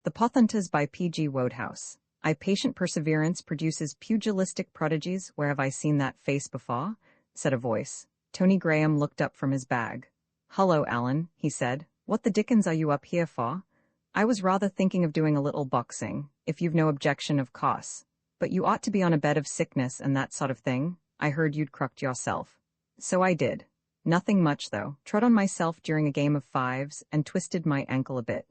The Pothunters by P G Wodehouse. Patient perseverance produces pugilistic prodigies. Where have I seen that face before? Said a voice. Tony Graham looked up from his bag. Hello, Alan, he said. What the dickens are you up here for? I was rather thinking of doing a little boxing, if you've no objection, of course. But you ought to be on a bed of sickness and that sort of thing. I heard you'd crooked yourself. So I did. Nothing much, though. Trod on myself during a game of fives and twisted my ankle a bit.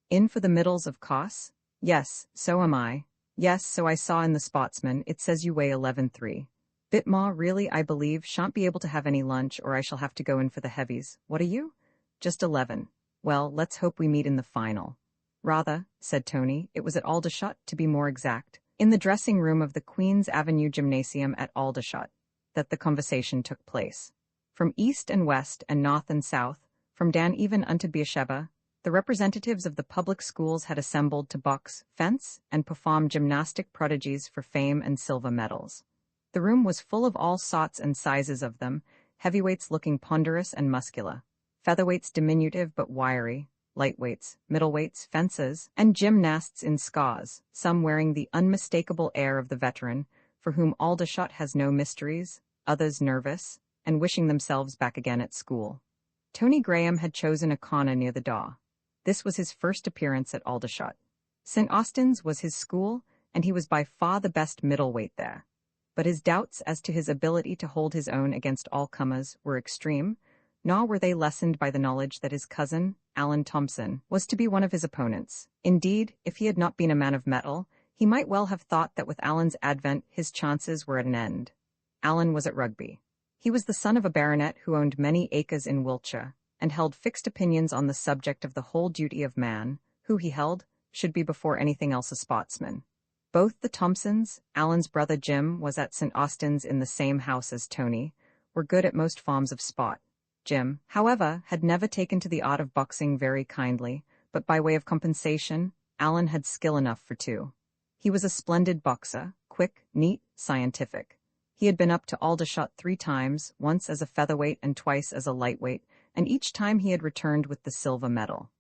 In for the middles, of course? Yes, so am I. Yes, so I saw in the Sportsman. It says you weigh 11.3. Bit more, really, I believe. Shan't be able to have any lunch, or I shall have to go in for the heavies. What are you? Just 11. Well, let's hope we meet in the final. Rather, said Tony. It was at Aldershot, to be more exact, in the dressing room of the Queen's Avenue Gymnasium at Aldershot, that the conversation took place. From east and west and north and south, from Dan even unto Beersheba, the representatives of the public schools had assembled to box, fence, and perform gymnastic prodigies for fame and silver medals. The room was full of all sorts and sizes of them, heavyweights looking ponderous and muscular, featherweights diminutive but wiry, lightweights, middleweights, fencers, and gymnasts in scars, some wearing the unmistakable air of the veteran, for whom Aldershot has no mysteries, others nervous, and wishing themselves back again at school. Tony Graham had chosen a corner near the door. This was his first appearance at Aldershot. St. Austin's was his school, and he was by far the best middleweight there. But his doubts as to his ability to hold his own against all comers were extreme, nor were they lessened by the knowledge that his cousin, Alan Thompson, was to be one of his opponents. Indeed, if he had not been a man of mettle, he might well have thought that with Alan's advent his chances were at an end. Alan was at Rugby. He was the son of a baronet who owned many acres in Wiltshire, and held fixed opinions on the subject of the whole duty of man, who, he held, should be before anything else a sportsman. Both the Thompsons, Alan's brother Jim was at St. Austin's in the same house as Tony, were good at most forms of sport. Jim, however, had never taken to the art of boxing very kindly, but by way of compensation, Alan had skill enough for two. He was a splendid boxer, quick, neat, scientific. He had been up to Aldershot 3 times, once as a featherweight and twice as a lightweight, and each time he had returned with the silver medal.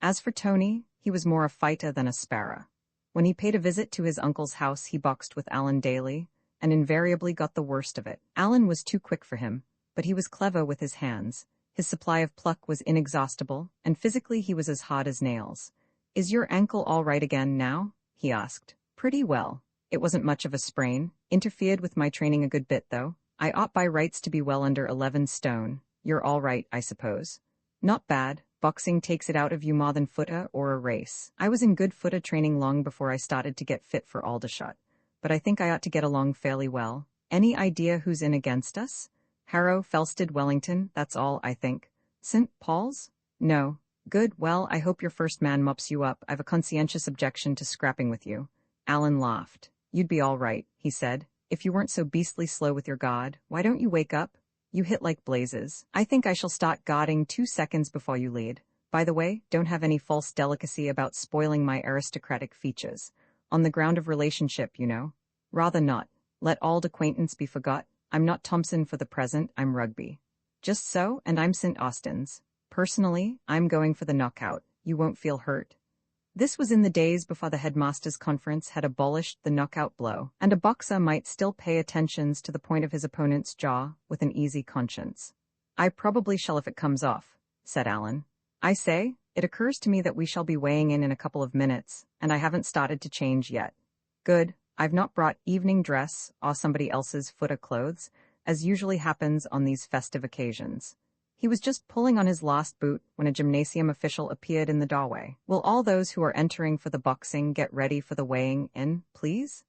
As for Tony, he was more a fighter than a sparrer. When he paid a visit to his uncle's house, he boxed with Alan daily, and invariably got the worst of it. Alan was too quick for him, but he was clever with his hands. His supply of pluck was inexhaustible, and physically he was as hard as nails. "Is your ankle all right again now?" he asked. "Pretty well. It wasn't much of a sprain. Interfered with my training a good bit, though. I ought by rights to be well under 11 stone. You're all right, I suppose." "Not bad. Boxing takes it out of you more than footer or a race. I was in good footer training long before I started to get fit for Aldershot, but I think I ought to get along fairly well. Any idea who's in against us?" "Harrow, Felsted, Wellington, that's all, I think." "St. Paul's?" "No." "Good, well, I hope your first man mops you up. I've a conscientious objection to scrapping with you." Alan laughed. "You'd be all right," he said, "if you weren't so beastly slow with your guard. Why don't you wake up? You hit like blazes. I think I shall start guarding 2 seconds before you lead. By the way, don't have any false delicacy about spoiling my aristocratic features. On the ground of relationship, you know." "Rather not. Let old acquaintance be forgot. I'm not Thompson for the present, I'm Rugby." "Just so, and I'm St. Austin's. Personally, I'm going for the knockout. You won't feel hurt." This was in the days before the headmasters' conference had abolished the knockout blow, and a boxer might still pay attentions to the point of his opponent's jaw with an easy conscience. "I probably shall if it comes off," said Alan. "I say, it occurs to me that we shall be weighing in a couple of minutes, and I haven't started to change yet." "Good. I've not brought evening dress or somebody else's footer clothes, as usually happens on these festive occasions." He was just pulling on his last boot when a gymnasium official appeared in the doorway. "Will all those who are entering for the boxing get ready for the weighing in, please?"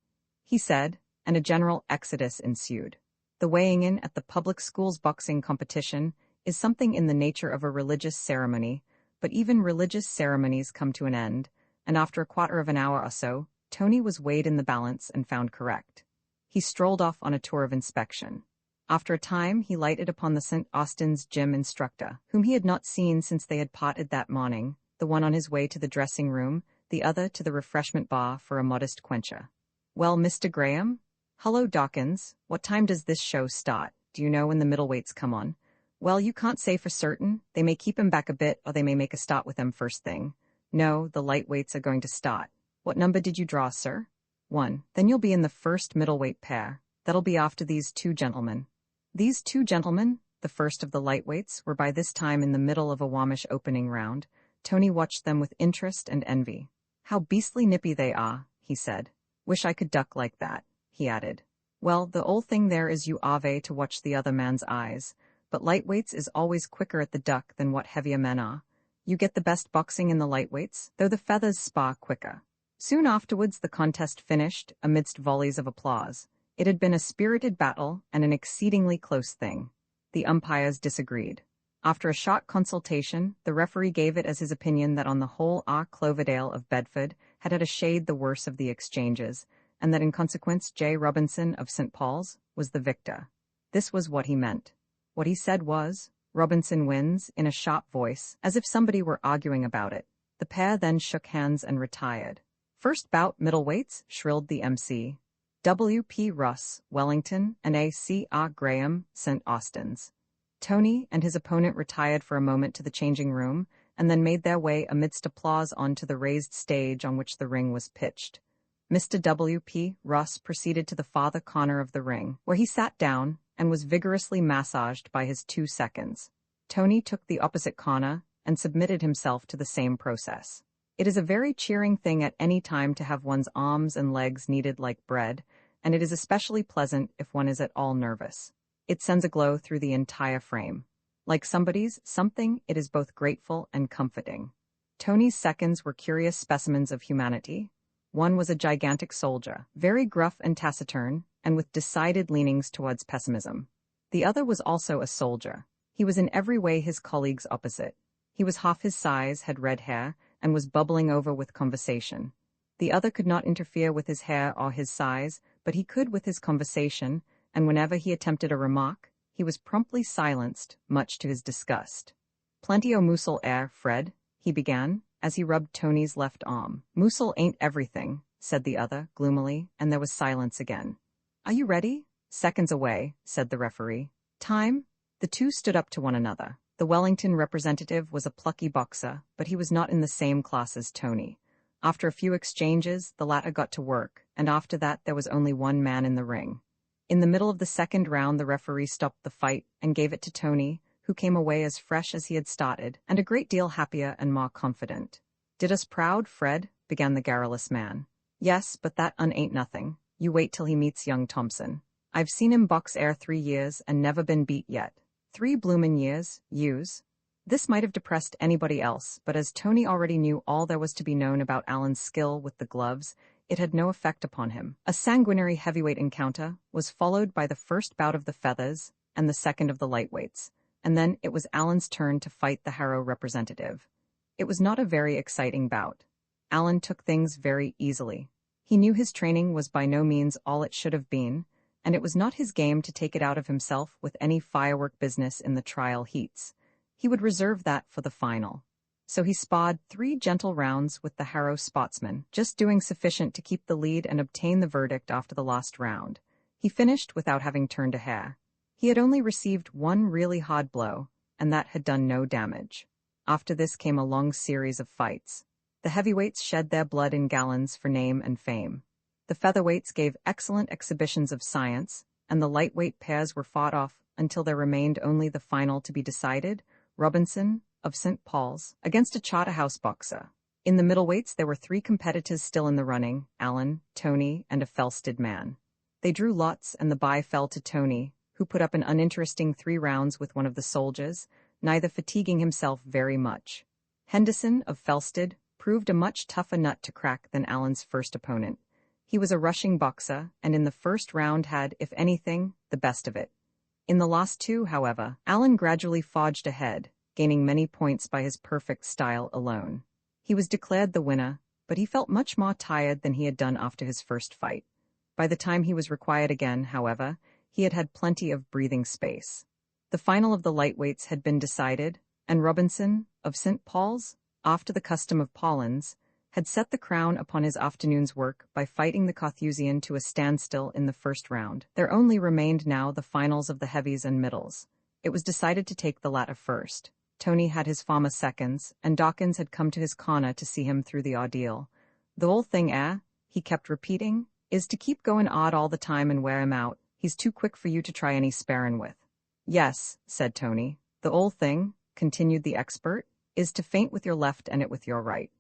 he said, and a general exodus ensued. The weighing in at the public school's boxing competition is something in the nature of a religious ceremony, but even religious ceremonies come to an end, and after a quarter of an hour or so, Tony was weighed in the balance and found correct. He strolled off on a tour of inspection. After a time, he lighted upon the St. Austin's gym instructor, whom he had not seen since they had parted that morning, the one on his way to the dressing room, the other to the refreshment bar for a modest quencher. "Well, Mr. Graham?" "Hullo, Dawkins. What time does this show start? Do you know when the middleweights come on?" "Well, you can't say for certain. They may keep him back a bit, or they may make a start with them first thing. No, the lightweights are going to start. What number did you draw, sir? 1. Then you'll be in the first middleweight pair. That'll be after these two gentlemen. These two gentlemen, the first of the lightweights, were by this time in the middle of a Wamish opening round. Tony watched them with interest and envy. How beastly nippy they are, he said. Wish I could duck like that, he added. Well, the ol' thing there is you ave to watch the other man's eyes, but lightweights is always quicker at the duck than what heavier men are. You get the best boxing in the lightweights, though the feathers spar quicker. Soon afterwards the contest finished, amidst volleys of applause. It had been a spirited battle and an exceedingly close thing. The umpires disagreed. After a short consultation, the referee gave it as his opinion that on the whole Cloverdale of Bedford had a shade the worse of the exchanges, and that in consequence J. Robinson of St. Paul's was the victor. This was what he meant. What he said was, Robinson wins, in a sharp voice, as if somebody were arguing about it. The pair then shook hands and retired. First bout middleweights, shrilled the MC. W. P. Russ, Wellington, and A. C. R. Graham, St. Austin's. Tony and his opponent retired for a moment to the changing room, and then made their way amidst applause onto the raised stage on which the ring was pitched. Mr. W. P. Russ proceeded to the farther corner of the ring, where he sat down and was vigorously massaged by his 2 seconds. Tony took the opposite corner and submitted himself to the same process. It is a very cheering thing at any time to have one's arms and legs kneaded like bread, and it is especially pleasant if one is at all nervous. It sends a glow through the entire frame. Like somebody's something, it is both grateful and comforting. Tony's seconds were curious specimens of humanity. One was a gigantic soldier, very gruff and taciturn, and with decided leanings towards pessimism. The other was also a soldier. He was in every way his colleague's opposite. He was half his size, had red hair, and was bubbling over with conversation. The other could not interfere with his hair or his size, but he could with his conversation, and whenever he attempted a remark, he was promptly silenced, much to his disgust. Plenty o' muscle air, Fred, he began, as he rubbed Tony's left arm. Muscle ain't everything, said the other, gloomily, and there was silence again. Are you ready? Seconds away, said the referee. Time? The two stood up to one another. The Wellington representative was a plucky boxer, but he was not in the same class as Tony. After a few exchanges, the latter got to work, and after that there was only one man in the ring. In the middle of the second round the referee stopped the fight and gave it to Tony, who came away as fresh as he had started, and a great deal happier and more confident. Did us proud, Fred? Began the garrulous man. Yes, but that ain't nothing. You wait till he meets young Thompson. I've seen him box 3 years and never been beat yet. 3 bloomin' years, use. This might have depressed anybody else, but as Tony already knew all there was to be known about Alan's skill with the gloves, it had no effect upon him. A sanguinary heavyweight encounter was followed by the first bout of the feathers and the second of the lightweights, and then it was Alan's turn to fight the Harrow representative. It was not a very exciting bout. Alan took things very easily. He knew his training was by no means all it should have been, and it was not his game to take it out of himself with any firework business in the trial heats. He would reserve that for the final. So he sparred 3 gentle rounds with the Harrow sportsman, just doing sufficient to keep the lead and obtain the verdict after the last round. He finished without having turned a hair. He had only received 1 really hard blow, and that had done no damage. After this came a long series of fights. The heavyweights shed their blood in gallons for name and fame. The featherweights gave excellent exhibitions of science, and the lightweight pairs were fought off until there remained only the final to be decided, Robinson, of St. Paul's, against a Charterhouse boxer. In the middleweights there were 3 competitors still in the running, Alan, Tony, and a Felsted man. They drew lots and the bye fell to Tony, who put up an uninteresting 3 rounds with one of the soldiers, neither fatiguing himself very much. Henderson, of Felsted, proved a much tougher nut to crack than Alan's first opponent. He was a rushing boxer, and in the first round had, if anything, the best of it. In the last 2, however, Alan gradually forged ahead, gaining many points by his perfect style alone. He was declared the winner, but he felt much more tired than he had done after his first fight. By the time he was required again, however, he had had plenty of breathing space. The final of the lightweights had been decided, and Robinson, of St. Paul's, after the custom of Paulins, had set the crown upon his afternoon's work by fighting the Carthusian to a standstill in the first round. There only remained now the finals of the heavies and middles. It was decided to take the latter first. Tony had his farmer seconds, and Dawkins had come to his corner to see him through the ordeal. The whole thing, he kept repeating, is to keep going odd all the time and wear him out. He's too quick for you to try any sparring with. Yes, said Tony. The whole thing, continued the expert, is to feint with your left and it with your right.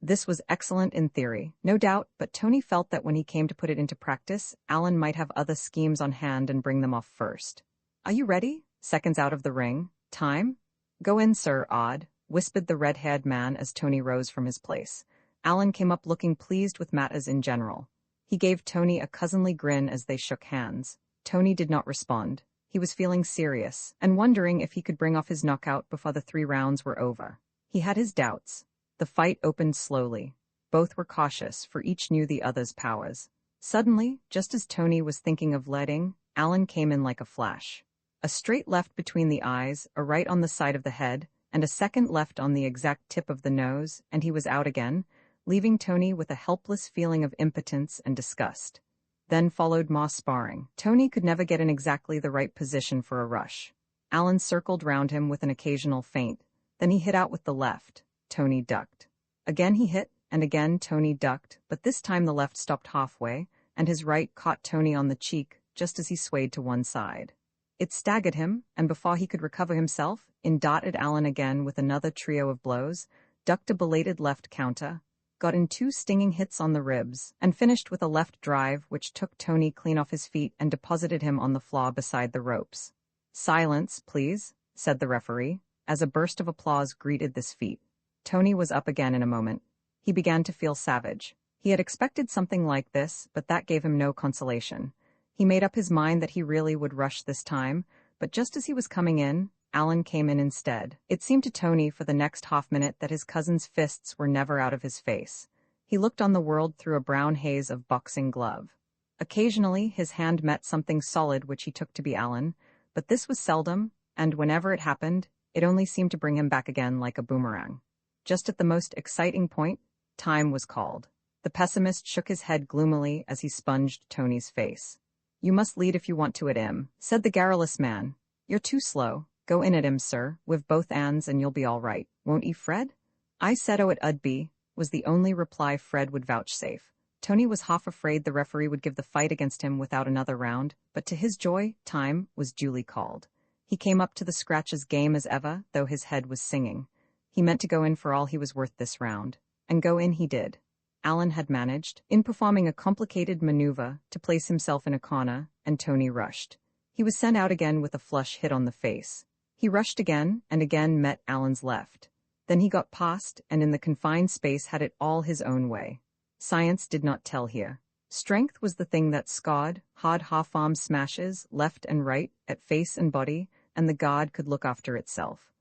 This was excellent in theory, no doubt, but Tony felt that when he came to put it into practice, Alan might have other schemes on hand and bring them off first. Are you ready? Seconds out of the ring. Time? Go in, Sir Odd, whispered the red-haired man as Tony rose from his place. Alan came up looking pleased with matters in general. He gave Tony a cousinly grin as they shook hands. Tony did not respond. He was feeling serious, and wondering if he could bring off his knockout before the 3 rounds were over. He had his doubts. The fight opened slowly. Both were cautious, for each knew the other's powers. Suddenly, just as Tony was thinking of letting, Alan came in like a flash. A straight left between the eyes, a right on the side of the head, and a second left on the exact tip of the nose, and he was out again, leaving Tony with a helpless feeling of impotence and disgust. Then followed more sparring. Tony could never get in exactly the right position for a rush. Alan circled round him with an occasional feint. Then he hit out with the left. Tony ducked. Again he hit, and again Tony ducked, but this time the left stopped halfway, and his right caught Tony on the cheek just as he swayed to one side. It staggered him, and before he could recover himself, in darted Alan again with another trio of blows, ducked a belated left counter, got in 2 stinging hits on the ribs, and finished with a left drive which took Tony clean off his feet and deposited him on the floor beside the ropes. "Silence, please," said the referee, as a burst of applause greeted this feat. Tony was up again in a moment. He began to feel savage. He had expected something like this, but that gave him no consolation. He made up his mind that he really would rush this time, but just as he was coming in, Alan came in instead. It seemed to Tony for the next half-minute that his cousin's fists were never out of his face. He looked on the world through a brown haze of boxing glove. Occasionally, his hand met something solid which he took to be Alan, but this was seldom, and whenever it happened, it only seemed to bring him back again like a boomerang. Just at the most exciting point, time was called. The pessimist shook his head gloomily as he sponged Tony's face. "You must lead if you want to at him," said the garrulous man. "You're too slow. Go in at him, sir, with both hands and you'll be all right. Won't 'e, Fred?" "I said it 'ud be," was the only reply Fred would vouchsafe. Tony was half afraid the referee would give the fight against him without another round, but to his joy, time was duly called. He came up to the scratch as game as ever, though his head was singing. He meant to go in for all he was worth this round. And go in he did. Alan had managed, in performing a complicated maneuver, to place himself in a corner, and Tony rushed. He was sent out again with a flush hit on the face. He rushed again, and again met Alan's left. Then he got past, and in the confined space had it all his own way. Science did not tell here. Strength was the thing that scarred, hard half-arm smashes, left and right, at face and body, and the guard could look after itself.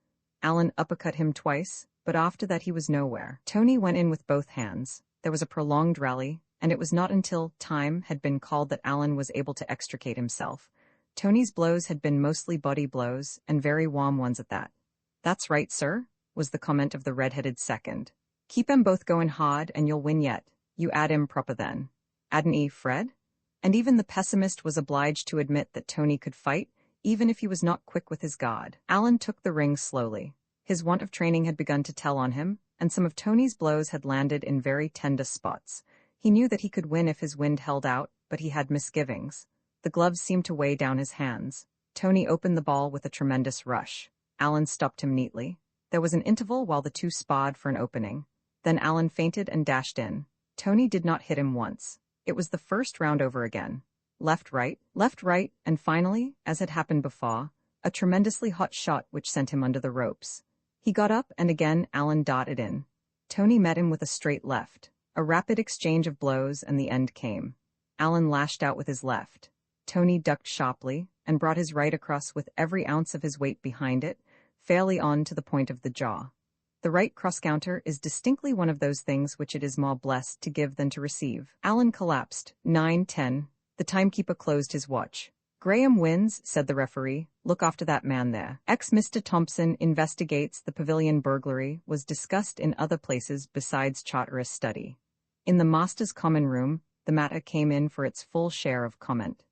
Alan uppercut him twice, but after that he was nowhere. Tony went in with both hands. There was a prolonged rally, and it was not until time had been called that Alan was able to extricate himself. Tony's blows had been mostly body blows, and very warm ones at that. "That's right, sir," was the comment of the red-headed second. "Keep 'em both going hard, and you'll win yet. You add 'em proper then. Add'n 'e, Fred?" And even the pessimist was obliged to admit that Tony could fight, even if he was not quick with his guard. Alan took the ring slowly. His want of training had begun to tell on him, and some of Tony's blows had landed in very tender spots. He knew that he could win if his wind held out, but he had misgivings. The gloves seemed to weigh down his hands. Tony opened the ball with a tremendous rush. Alan stopped him neatly. There was an interval while the two sparred for an opening. Then Alan feinted and dashed in. Tony did not hit him once. It was the first round over again. Left, right, and finally, as had happened before, a tremendously hot shot which sent him under the ropes. He got up, and again Alan darted in. Tony met him with a straight left. A rapid exchange of blows, and the end came. Alan lashed out with his left. Tony ducked sharply, and brought his right across with every ounce of his weight behind it, fairly on to the point of the jaw. The right cross-counter is distinctly one of those things which it is more blessed to give than to receive. Alan collapsed. 9-10. The timekeeper closed his watch. "Graham wins," said the referee. "Look after that man there." Mr. Thompson investigates the pavilion burglary was discussed in other places besides Charteris study. In the master's common room, the matter came in for its full share of comment.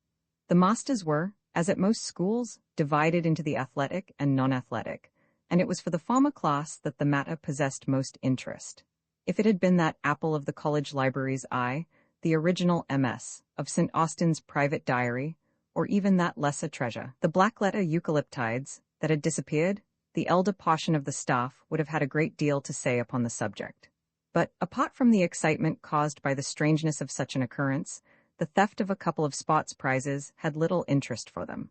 The masters were, as at most schools, divided into the athletic and non-athletic. and it was for the pharma class that the matter possessed most interest. If it had been that apple of the college library's eye, the original MS of St. Austin's private diary, or even that lesser treasure, the black-letter eucalyptides, that had disappeared, the elder portion of the staff would have had a great deal to say upon the subject. But, apart from the excitement caused by the strangeness of such an occurrence, the theft of a couple of Spot's prizes had little interest for them.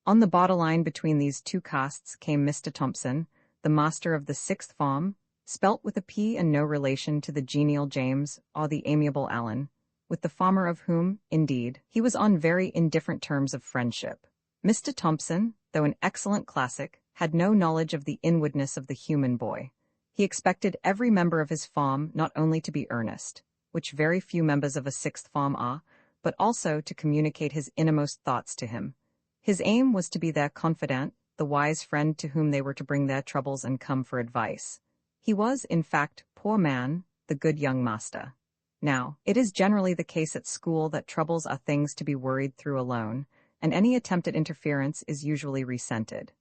On the borderline between these two castes came Mr. Thompson, the master of the 6th form, spelt with a P and no relation to the genial James or the amiable Alan, with the farmer of whom, indeed, he was on very indifferent terms of friendship. Mr. Thompson, though an excellent classic, had no knowledge of the inwardness of the human boy. He expected every member of his farm not only to be earnest, which very few members of a 6th form are, but also to communicate his innermost thoughts to him. His aim was to be their confidant, the wise friend to whom they were to bring their troubles and come for advice. He was, in fact, poor man, the good young master. Now, it is generally the case at school that troubles are things to be worried through alone, and any attempt at interference is usually resented.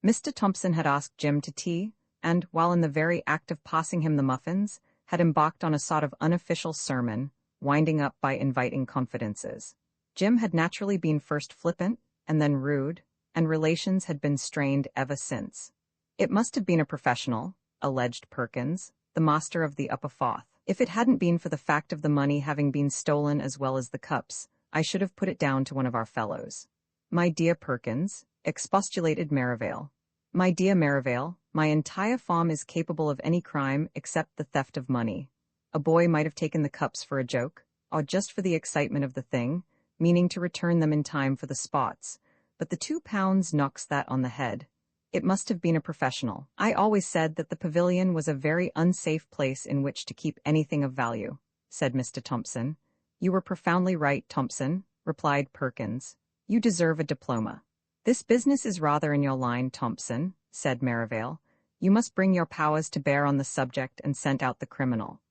Mr. Thompson had asked Jim to tea, and, while in the very act of passing him the muffins, had embarked on a sort of unofficial sermon, winding up by inviting confidences. Jim had naturally been first flippant, and then rude, and relations had been strained ever since. It must have been a professional, alleged Perkins, the master of the upper fourth. If it hadn't been for the fact of the money having been stolen as well as the cups, I should have put it down to one of our fellows. My dear Perkins, expostulated Merivale. My dear Merivale, my entire farm is capable of any crime except the theft of money. A boy might have taken the cups for a joke, or just for the excitement of the thing, meaning to return them in time for the Spots, but the £2 knocks that on the head. It must have been a professional. I always said that the pavilion was a very unsafe place in which to keep anything of value, said Mr. Thompson. You were profoundly right, Thompson, replied Perkins. You deserve a diploma. This business is rather in your line, Thompson, said Merivale. You must bring your powers to bear on the subject and scent out the criminal.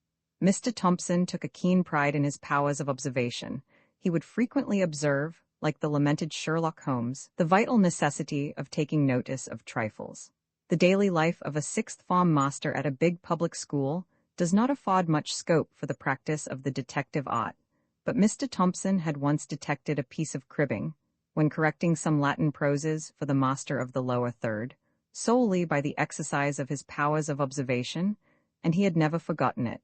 Mr. Thompson took a keen pride in his powers of observation. He would frequently observe, like the lamented Sherlock Holmes, the vital necessity of taking notice of trifles. The daily life of a 6th form master at a big public school does not afford much scope for the practice of the detective art, but Mr. Thompson had once detected a piece of cribbing, when correcting some Latin proses for the master of the lower third, solely by the exercise of his powers of observation, and he had never forgotten it.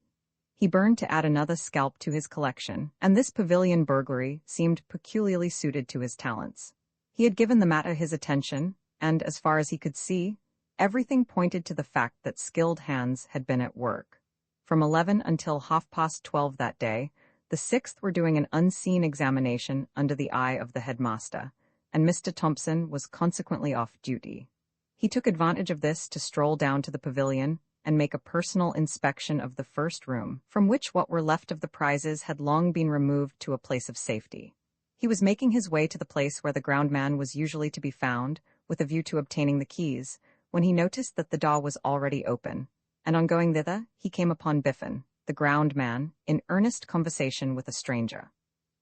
He burned to add another scalp to his collection, and this pavilion burglary seemed peculiarly suited to his talents. He had given the matter his attention, and, as far as he could see, everything pointed to the fact that skilled hands had been at work. From 11 until 12:30 that day, the 6th were doing an unseen examination under the eye of the headmaster, and Mr. Thompson was consequently off duty. He took advantage of this to stroll down to the pavilion and make a personal inspection of the first room, from which what were left of the prizes had long been removed to a place of safety. He was making his way to the place where the groundman was usually to be found, with a view to obtaining the keys, when he noticed that the door was already open, and on going thither, he came upon Biffen, the groundman, in earnest conversation with a stranger.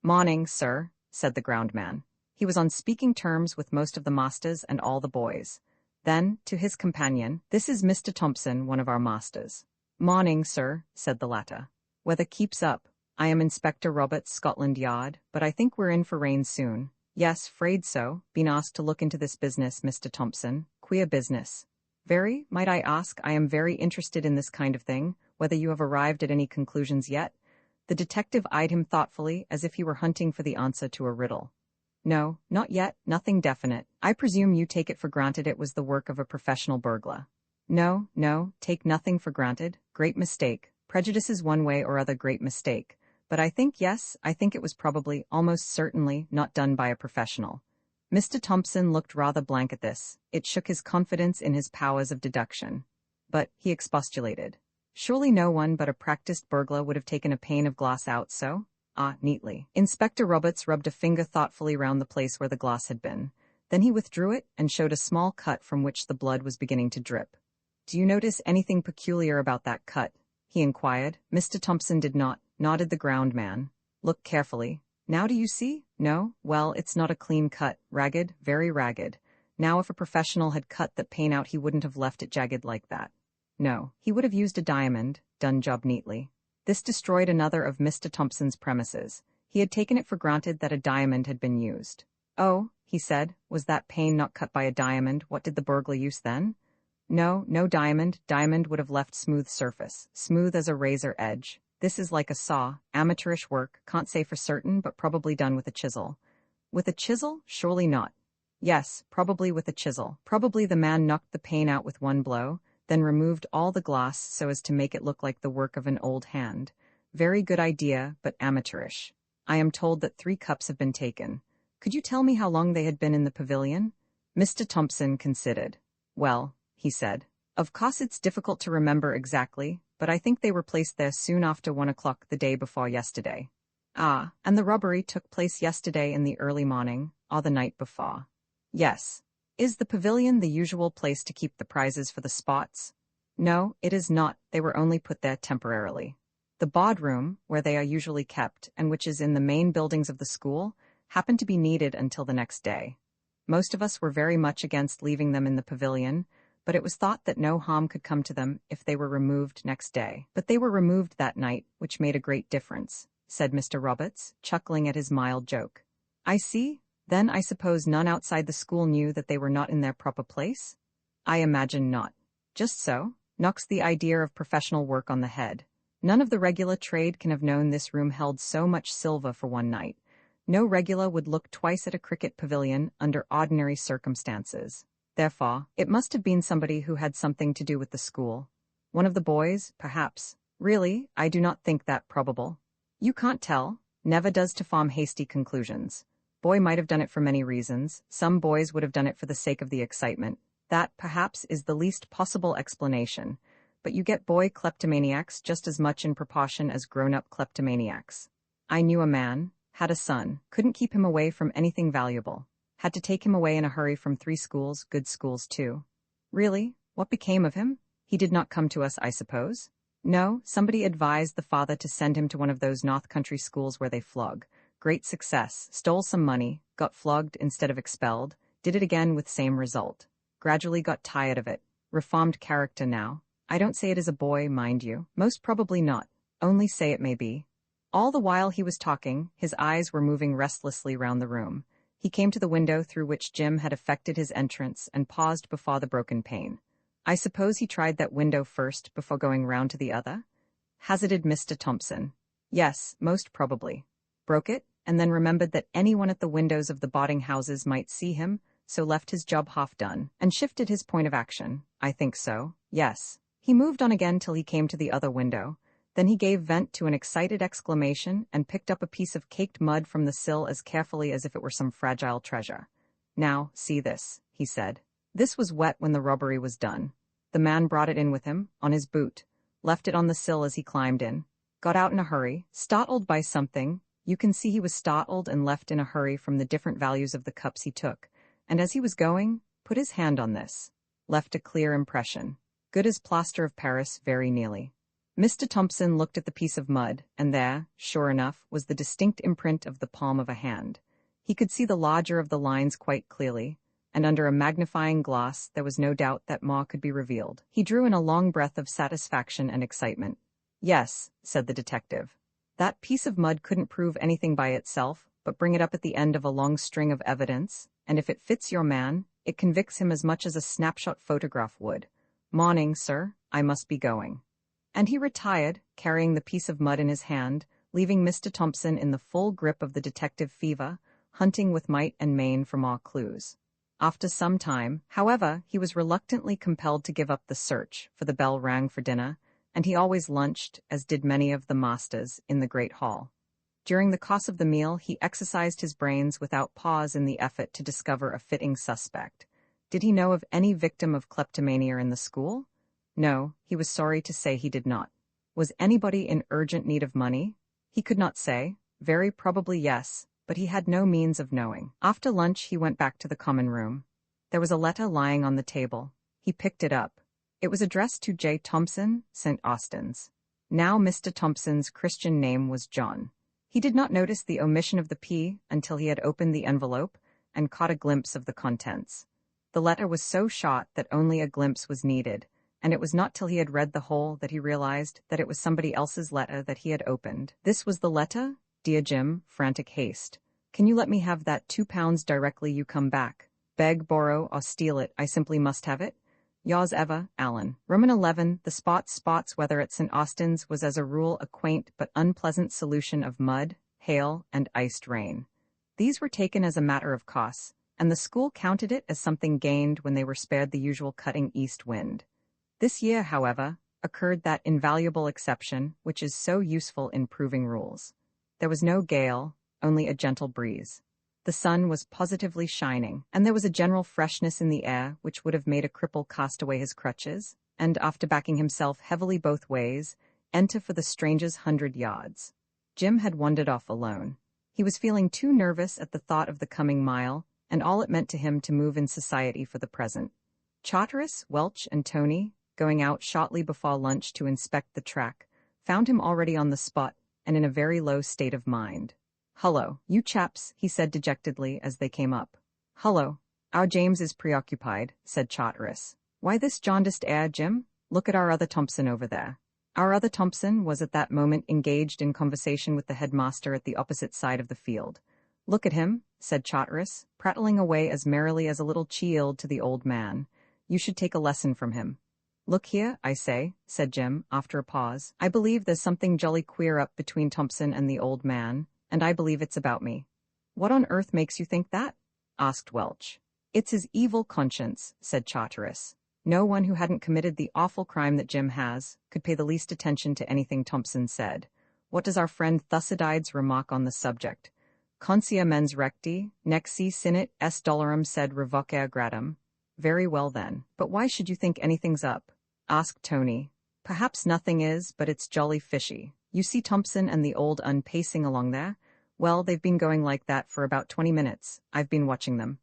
"Morning, sir," said the groundman. He was on speaking terms with most of the masters and all the boys. Then, to his companion, "This is Mr. Thompson, one of our masters." "Morning, sir," said the latter. "Weather keeps up. I am Inspector Roberts, Scotland Yard, but I think we're in for rain soon." "Yes, 'fraid so. Been asked to look into this business, Mr. Thompson. Queer business." "Very, might I ask, I am very interested in this kind of thing, whether you have arrived at any conclusions yet?" The detective eyed him thoughtfully, as if he were hunting for the answer to a riddle. "No, not yet, nothing definite. I presume you take it for granted it was the work of a professional burglar." "No, take nothing for granted. Great mistake. Prejudice is one way or other great mistake. But I think it was probably, almost certainly, not done by a professional." Mr. Thompson looked rather blank at this. It shook his confidence in his powers of deduction. "But," he expostulated, "surely no one but a practiced burglar would have taken a pane of glass out so? Neatly." Inspector Roberts rubbed a finger thoughtfully round the place where the glass had been. Then he withdrew it and showed a small cut from which the blood was beginning to drip. "Do you notice anything peculiar about that cut?" he inquired. Mr. Thompson did not, nodded the groundman. "Look carefully. Now do you see? No? Well, it's not a clean cut. Ragged, very ragged. Now if a professional had cut that paint out, he wouldn't have left it jagged like that. No, he would have used a diamond, done job neatly. This destroyed another of Mr. Thompson's premises. He had taken it for granted that a diamond had been used. Oh, he said, was that pane not cut by a diamond? What did the burglar use then? No, no diamond. Diamond would have left smooth surface, smooth as a razor edge. This is like a saw, amateurish work, can't say for certain, but probably done with a chisel. With a chisel? Surely not. Yes, probably with a chisel. Probably the man knocked the pane out with one blow, then removed all the glass so as to make it look like the work of an old hand. Very good idea, but amateurish. I am told that 3 cups have been taken. Could you tell me how long they had been in the pavilion? Mr. Thompson considered. Well, he said, of course it's difficult to remember exactly, but I think they were placed there soon after 1 o'clock the day before yesterday. Ah, and the robbery took place yesterday in the early morning, or the night before. Yes. Is the pavilion the usual place to keep the prizes for the spots? No, it is not. They were only put there temporarily. The bod room, where they are usually kept, and which is in the main buildings of the school, happened to be needed until the next day. Most of us were very much against leaving them in the pavilion, but it was thought that no harm could come to them if they were removed next day. But they were removed that night, which made a great difference, said Mr. Roberts, chuckling at his mild joke. I see. Then I suppose none outside the school knew that they were not in their proper place? I imagine not. Just so. Knocks the idea of professional work on the head. None of the regular trade can have known this room held so much silver for one night. No regular would look twice at a cricket pavilion under ordinary circumstances. Therefore, it must have been somebody who had something to do with the school. One of the boys, perhaps. Really, I do not think that probable. You can't tell. Never does to form hasty conclusions. Boy might have done it for many reasons. Some boys would have done it for the sake of the excitement. That, perhaps, is the least possible explanation. But you get boy kleptomaniacs just as much in proportion as grown-up kleptomaniacs. I knew a man, had a son, couldn't keep him away from anything valuable. Had to take him away in a hurry from 3 schools, good schools too. Really? What became of him? He did not come to us, I suppose? No, somebody advised the father to send him to one of those North Country schools where they flog. Great success, stole some money, got flogged instead of expelled, did it again with same result. Gradually got tired of it. Reformed character now. I don't say it is a boy, mind you. Most probably not. Only say it may be. All the while he was talking, his eyes were moving restlessly round the room. He came to the window through which Jim had effected his entrance and paused before the broken pane. I suppose he tried that window first before going round to the other? Hazarded Mr. Thompson. Yes, most probably. Broke it, and then remembered that anyone at the windows of the boarding houses might see him, so left his job half done, and shifted his point of action. I think so, yes. He moved on again till he came to the other window. Then he gave vent to an excited exclamation and picked up a piece of caked mud from the sill as carefully as if it were some fragile treasure. Now, see this, he said. This was wet when the robbery was done. The man brought it in with him, on his boot, left it on the sill as he climbed in, got out in a hurry, startled by something. You can see he was startled and left in a hurry from the different values of the cups he took, and as he was going, put his hand on this. Left a clear impression. Good as plaster of Paris, very nearly. Mr. Thompson looked at the piece of mud, and there, sure enough, was the distinct imprint of the palm of a hand. He could see the larger of the lines quite clearly, and under a magnifying glass there was no doubt that more could be revealed. He drew in a long breath of satisfaction and excitement. Yes, said the detective. That piece of mud couldn't prove anything by itself, but bring it up at the end of a long string of evidence, and if it fits your man, it convicts him as much as a snapshot photograph would. Morning, sir, I must be going. And he retired, carrying the piece of mud in his hand, leaving Mr. Thompson in the full grip of the detective fever, hunting with might and main for more clues. After some time, however, he was reluctantly compelled to give up the search, for the bell rang for dinner, and he always lunched, as did many of the masters, in the great hall. During the course of the meal, he exercised his brains without pause in the effort to discover a fitting suspect. Did he know of any victim of kleptomania in the school? No, he was sorry to say he did not. Was anybody in urgent need of money? He could not say. Very probably yes, but he had no means of knowing. After lunch he went back to the common room. There was a letter lying on the table. He picked it up. It was addressed to J. Thompson, St. Austin's. Now Mr. Thompson's Christian name was John. He did not notice the omission of the P until he had opened the envelope and caught a glimpse of the contents. The letter was so short that only a glimpse was needed, and it was not till he had read the whole that he realized that it was somebody else's letter that he had opened. This was the letter? Dear Jim, frantic haste. Can you let me have that £2 directly you come back? Beg, borrow, or steal it, I simply must have it. Yours ever, Alan. Roman 11, the spots weather at St. Austin's was as a rule a quaint but unpleasant solution of mud, hail, and iced rain. These were taken as a matter of course, and the school counted it as something gained when they were spared the usual cutting east wind. This year, however, occurred that invaluable exception which is so useful in proving rules. There was no gale, only a gentle breeze. The sun was positively shining, and there was a general freshness in the air which would have made a cripple cast away his crutches, and, after backing himself heavily both ways, enter for the stranger's 100 yards. Jim had wandered off alone. He was feeling too nervous at the thought of the coming mile, and all it meant to him to move in society for the present. Charteris, Welch, and Tony, going out shortly before lunch to inspect the track, found him already on the spot and in a very low state of mind. "Hullo, you chaps," he said dejectedly as they came up. "Hullo. Our James is preoccupied," said Charteris. "Why this jaundiced air, Jim? Look at our other Thompson over there." Our other Thompson was at that moment engaged in conversation with the headmaster at the opposite side of the field. "Look at him," said Charteris, prattling away as merrily as a little child to the old man. "You should take a lesson from him." "Look here, I say," said Jim, after a pause. "I believe there's something jolly queer up between Thompson and the old man, and I believe it's about me." "What on earth makes you think that?" asked Welch. "It's his evil conscience," said Charteris. No one who hadn't committed the awful crime that Jim has could pay the least attention to anything Thompson said. What does our friend Thucydides remark on the subject? Consia mens recti, nexi sinit est dolorum sed revocare gradum. Very well then. But why should you think anything's up? Asked Tony. Perhaps nothing is, but it's jolly fishy. You see Thompson and the old un pacing along there? Well, they've been going like that for about 20 minutes. I've been watching them.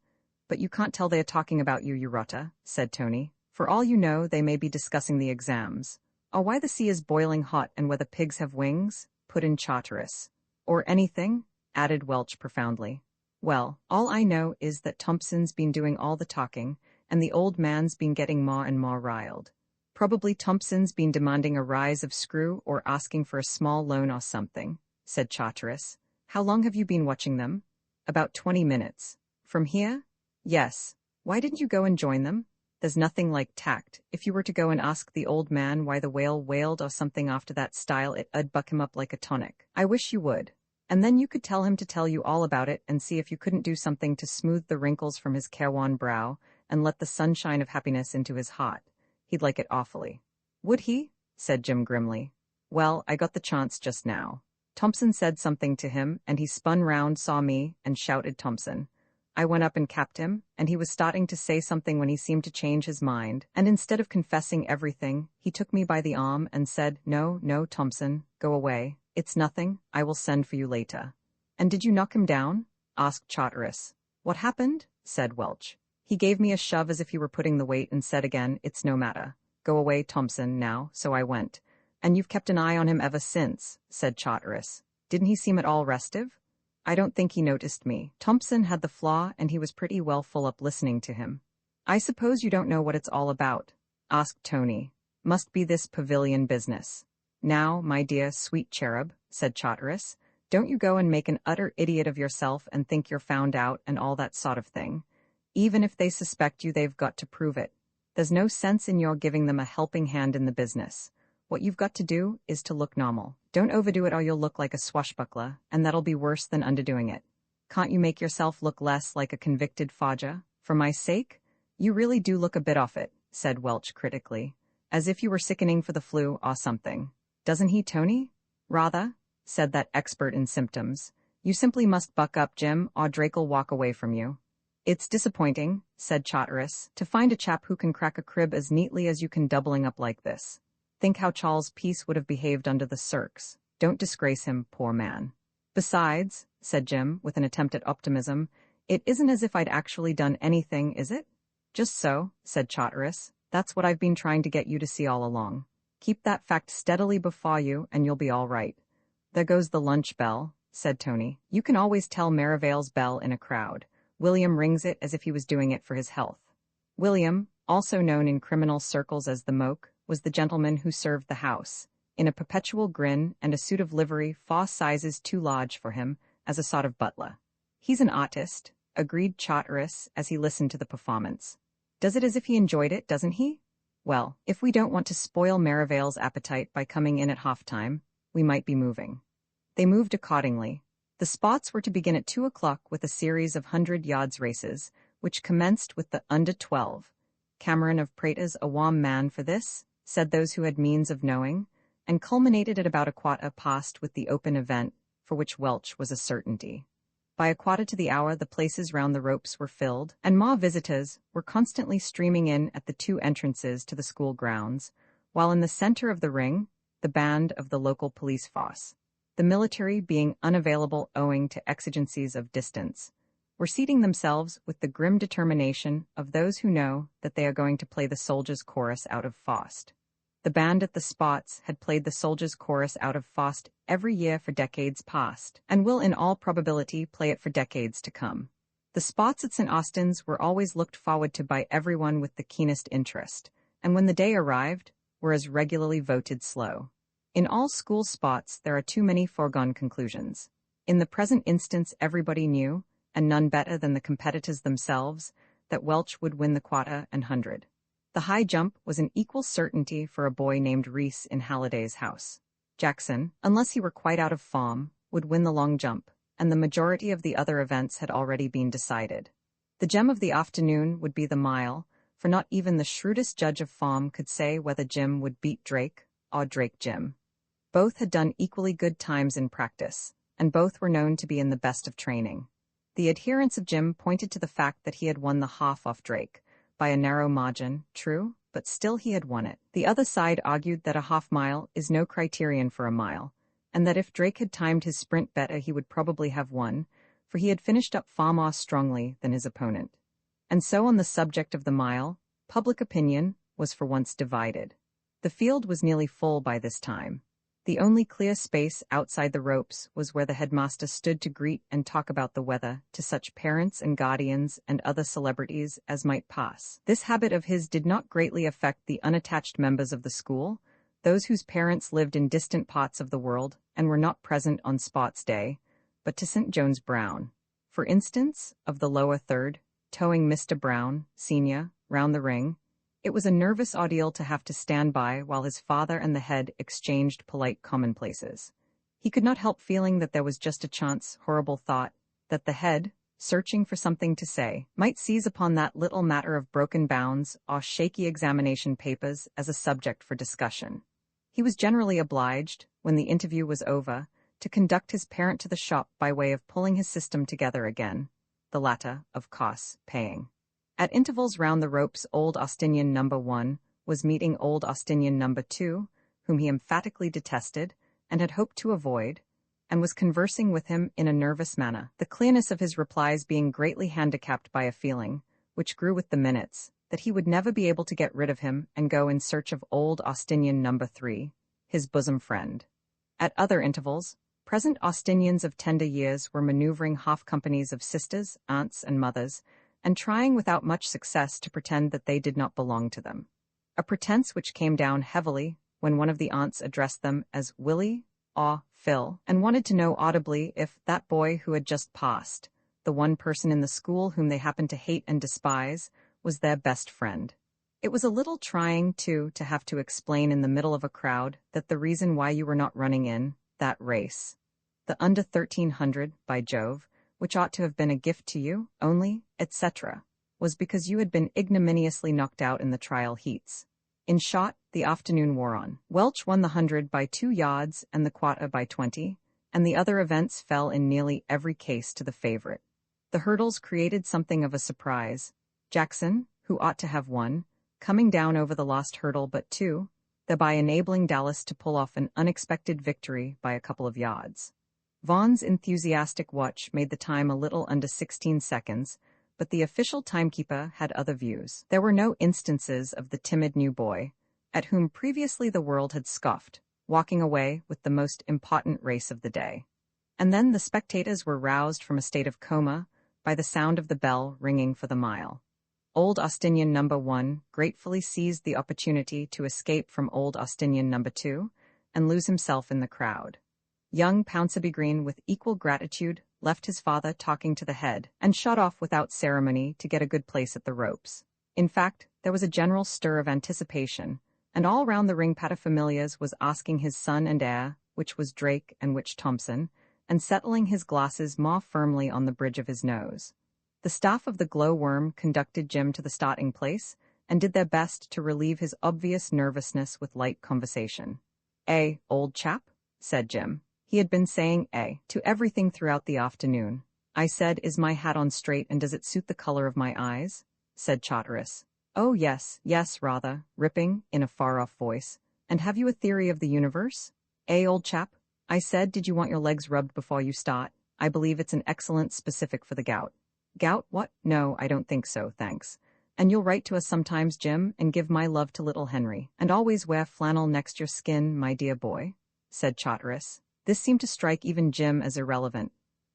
But you can't tell they're talking about you, Rotta, said Tony. For all you know, they may be discussing the exams. Or why the sea is boiling hot and whether pigs have wings, put in Charteris. Or anything, added Welch profoundly. Well, all I know is that Thompson's been doing all the talking, and the old man's been getting more and more riled. Probably Thompson's been demanding a rise of screw or asking for a small loan or something, said Charteris. How long have you been watching them? About 20 minutes. From here? Yes. Why didn't you go and join them? There's nothing like tact. If you were to go and ask the old man why the whale wailed or something after that style, it'd buck him up like a tonic. I wish you would. And then you could tell him to tell you all about it and see if you couldn't do something to smooth the wrinkles from his careworn brow and let the sunshine of happiness into his heart. He'd like it awfully. Would he? Said Jim grimly. Well, I got the chance just now. Thompson said something to him, and he spun round, saw me, and shouted Thompson. I went up and capped him, and he was starting to say something when he seemed to change his mind, and instead of confessing everything, he took me by the arm and said, No, Thompson, go away. It's nothing, I will send for you later. And did you knock him down? Asked Charteris. What happened? Said Welch. He gave me a shove as if he were putting the weight and said again, It's no matter. Go away, Thompson, now, so I went. And you've kept an eye on him ever since, said Charteris. Didn't he seem at all restive? I don't think he noticed me. Thompson had the flaw, and he was pretty well full up listening to him. I suppose you don't know what it's all about? Asked Tony. Must be this pavilion business. Now, my dear sweet cherub, said Charteris, don't you go and make an utter idiot of yourself and think you're found out and all that sort of thing. Even if they suspect you, they've got to prove it. There's no sense in your giving them a helping hand in the business. What you've got to do is to look normal. Don't overdo it or you'll look like a swashbuckler, and that'll be worse than underdoing it. Can't you make yourself look less like a convicted forger? For my sake? You really do look a bit off it, said Welch critically. As if you were sickening for the flu or something. Doesn't he, Tony? Rather, said that expert in symptoms. You simply must buck up, Jim, or Drake'll walk away from you. It's disappointing, said Charteris, to find a chap who can crack a crib as neatly as you can doubling up like this. Think how Charles Peace would have behaved under the circs. Don't disgrace him, poor man. Besides, said Jim, with an attempt at optimism, it isn't as if I'd actually done anything, is it? Just so, said Charteris. That's what I've been trying to get you to see all along. Keep that fact steadily before you, and you'll be all right. There goes the lunch bell, said Tony. You can always tell Merivale's bell in a crowd. William rings it as if he was doing it for his health. William, also known in criminal circles as the Moke, was the gentleman who served the house, in a perpetual grin and a suit of livery sizes too large for him, as a sort of butler. "He's an artist," agreed Charteris as he listened to the performance. "Does it as if he enjoyed it, doesn't he? Well, if we don't want to spoil Merivale's appetite by coming in at halftime, we might be moving." They moved accordingly. The spots were to begin at 2 o'clock with a series of 100 yards races, which commenced with the under-12. Cameron of Prater's a warm man for this, said those who had means of knowing, and culminated at about 1:15 with the open event, for which Welch was a certainty. By 1:15 the places round the ropes were filled, and more visitors were constantly streaming in at the 2 entrances to the school grounds, while in the center of the ring, the band of the local police force, the military being unavailable owing to exigencies of distance, were seating themselves with the grim determination of those who know that they are going to play the soldiers' chorus out of Faust. The band at the spots had played the soldiers' chorus out of Faust every year for decades past, and will in all probability play it for decades to come. The spots at St. Austin's were always looked forward to by everyone with the keenest interest, and when the day arrived, were as regularly voted slow. In all school spots there are too many foregone conclusions. In the present instance everybody knew, and none better than the competitors themselves, that Welch would win the quarter and 100. The high jump was an equal certainty for a boy named Reese in Halliday's house. Jackson, unless he were quite out of form, would win the long jump, and the majority of the other events had already been decided. The gem of the afternoon would be the mile, for not even the shrewdest judge of form could say whether Jim would beat Drake or Drake Jim. Both had done equally good times in practice, and both were known to be in the best of training. The adherents of Jim pointed to the fact that he had won the half off Drake, by a narrow margin, true, but still he had won it. The other side argued that a half-mile is no criterion for a mile, and that if Drake had timed his sprint better he would probably have won, for he had finished up far more strongly than his opponent. And so on the subject of the mile, public opinion was for once divided. The field was nearly full by this time. The only clear space outside the ropes was where the headmaster stood to greet and talk about the weather to such parents and guardians and other celebrities as might pass. This habit of his did not greatly affect the unattached members of the school, those whose parents lived in distant parts of the world and were not present on Sports Day, but to St. John's Brown, for instance, of the lower third, towing Mr. Brown, Sr., round the ring. It was a nervous ordeal to have to stand by while his father and the head exchanged polite commonplaces. He could not help feeling that there was just a chance, horrible thought, that the head, searching for something to say, might seize upon that little matter of broken bounds or shaky examination papers as a subject for discussion. He was generally obliged, when the interview was over, to conduct his parent to the shop by way of pulling his system together again, the latter, of course, paying. At intervals round the ropes Old Austinian No. 1 was meeting Old Austinian No. 2, whom he emphatically detested and had hoped to avoid, and was conversing with him in a nervous manner, the clearness of his replies being greatly handicapped by a feeling, which grew with the minutes, that he would never be able to get rid of him and go in search of Old Austinian No. 3, his bosom friend. At other intervals, present Austinians of tender years were maneuvering half companies of sisters, aunts, and mothers, and trying without much success to pretend that they did not belong to them. A pretense which came down heavily when one of the aunts addressed them as Willie or Phil, and wanted to know audibly if that boy who had just passed, the one person in the school whom they happened to hate and despise, was their best friend. It was a little trying, too, to have to explain in the middle of a crowd that the reason why you were not running in that race, the under 1300, by Jove, which ought to have been a gift to you, only, etc., was because you had been ignominiously knocked out in the trial heats. In short, the afternoon wore on. Welch won the 100 by 2 yards and the quarter by 20, and the other events fell in nearly every case to the favorite. The hurdles created something of a surprise. Jackson, who ought to have won, coming down over the last hurdle but 2, thereby enabling Dallas to pull off an unexpected victory by a couple of yards. Vaughan's enthusiastic watch made the time a little under 16 seconds, but the official timekeeper had other views. There were no instances of the timid new boy, at whom previously the world had scoffed, walking away with the most important race of the day. And then the spectators were roused from a state of coma by the sound of the bell ringing for the mile. Old Austinian number 1 gratefully seized the opportunity to escape from Old Austinian number 2 and lose himself in the crowd. Young Pounceby Green, with equal gratitude, left his father talking to the head and shot off without ceremony to get a good place at the ropes. In fact, there was a general stir of anticipation, and all round the ring paterfamilias was asking his son and heir, which was Drake and which Thompson, and settling his glasses more firmly on the bridge of his nose. The staff of the glowworm conducted Jim to the starting place and did their best to relieve his obvious nervousness with light conversation. Old chap," said Jim. He had been saying to everything throughout the afternoon. "I said, is my hat on straight and does it suit the color of my eyes?" said Charteris. "Oh yes, rather," ripping, in a far-off voice. "And have you a theory of the universe?" Old chap," I said, "did you want your legs rubbed before you start? I believe it's an excellent specific for the gout." "Gout, what? No, I don't think so, thanks. And you'll write to us sometimes, Jim, and give my love to little Henry. And always wear flannel next your skin, my dear boy," said Charteris. This seemed to strike even Jim as irrelevant.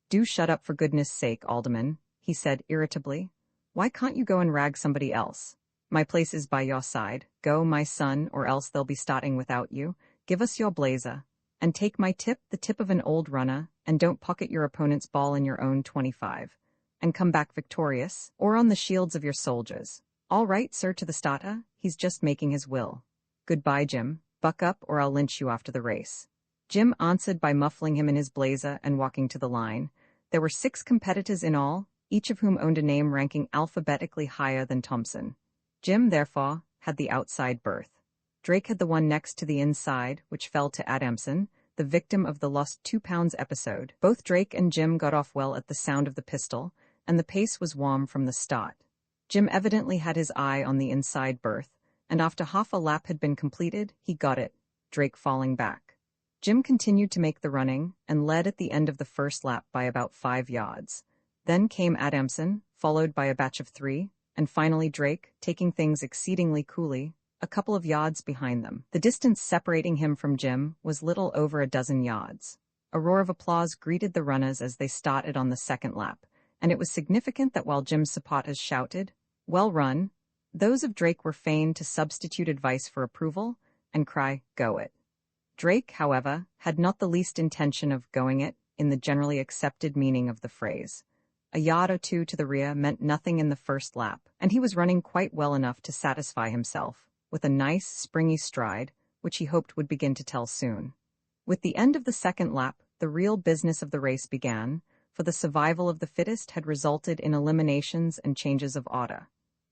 "Do shut up for goodness sake, Alderman," he said irritably. "Why can't you go and rag somebody else? My place is by your side. Go, my son, or else they'll be starting without you. Give us your blazer. And take my tip, the tip of an old runner, and don't pocket your opponent's ball in your own 25. And come back victorious, or on the shields of your soldiers. All right, sir, to the starter, he's just making his will. Goodbye, Jim. Buck up, or I'll lynch you after the race." Jim answered by muffling him in his blazer and walking to the line. There were 6 competitors in all, each of whom owned a name ranking alphabetically higher than Thompson. Jim, therefore, had the outside berth. Drake had the one next to the inside, which fell to Adamson, the victim of the lost 2 pounds episode. Both Drake and Jim got off well at the sound of the pistol, and the pace was warm from the start. Jim evidently had his eye on the inside berth, and after half a lap had been completed, he got it, Drake falling back. Jim continued to make the running, and led at the end of the first lap by about 5 yards. Then came Adamson, followed by a batch of 3, and finally Drake, taking things exceedingly coolly, a couple of yards behind them. The distance separating him from Jim was little over a dozen yards. A roar of applause greeted the runners as they started on the second lap, and it was significant that while Jim's supporters shouted, "Well run," those of Drake were fain to substitute advice for approval and cry, "Go it." Drake, however, had not the least intention of going it, in the generally accepted meaning of the phrase. A yard or 2 to the rear meant nothing in the first lap, and he was running quite well enough to satisfy himself, with a nice, springy stride, which he hoped would begin to tell soon. With the end of the second lap, the real business of the race began, for the survival of the fittest had resulted in eliminations and changes of order.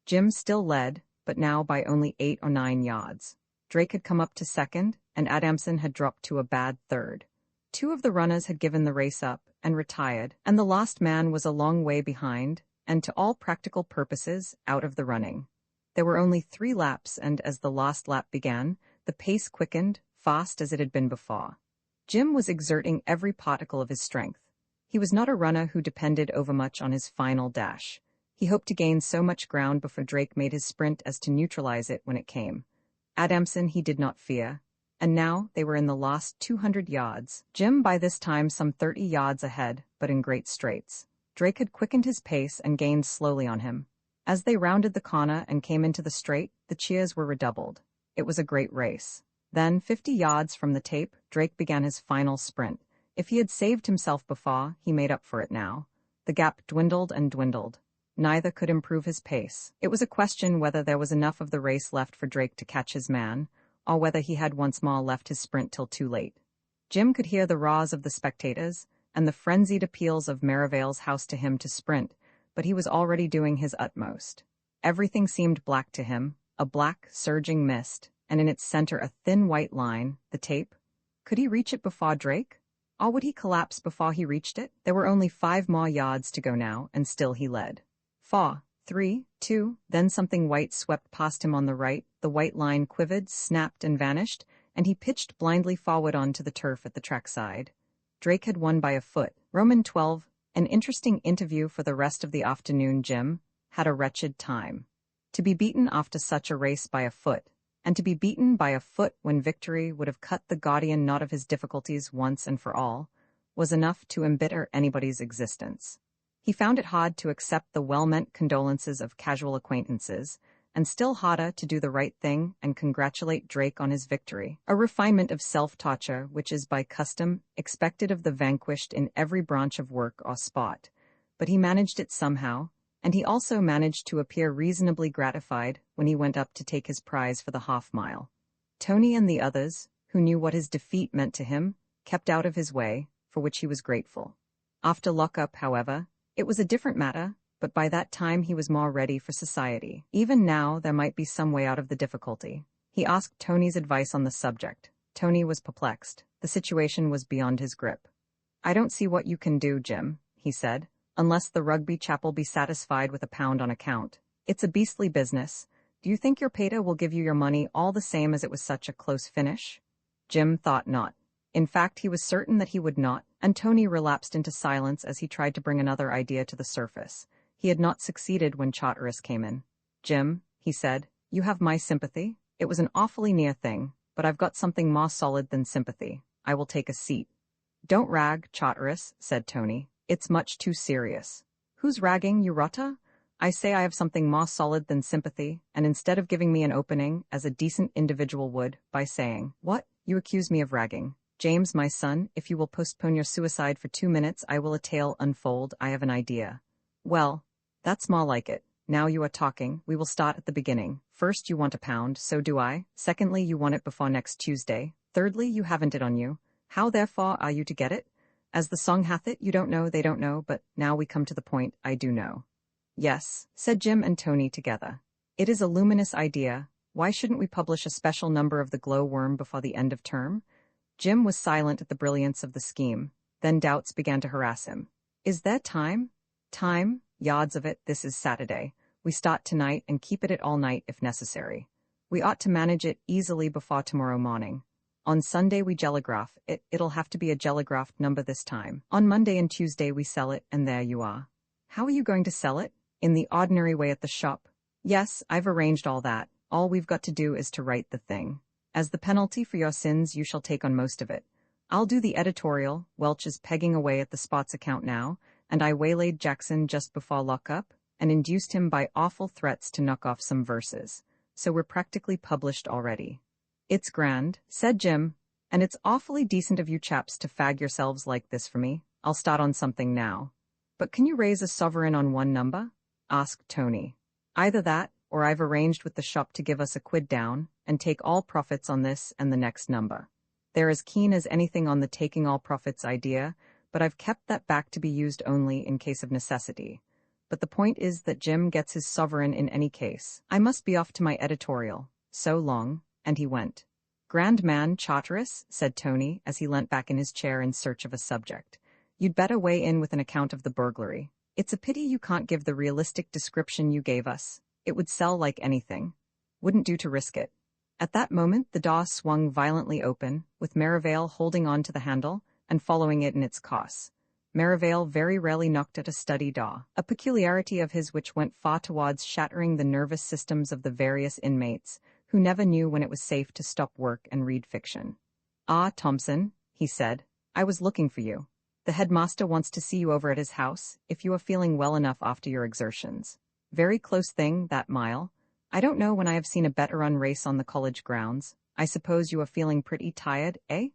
Jim still led, but now by only 8 or 9 yards. Drake had come up to second, and Adamson had dropped to a bad third. 2 of the runners had given the race up and retired, and the last man was a long way behind, and to all practical purposes, out of the running. There were only 3 laps, and as the last lap began, the pace quickened, fast as it had been before. Jim was exerting every particle of his strength. He was not a runner who depended overmuch on his final dash. He hoped to gain so much ground before Drake made his sprint as to neutralize it when it came. Adamson he did not fear, and now they were in the last 200 yards. Jim by this time some 30 yards ahead, but in great straits. Drake had quickened his pace and gained slowly on him. As they rounded the corner and came into the straight, the cheers were redoubled. It was a great race. Then, 50 yards from the tape, Drake began his final sprint. If he had saved himself before, he made up for it now. The gap dwindled and dwindled. Neither could improve his pace. It was a question whether there was enough of the race left for Drake to catch his man, or whether he had once more left his sprint till too late. Jim could hear the roars of the spectators, and the frenzied appeals of Merivale's house to him to sprint, but he was already doing his utmost. Everything seemed black to him, a black, surging mist, and in its center a thin white line, the tape. Could he reach it before Drake? Or would he collapse before he reached it? There were only 5 more yards to go now, and still he led. 4, 3, 2, then something white swept past him on the right, the white line quivered, snapped, and vanished, and he pitched blindly forward onto the turf at the trackside. Drake had won by a foot. Roman 12, an interesting interview for the rest of the afternoon. Jim had a wretched time. To be beaten after such a race by a foot, and to be beaten by a foot when victory would have cut the Gordian knot of his difficulties once and for all, was enough to embitter anybody's existence. He found it hard to accept the well-meant condolences of casual acquaintances, and still harder to do the right thing and congratulate Drake on his victory. A refinement of self-torture which is by custom expected of the vanquished in every branch of work or sport. But he managed it somehow, and he also managed to appear reasonably gratified when he went up to take his prize for the half-mile. Tony and the others, who knew what his defeat meant to him, kept out of his way, for which he was grateful. After lockup, however, it was a different matter, but by that time he was more ready for society. Even now, there might be some way out of the difficulty. He asked Tony's advice on the subject. Tony was perplexed. The situation was beyond his grip. "I don't see what you can do, Jim," he said, "unless the rugby chap'll be satisfied with £1 on account. It's a beastly business. Do you think your pater will give you your money all the same as it was such a close finish?" Jim thought not. In fact, he was certain that he would not, and Tony relapsed into silence as he tried to bring another idea to the surface. He had not succeeded when Charteris came in. "Jim," he said, "you have my sympathy. It was an awfully near thing, but I've got something more solid than sympathy. I will take a seat." "Don't rag, Charteris," said Tony. "It's much too serious." "Who's ragging, you rotter? I say I have something more solid than sympathy, and instead of giving me an opening, as a decent individual would, by saying, 'What? You accuse me of ragging. James, my son, if you will postpone your suicide for 2 minutes, I will a tale unfold. I have an idea.'" "Well, that's more like it. Now you are talking. We will start at the beginning. First, you want £1, so do I. Secondly, you want it before next Tuesday. Thirdly, you haven't it on you. How, therefore, are you to get it? As the song hath it, you don't know, they don't know, but now we come to the point, I do know." "Yes," said Jim and Tony together. "It is a luminous idea. Why shouldn't we publish a special number of the Glow-Worm before the end of term?" Jim was silent at the brilliance of the scheme. Then doubts began to harass him. "Is there time?" "Time? Yards of it. This is Saturday. We start tonight and keep at it all night if necessary. We ought to manage it easily before tomorrow morning. On Sunday we jelligraph it. It'll have to be a jelligraphed number this time. On Monday and Tuesday we sell it, and there you are." "How are you going to sell it?" "In the ordinary way at the shop." "Yes, I've arranged all that. All we've got to do is to write the thing. As the penalty for your sins, you shall take on most of it. I'll do the editorial. Welch is pegging away at the Spots account now, and I waylaid Jackson just before lockup and induced him by awful threats to knock off some verses. So we're practically published already." "It's grand," said Jim, "and it's awfully decent of you chaps to fag yourselves like this for me. I'll start on something now." "But can you raise a sovereign on one number?" asked Tony. "Either that, or I've arranged with the shop to give us £1 down and take all profits on this and the next number. They're as keen as anything on the taking all profits idea, but I've kept that back to be used only in case of necessity. But the point is that Jim gets his sovereign in any case. I must be off to my editorial. So long," and he went. "Grand man, Charteris," said Tony as he leant back in his chair in search of a subject. "You'd better weigh in with an account of the burglary. It's a pity you can't give the realistic description you gave us. It would sell like anything. Wouldn't do to risk it." At that moment the door swung violently open, with Merivale holding on to the handle and following it in its course. Merivale very rarely knocked at a study door, a peculiarity of his which went far towards shattering the nervous systems of the various inmates, who never knew when it was safe to stop work and read fiction. "Ah, Thompson," he said, "I was looking for you. The headmaster wants to see you over at his house, if you are feeling well enough after your exertions. Very close thing, that mile. I don't know when I have seen a better run race on the college grounds. I suppose you are feeling pretty tired, eh?"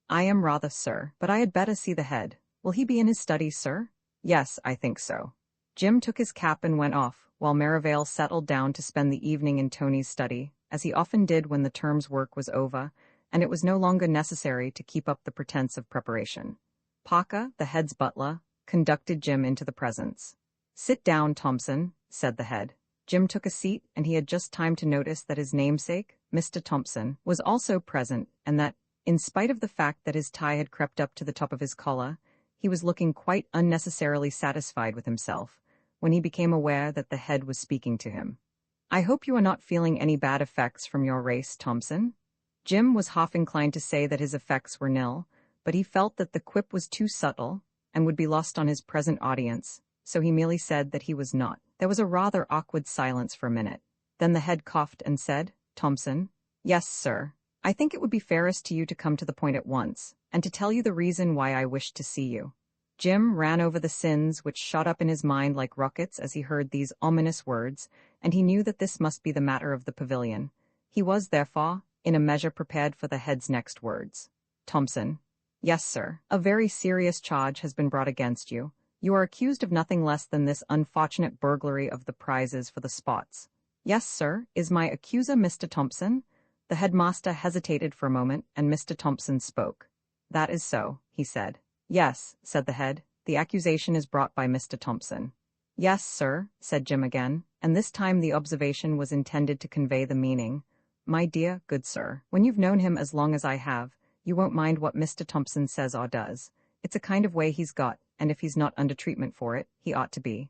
"I am rather, sir, but I had better see the head. Will he be in his study, sir?" "Yes, I think so." Jim took his cap and went off, while Merivale settled down to spend the evening in Tony's study, as he often did when the term's work was over, and it was no longer necessary to keep up the pretense of preparation. Parker, the head's butler, conducted Jim into the presence. "Sit down, Thompson," said the head. Jim took a seat, and he had just time to notice that his namesake, Mr. Thompson, was also present, and that, in spite of the fact that his tie had crept up to the top of his collar, he was looking quite unnecessarily satisfied with himself, when he became aware that the head was speaking to him. "I hope you are not feeling any bad effects from your race, Thompson?" Jim was half inclined to say that his effects were nil, but he felt that the quip was too subtle and would be lost on his present audience, so he merely said that he was not. There was a rather awkward silence for a minute. Then the head coughed and said, "Thompson?" "Yes, sir. I think it would be fairest to you to come to the point at once, and to tell you the reason why I wished to see you." Jim ran over the sins which shot up in his mind like rockets as he heard these ominous words, and he knew that this must be the matter of the pavilion. He was, therefore, in a measure prepared for the head's next words. Thompson. Yes, sir. A very serious charge has been brought against you. You are accused of nothing less than this unfortunate burglary of the prizes for the spots. Yes, sir. Is my accuser Mr. Thompson? The headmaster hesitated for a moment, and Mr. Thompson spoke. That is so, he said. Yes, said the head. The accusation is brought by Mr. Thompson. Yes, sir, said Jim again, and this time the observation was intended to convey the meaning. My dear, good sir, when you've known him as long as I have, you won't mind what Mr. Thompson says or does. It's a kind of way he's got, and if he's not under treatment for it, he ought to be.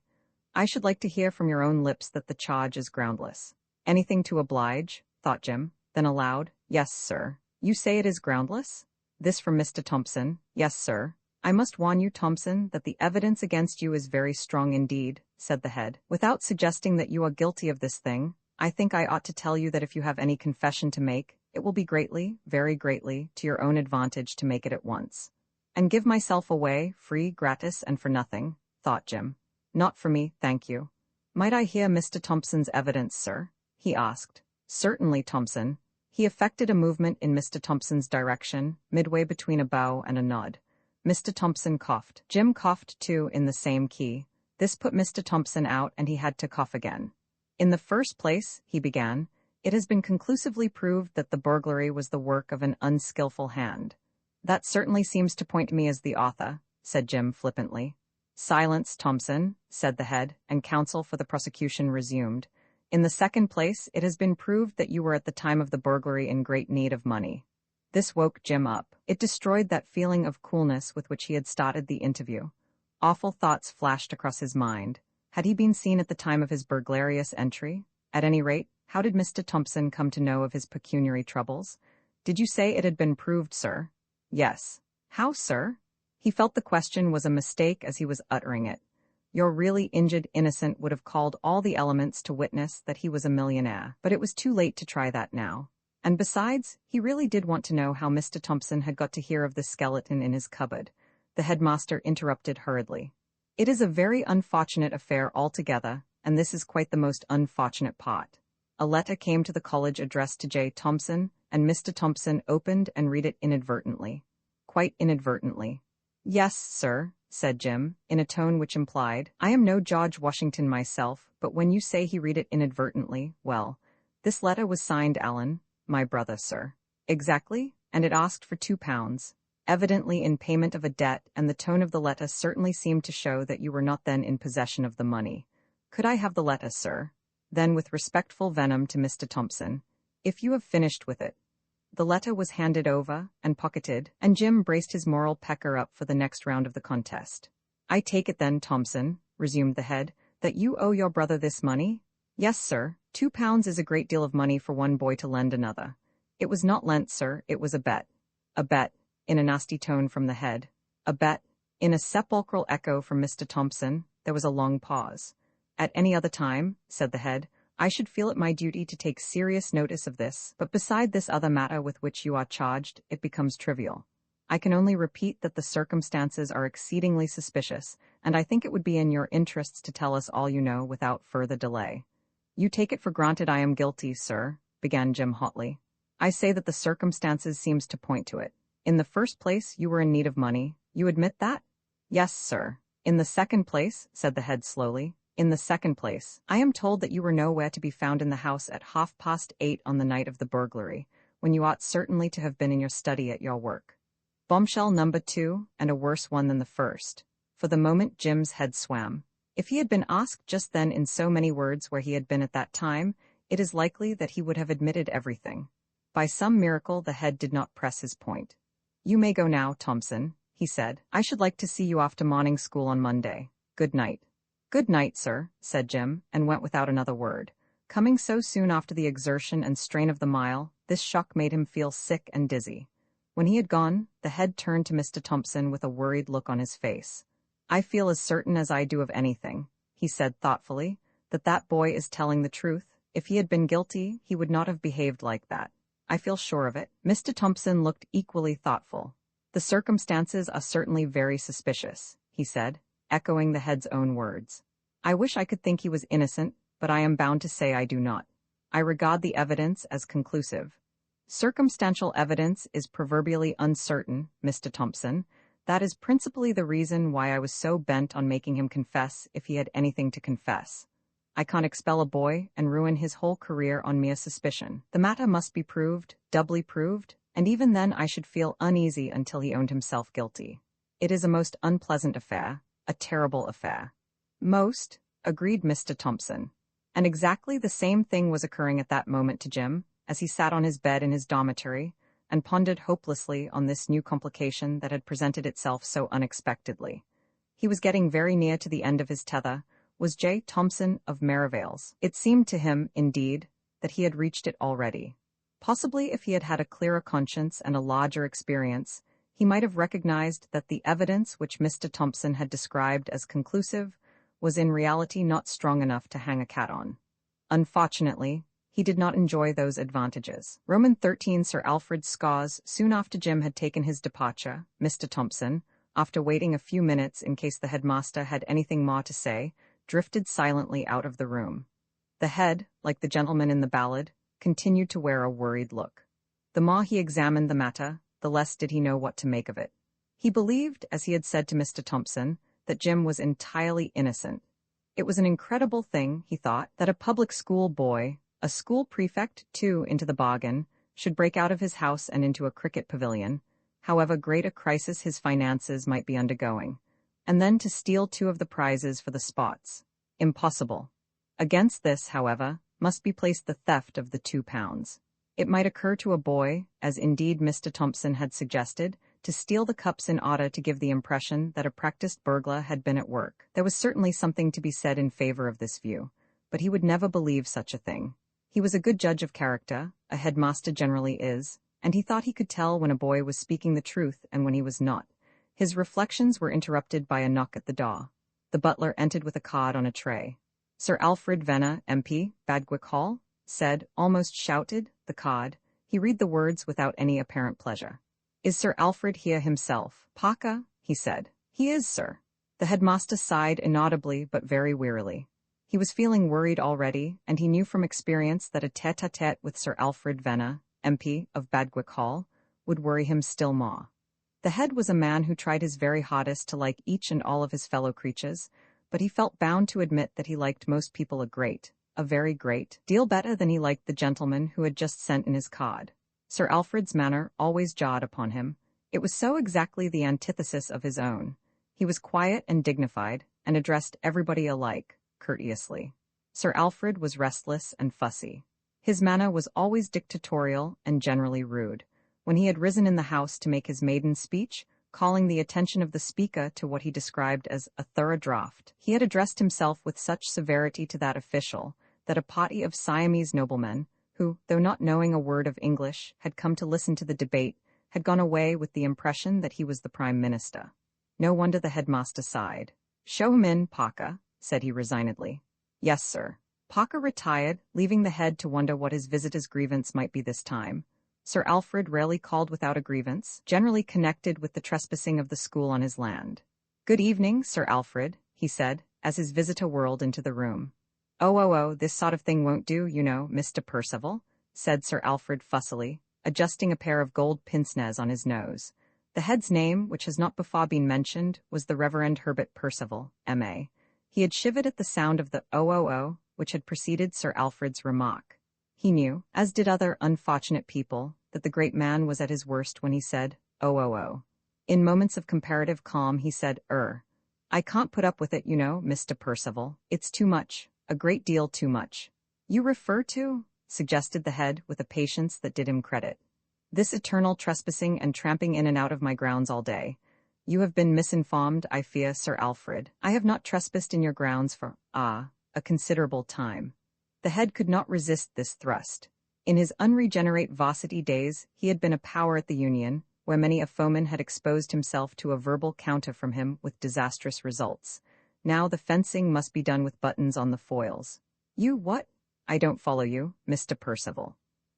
I should like to hear from your own lips that the charge is groundless. Anything to oblige, thought Jim. Then aloud, Yes, sir. You say it is groundless? This from Mr. Thompson. Yes, sir. I must warn you, Thompson, that the evidence against you is very strong indeed, said the head. Without suggesting that you are guilty of this thing, I think I ought to tell you that if you have any confession to make, it will be greatly, very greatly, to your own advantage to make it at once. And give myself away, free, gratis, and for nothing, thought Jim. Not for me, thank you. Might I hear Mr. Thompson's evidence, sir? He asked. Certainly, Thompson. He effected a movement in Mr. Thompson's direction, midway between a bow and a nod. Mr. Thompson coughed. Jim coughed too in the same key. This put Mr. Thompson out, and he had to cough again. In the first place, he began, it has been conclusively proved that the burglary was the work of an unskillful hand. That certainly seems to point to me as the author, said Jim flippantly. Silence, Thompson, said the head, and counsel for the prosecution resumed. In the second place, it has been proved that you were at the time of the burglary in great need of money. This woke Jim up. It destroyed that feeling of coolness with which he had started the interview. Awful thoughts flashed across his mind. Had he been seen at the time of his burglarious entry? At any rate, how did Mr. Thompson come to know of his pecuniary troubles? Did you say it had been proved, sir? Yes. How, sir? He felt the question was a mistake as he was uttering it. Your really injured innocent would have called all the elements to witness that he was a millionaire, but it was too late to try that now. And besides, he really did want to know how Mr. Thompson had got to hear of the skeleton in his cupboard. The headmaster interrupted hurriedly. It is a very unfortunate affair altogether, and this is quite the most unfortunate part. A letter came to the college addressed to J. Thompson, and Mr. Thompson opened and read it inadvertently. Quite inadvertently. Yes, sir, said Jim, in a tone which implied, I am no George Washington myself, but when you say he read it inadvertently, well, this letter was signed Allen, my brother, sir. Exactly, and it asked for £2, evidently in payment of a debt, and the tone of the letter certainly seemed to show that you were not then in possession of the money. Could I have the letter, sir? Then with respectful venom to Mr. Thompson, if you have finished with it. The letter was handed over and pocketed, and Jim braced his moral pecker up for the next round of the contest. I take it then, Thompson, resumed the head, that you owe your brother this money? Yes, sir. £2 is a great deal of money for one boy to lend another. It was not lent, sir, it was a bet. A bet, in a nasty tone from the head. A bet, in a sepulchral echo from Mr. Thompson. There was a long pause. At any other time, said the head, I should feel it my duty to take serious notice of this, but beside this other matter with which you are charged, it becomes trivial. I can only repeat that the circumstances are exceedingly suspicious, and I think it would be in your interests to tell us all you know without further delay. You take it for granted I am guilty, sir, began Jim hotly. I say that the circumstances seems to point to it. In the first place, you were in need of money. You admit that? Yes, sir. In the second place, said the head slowly, in the second place, I am told that you were nowhere to be found in the house at 8:30 on the night of the burglary, when you ought certainly to have been in your study at your work. Bombshell number 2, and a worse one than the first. For the moment Jim's head swam. If he had been asked just then in so many words where he had been at that time, it is likely that he would have admitted everything. By some miracle the head did not press his point. You may go now, Thompson, he said. I should like to see you off to morning school on Monday. Good night. Good night, sir, said Jim, and went without another word. Coming so soon after the exertion and strain of the mile, this shock made him feel sick and dizzy. When he had gone, the head turned to Mr. Thompson with a worried look on his face. I feel as certain as I do of anything, he said thoughtfully, that that boy is telling the truth. If he had been guilty, he would not have behaved like that. I feel sure of it. Mr. Thompson looked equally thoughtful. The circumstances are certainly very suspicious, he said, echoing the head's own words. I wish I could think he was innocent, but I am bound to say I do not. I regard the evidence as conclusive. Circumstantial evidence is proverbially uncertain, Mr. Thompson. That is principally the reason why I was so bent on making him confess if he had anything to confess. I can't expel a boy and ruin his whole career on mere suspicion. The matter must be proved, doubly proved, and even then I should feel uneasy until he owned himself guilty. It is a most unpleasant affair, a terrible affair. Most, agreed Mr. Thompson. And exactly the same thing was occurring at that moment to Jim, as he sat on his bed in his dormitory, and pondered hopelessly on this new complication that had presented itself so unexpectedly. He was getting very near to the end of his tether, was J. Thompson of Merivales. It seemed to him, indeed, that he had reached it already. Possibly if he had had a clearer conscience and a larger experience, he might have recognized that the evidence which Mr. Thompson had described as conclusive was in reality not strong enough to hang a cat on. Unfortunately, he did not enjoy those advantages. Roman 13 Sir Alfred Scars, soon after Jim had taken his departure, Mr. Thompson, after waiting a few minutes in case the headmaster had anything more to say, drifted silently out of the room. The head, like the gentleman in the ballad, continued to wear a worried look. The more he examined the matter, the less did he know what to make of it. He believed, as he had said to Mr. Thompson, that Jim was entirely innocent. It was an incredible thing, he thought, that a public school boy, a school prefect, too, into the bargain, should break out of his house and into a cricket pavilion, however great a crisis his finances might be undergoing, and then to steal 2 of the prizes for the spots. Impossible. Against this, however, must be placed the theft of the £2. It might occur to a boy, as indeed Mr. Thompson had suggested, to steal the cups in order to give the impression that a practiced burglar had been at work. There was certainly something to be said in favor of this view, but he would never believe such a thing. He was a good judge of character, a headmaster generally is, and he thought he could tell when a boy was speaking the truth and when he was not. His reflections were interrupted by a knock at the door. The butler entered with a card on a tray. Sir Alfred Venner, MP, Badgwick Hall, said, almost shouted, the card. He read the words without any apparent pleasure. Is Sir Alfred here himself? Parker, he said. He is, sir. The headmaster sighed inaudibly but very wearily. He was feeling worried already, and he knew from experience that a tete-a-tete with Sir Alfred Venner, MP, of Badgwick Hall, would worry him still more. The head was a man who tried his very hardest to like each and all of his fellow creatures, but he felt bound to admit that he liked most people a very great deal better than he liked the gentleman who had just sent in his card. Sir Alfred's manner always jarred upon him. It was so exactly the antithesis of his own. He was quiet and dignified, and addressed everybody alike, courteously. Sir Alfred was restless and fussy. His manner was always dictatorial and generally rude. When he had risen in the House to make his maiden speech, calling the attention of the speaker to what he described as a thorough draught, he had addressed himself with such severity to that official that a party of Siamese noblemen, who, though not knowing a word of English, had come to listen to the debate, had gone away with the impression that he was the Prime Minister. No wonder the headmaster sighed. "Show him in, Parker," said he resignedly. "Yes, sir." Parker retired, leaving the head to wonder what his visitor's grievance might be this time. Sir Alfred rarely called without a grievance, generally connected with the trespassing of the school on his land. "Good evening, Sir Alfred," he said, as his visitor whirled into the room. Oh, this sort of thing won't do, you know, Mr. Percival," said Sir Alfred fussily, adjusting a pair of gold pince-nez on his nose. The head's name, which has not before been mentioned, was the Reverend Herbert Percival, M.A. He had shivered at the sound of the "oh," which had preceded Sir Alfred's remark. He knew, as did other unfortunate people, that the great man was at his worst when he said, "Oh." In moments of comparative calm he said, "I can't put up with it, you know, Mr. Percival. It's too much, a great deal too much." "You refer to?" suggested the head with a patience that did him credit. "This eternal trespassing and tramping in and out of my grounds all day. You have been misinformed, I fear, Sir Alfred. I have not trespassed in your grounds for, a considerable time." The head could not resist this thrust. In his unregenerate varsity days, he had been a power at the Union, where many a foeman had exposed himself to a verbal counter from him with disastrous results. Now the fencing must be done with buttons on the foils. "You what?" "I don't follow you, Mr. Percival."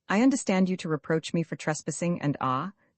"I understand you to reproach me for trespassing and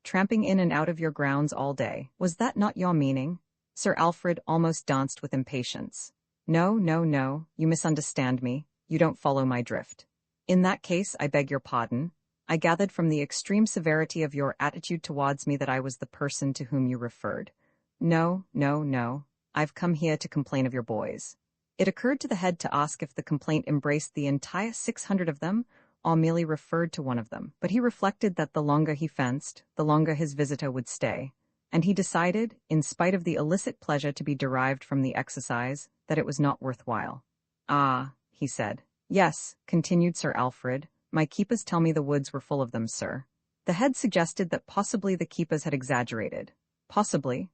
tramping in and out of your grounds all day. Was that not your meaning?" Sir Alfred almost danced with impatience. No, no, no, you misunderstand me, you don't follow my drift. In that case, I beg your pardon. I gathered from the extreme severity of your attitude towards me that I was the person to whom you referred. No, no, no, I've come here to complain of your boys. It occurred to the head to ask if the complaint embraced the entire 600 of them, or merely referred to one of them, but he reflected that the longer he fenced, the longer his visitor would stay, and he decided, in spite of the illicit pleasure to be derived from the exercise, that it was not worthwhile. Ah, he said. Yes, continued Sir Alfred, my keepers tell me the woods were full of them, sir. The head suggested that possibly the keepers had exaggerated. Possibly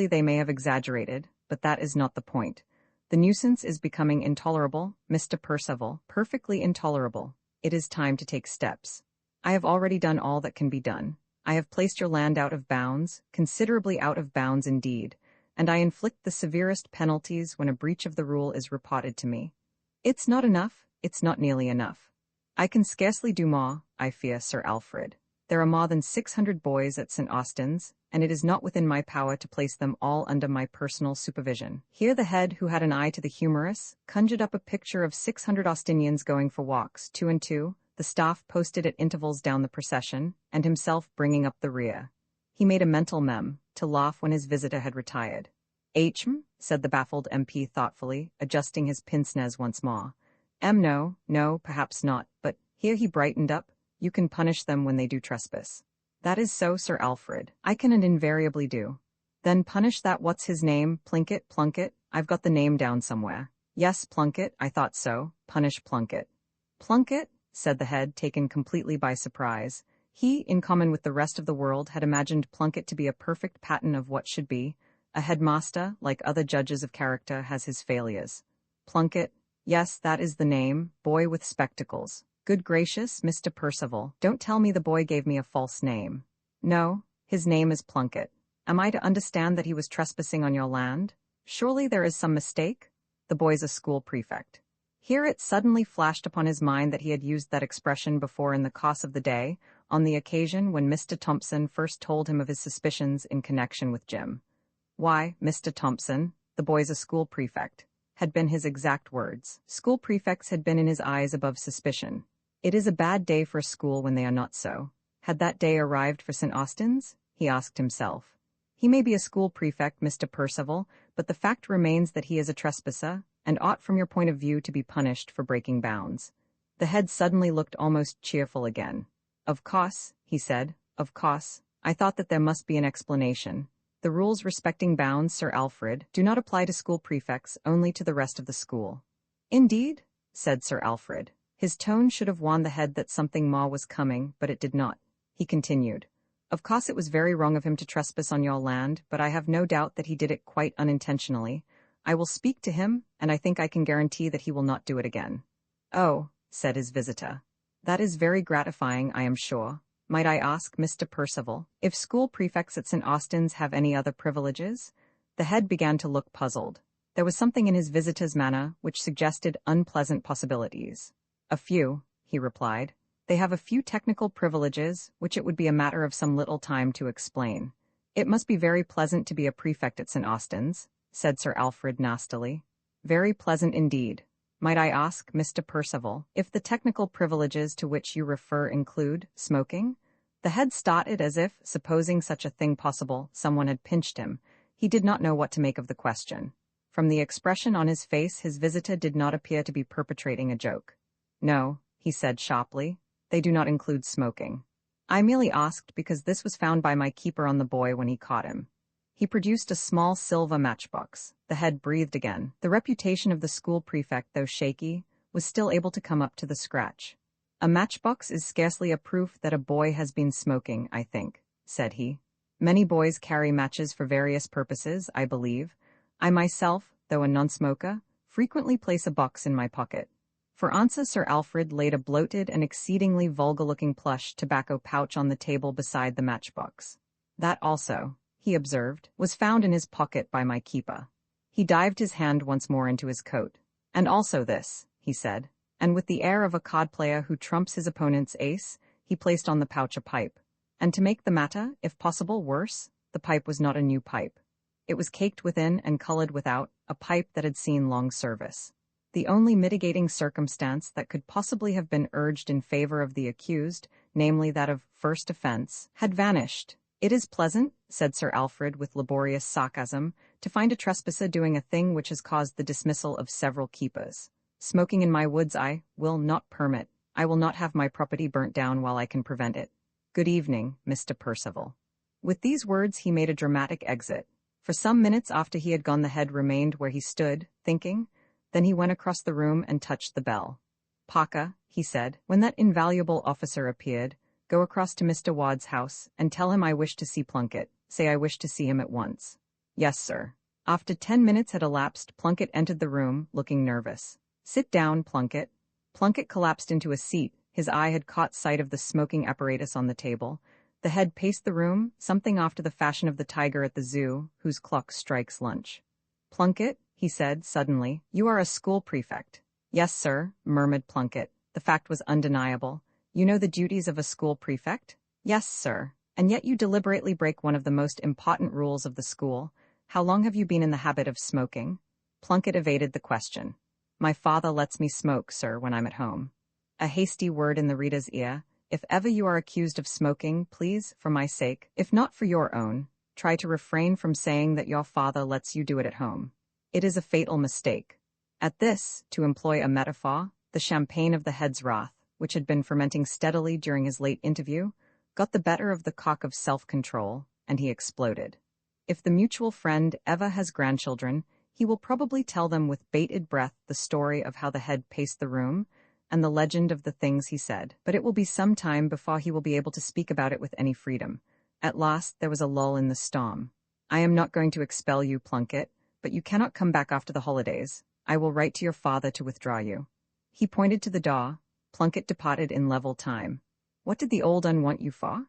they may have exaggerated, but that is not the point. The nuisance is becoming intolerable, Mr. Percival, perfectly intolerable. It is time to take steps. I have already done all that can be done. I have placed your land out of bounds, considerably out of bounds indeed, and I inflict the severest penalties when a breach of the rule is reported to me. It's not enough, it's not nearly enough. I can scarcely do more, I fear, Sir Alfred. There are more than 600 boys at St. Austin's, and it is not within my power to place them all under my personal supervision. Here the head, who had an eye to the humorous, conjured up a picture of 600 Austinians going for walks, 2 and 2, the staff posted at intervals down the procession, and himself bringing up the rear. He made a mental mem, to laugh when his visitor had retired. Said the baffled MP thoughtfully, adjusting his pince-nez once more. No, perhaps not, but, here he brightened up, you can punish them when they do trespass. That is so, Sir Alfred. I can and invariably do. Then punish that what's-his-name, Plunkett, I've got the name down somewhere. Yes, Plunkett, I thought so, punish Plunkett. Plunkett? Said the head, taken completely by surprise. He, in common with the rest of the world, had imagined Plunkett to be a perfect pattern of what should be. A headmaster, like other judges of character, has his failures. Plunkett, yes, that is the name, boy with spectacles. Good gracious, Mr. Percival, don't tell me the boy gave me a false name. No, his name is Plunkett. Am I to understand that he was trespassing on your land? Surely there is some mistake? The boy's a school prefect. Here it suddenly flashed upon his mind that he had used that expression before in the course of the day, on the occasion when Mr. Thompson first told him of his suspicions in connection with Jim. Why, Mr. Thompson, the boy's a school prefect, had been his exact words. School prefects had been in his eyes above suspicion. It is a bad day for a school when they are not so. Had that day arrived for St. Austin's? He asked himself. He may be a school prefect, Mr. Percival, but the fact remains that he is a trespasser, and ought from your point of view to be punished for breaking bounds. The head suddenly looked almost cheerful again. Of course, he said, of course, I thought that there must be an explanation. The rules respecting bounds, Sir Alfred, do not apply to school prefects, only to the rest of the school. Indeed? Said Sir Alfred. His tone should have warned the head that something more was coming, but it did not. He continued. Of course it was very wrong of him to trespass on your land, but I have no doubt that he did it quite unintentionally. I will speak to him, and I think I can guarantee that he will not do it again. Oh, said his visitor. That is very gratifying, I am sure. Might I ask, Mr. Percival, if school prefects at St. Austin's have any other privileges? The head began to look puzzled. There was something in his visitor's manner which suggested unpleasant possibilities. A few, he replied. They have a few technical privileges, which it would be a matter of some little time to explain. It must be very pleasant to be a prefect at St. Austin's, said Sir Alfred nastily. Very pleasant indeed. Might I ask, Mr. Percival, if the technical privileges to which you refer include smoking? The head started as if, supposing such a thing possible, someone had pinched him. He did not know what to make of the question. From the expression on his face, his visitor did not appear to be perpetrating a joke. No, he said sharply, they do not include smoking. I merely asked because this was found by my keeper on the boy when he caught him. He produced a small silver matchbox. The head breathed again. The reputation of the school prefect, though shaky, was still able to come up to the scratch. A matchbox is scarcely a proof that a boy has been smoking, I think, said he. Many boys carry matches for various purposes, I believe. I myself, though a non-smoker, frequently place a box in my pocket. For answer, Sir Alfred laid a bloated and exceedingly vulgar-looking plush tobacco pouch on the table beside the matchbox. That also, he observed, was found in his pocket by my keeper. He dived his hand once more into his coat. And also this, he said, and with the air of a card player who trumps his opponent's ace, he placed on the pouch a pipe. And to make the matter, if possible, worse, the pipe was not a new pipe. It was caked within and colored without, a pipe that had seen long service. The only mitigating circumstance that could possibly have been urged in favor of the accused, namely that of first offense, had vanished. "It is pleasant," said Sir Alfred with laborious sarcasm, "to find a trespasser doing a thing which has caused the dismissal of several keepers. Smoking in my woods I will not permit. I will not have my property burnt down while I can prevent it. Good evening, Mr. Percival." With these words he made a dramatic exit. For some minutes after he had gone the head remained where he stood, thinking. Then he went across the room and touched the bell. "Parker," he said, when that invaluable officer appeared, "go across to Mr. Wadd's house, and tell him I wish to see Plunkett. Say I wish to see him at once." "Yes, sir." After 10 minutes had elapsed, Plunkett entered the room, looking nervous. "Sit down, Plunkett." Plunkett collapsed into a seat. His eye had caught sight of the smoking apparatus on the table. The head paced the room, something after the fashion of the tiger at the zoo, whose clock strikes lunch. "Plunkett," he said, suddenly, "you are a school prefect." "Yes, sir," murmured Plunkett. The fact was undeniable. "You know the duties of a school prefect?" "Yes, sir. And yet you deliberately break one of the most important rules of the school. How long have you been in the habit of smoking?" Plunkett evaded the question. "My father lets me smoke, sir, when I'm at home." A hasty word in the reader's ear. If ever you are accused of smoking, please, for my sake, if not for your own, try to refrain from saying that your father lets you do it at home. It is a fatal mistake. At this, to employ a metaphor, the champagne of the head's wrath, which had been fermenting steadily during his late interview, got the better of the cock of self-control, and he exploded. If the mutual friend ever has grandchildren, he will probably tell them with bated breath the story of how the head paced the room, and the legend of the things he said, but it will be some time before he will be able to speak about it with any freedom. At last there was a lull in the storm. "I am not going to expel you, Plunkett, but you cannot come back after the holidays. I will write to your father to withdraw you." He pointed to the door. Plunkett departed in level time. "What did the old un want you for?"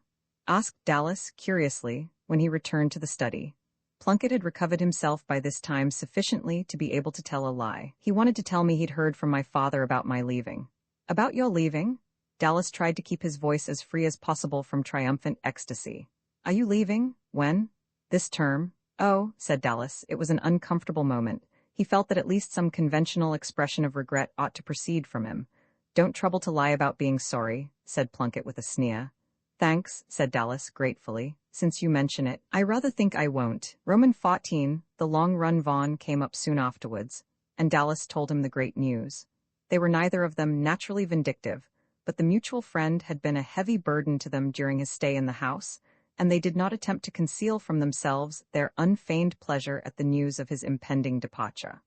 asked Dallas, curiously, when he returned to the study. Plunkett had recovered himself by this time sufficiently to be able to tell a lie. "He wanted to tell me he'd heard from my father about my leaving." "About your leaving?" Dallas tried to keep his voice as free as possible from triumphant ecstasy. "Are you leaving? When?" "This term." "Oh," said Dallas. It was an uncomfortable moment. He felt that at least some conventional expression of regret ought to proceed from him. "Don't trouble to lie about being sorry," said Plunkett with a sneer. "Thanks," said Dallas gratefully. "Since you mention it, I rather think I won't." Roman 14, the long-run Vaughn came up soon afterwards, and Dallas told him the great news. They were neither of them naturally vindictive, but the mutual friend had been a heavy burden to them during his stay in the house, and they did not attempt to conceal from themselves their unfeigned pleasure at the news of his impending departure.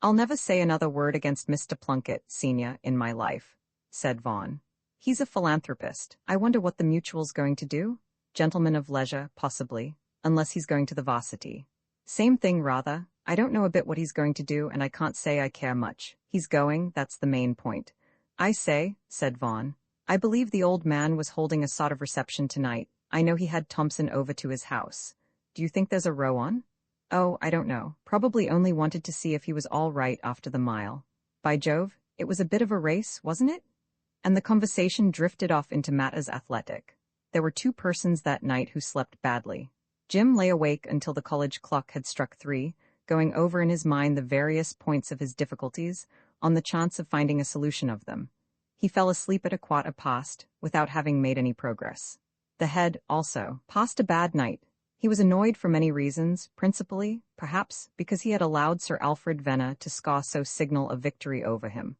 "I'll never say another word against Mr. Plunkett, Sr., in my life," said Vaughn. "He's a philanthropist. I wonder what the mutual's going to do? Gentleman of leisure, possibly, unless he's going to the varsity. Same thing, rather. I don't know a bit what he's going to do, and I can't say I care much. He's going, that's the main point." "I say," said Vaughn, "I believe the old man was holding a sort of reception tonight. I know he had Thompson over to his house. Do you think there's a row on?" "Oh, I don't know. Probably only wanted to see if he was all right after the mile. By Jove, it was a bit of a race, wasn't it?" And the conversation drifted off into matters athletic. There were 2 persons that night who slept badly. Jim lay awake until the college clock had struck 3, going over in his mind the various points of his difficulties, on the chance of finding a solution of them. He fell asleep at 1:15, without having made any progress. The head, also, passed a bad night. He was annoyed for many reasons, principally, perhaps, because he had allowed Sir Alfred Venner to score so signal a victory over him.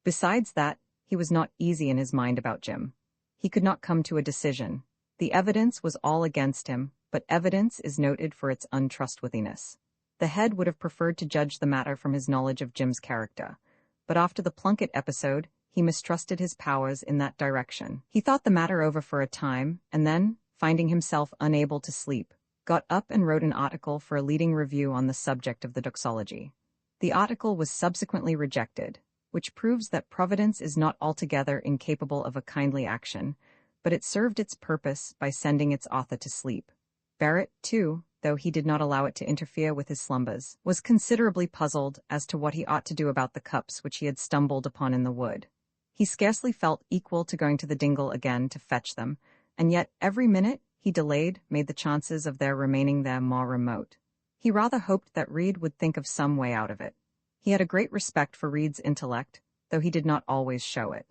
Besides that, he was not easy in his mind about Jim. He could not come to a decision. The evidence was all against him, but evidence is noted for its untrustworthiness. The head would have preferred to judge the matter from his knowledge of Jim's character, but after the Plunkett episode, he mistrusted his powers in that direction. He thought the matter over for a time, and then, finding himself unable to sleep, got up and wrote an article for a leading review on the subject of the doxology. The article was subsequently rejected, which proves that Providence is not altogether incapable of a kindly action, but it served its purpose by sending its author to sleep. Barrett, too, though he did not allow it to interfere with his slumbers, was considerably puzzled as to what he ought to do about the cups which he had stumbled upon in the wood. He scarcely felt equal to going to the dingle again to fetch them, and yet every minute he delayed made the chances of their remaining there more remote. He rather hoped that Reed would think of some way out of it. He had a great respect for Reed's intellect, though he did not always show it.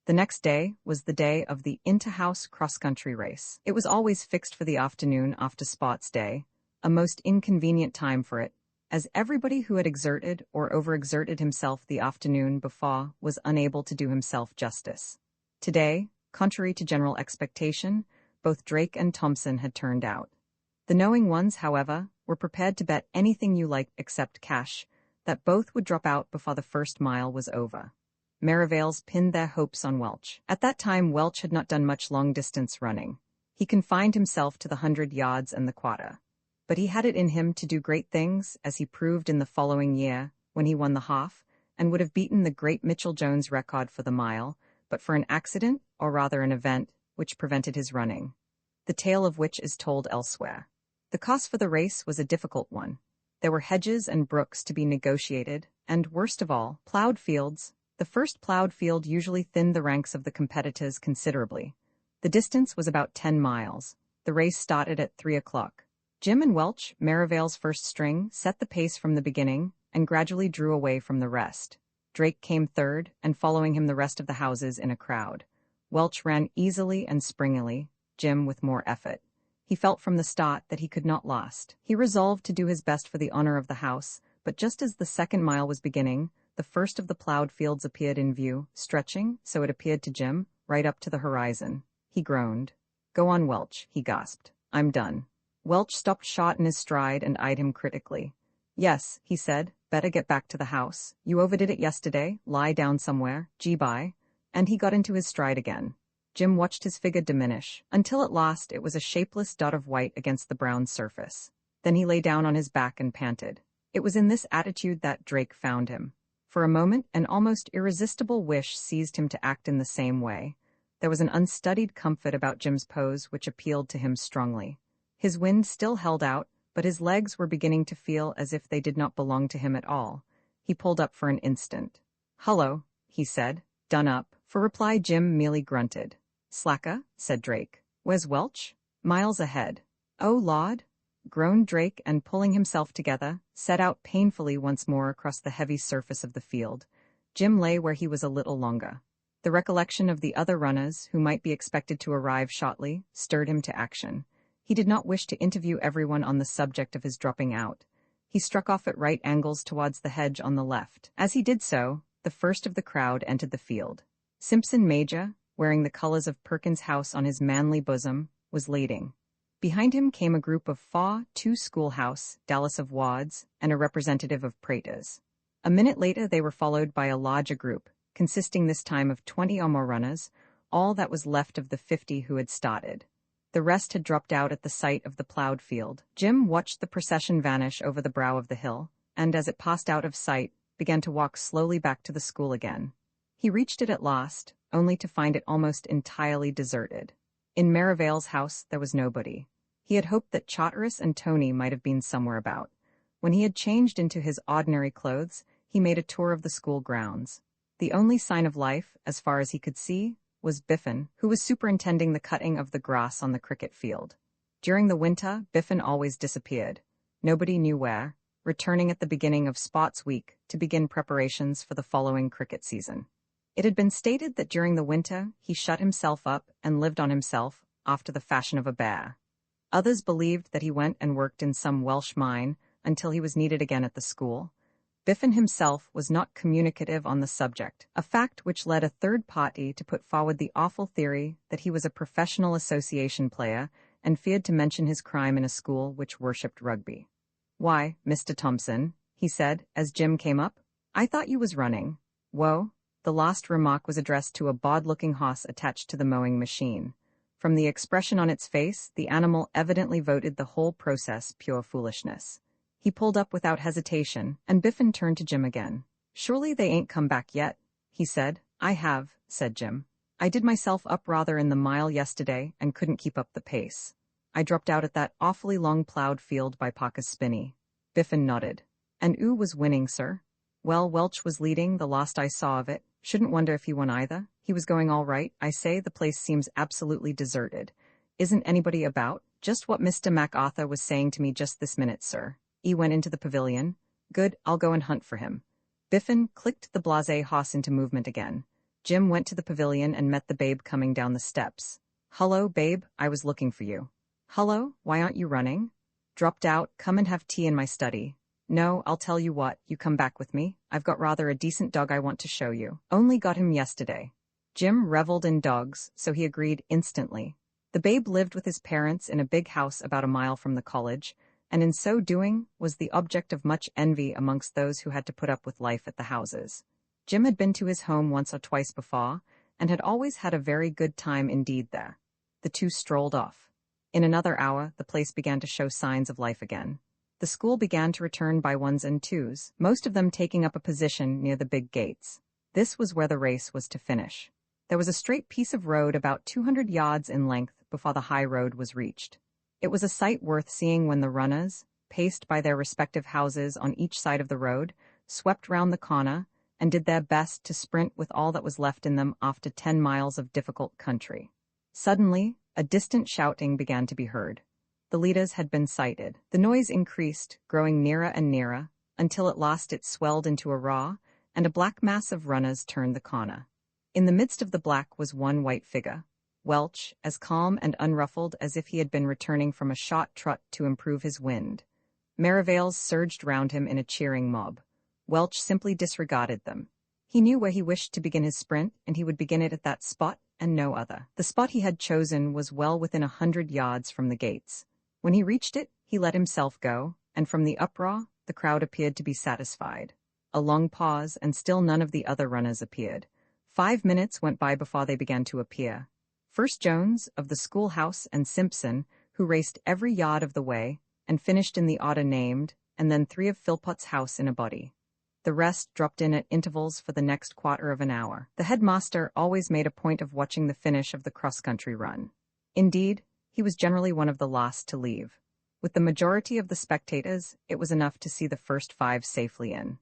The next day was the day of the inter-house cross-country race. It was always fixed for the afternoon after sports day, a most inconvenient time for it, as everybody who had exerted or overexerted himself the afternoon before was unable to do himself justice. Today, contrary to general expectation, both Drake and Thompson had turned out. The knowing ones, however, were prepared to bet anything you liked except cash, that both would drop out before the first mile was over. Merivale's pinned their hopes on Welch. At that time, Welch had not done much long-distance running. He confined himself to the 100 yards and the quarter. But he had it in him to do great things, as he proved in the following year, when he won the half, and would have beaten the great Mitchell-Jones record for the mile, but for an accident, or rather an event, which prevented his running, the tale of which is told elsewhere. The cost for the race was a difficult one. There were hedges and brooks to be negotiated, and, worst of all, plowed fields. The first plowed field usually thinned the ranks of the competitors considerably. The distance was about 10 miles. The race started at 3 o'clock. Jim and Welch, Merivale's first string, set the pace from the beginning and gradually drew away from the rest. Drake came third, and following him the rest of the houses in a crowd. Welch ran easily and springily, Jim with more effort. He felt from the start that he could not last. He resolved to do his best for the honor of the house, but just as the second mile was beginning, the first of the plowed fields appeared in view, stretching, so it appeared to Jim, right up to the horizon. He groaned. "Go on, Welch," he gasped. "I'm done." Welch stopped short in his stride and eyed him critically. "Yes," he said, "better get back to the house. You overdid it yesterday, lie down somewhere, gee-bye." And he got into his stride again. Jim watched his figure diminish, until at last it was a shapeless dot of white against the brown surface. Then he lay down on his back and panted. It was in this attitude that Drake found him. For a moment, an almost irresistible wish seized him to act in the same way. There was an unstudied comfort about Jim's pose which appealed to him strongly. His wind still held out, but his legs were beginning to feel as if they did not belong to him at all. He pulled up for an instant. "Hullo," he said. "Done up." For reply, Jim merely grunted. "Slacker," said Drake. "Where's Welch?" "Miles ahead." "Oh, Lord," groaned Drake, and pulling himself together, set out painfully once more across the heavy surface of the field. Jim lay where he was a little longer. The recollection of the other runners, who might be expected to arrive shortly, stirred him to action. He did not wish to interview everyone on the subject of his dropping out. He struck off at right angles towards the hedge on the left. As he did so, the first of the crowd entered the field. Simpson Major, wearing the colors of Perkins' house on his manly bosom, was leading. Behind him came a group of 2 schoolhouse, Dallas of Wards, and a representative of Prater's. A minute later they were followed by a larger group, consisting this time of 20 or more runners, all that was left of the 50 who had started. The rest had dropped out at the sight of the plowed field. Jim watched the procession vanish over the brow of the hill, and as it passed out of sight, began to walk slowly back to the school again. He reached it at last, only to find it almost entirely deserted. In Merivale's house there was nobody. He had hoped that Charteris and Tony might have been somewhere about. When he had changed into his ordinary clothes, he made a tour of the school grounds. The only sign of life, as far as he could see, was Biffen, who was superintending the cutting of the grass on the cricket field. During the winter, Biffen always disappeared. Nobody knew where, returning at the beginning of Sports Week to begin preparations for the following cricket season. It had been stated that during the winter he shut himself up and lived on himself, after the fashion of a bear. Others believed that he went and worked in some Welsh mine until he was needed again at the school. Biffen himself was not communicative on the subject, a fact which led a third party to put forward the awful theory that he was a professional association player and feared to mention his crime in a school which worshipped rugby. "Why, Mr. Thompson," he said, as Jim came up, "I thought you was running." "Whoa." The last remark was addressed to a bod-looking horse attached to the mowing machine. From the expression on its face, the animal evidently voted the whole process pure foolishness. He pulled up without hesitation, and Biffen turned to Jim again. "Surely they ain't come back yet," he said. "I have," said Jim. "I did myself up rather in the mile yesterday and couldn't keep up the pace. I dropped out at that awfully long plowed field by Parker's Spinney." Biffen nodded. "And who was winning, sir?" "Well, Welch was leading, the last I saw of it. Shouldn't wonder if he won either. He was going all right. I say, the place seems absolutely deserted. Isn't anybody about?" "Just what Mr. MacArthur was saying to me just this minute, sir." E went into the pavilion. Good, I'll go and hunt for him. Biffin clicked the blasé hoss into movement again. Jim went to the pavilion and met the babe coming down the steps. Hello, babe, I was looking for you. Hello, why aren't you running? Dropped out, come and have tea in my study. No, I'll tell you what, you come back with me. I've got rather a decent dog I want to show you. Only got him yesterday. Jim reveled in dogs, so he agreed instantly. The babe lived with his parents in a big house about a mile from the college, and in so doing was the object of much envy amongst those who had to put up with life at the houses. Jim had been to his home once or twice before, and had always had a very good time indeed there. The two strolled off. In another hour, the place began to show signs of life again. The school began to return by ones and twos, most of them taking up a position near the big gates. This was where the race was to finish. There was a straight piece of road about 200 yards in length before the high road was reached. It was a sight worth seeing when the runners, paced by their respective houses on each side of the road, swept round the corner and did their best to sprint with all that was left in them after 10 miles of difficult country. Suddenly, a distant shouting began to be heard. The leaders had been sighted. The noise increased, growing nearer and nearer, until at last it swelled into a roar, and a black mass of runners turned the corner. In the midst of the black was one white figure. Welch, as calm and unruffled as if he had been returning from a short trot to improve his wind. Merivales surged round him in a cheering mob. Welch simply disregarded them. He knew where he wished to begin his sprint, and he would begin it at that spot and no other. The spot he had chosen was well within 100 yards from the gates. When he reached it, he let himself go, and from the uproar, the crowd appeared to be satisfied. A long pause, and still none of the other runners appeared. 5 minutes went by before they began to appear. First Jones, of the schoolhouse, and Simpson, who raced every yard of the way, and finished in the order named, and then 3 of Philpot's house in a body. The rest dropped in at intervals for the next quarter of an hour. The headmaster always made a point of watching the finish of the cross-country run. Indeed, he was generally one of the last to leave. With the majority of the spectators, it was enough to see the first 5 safely in.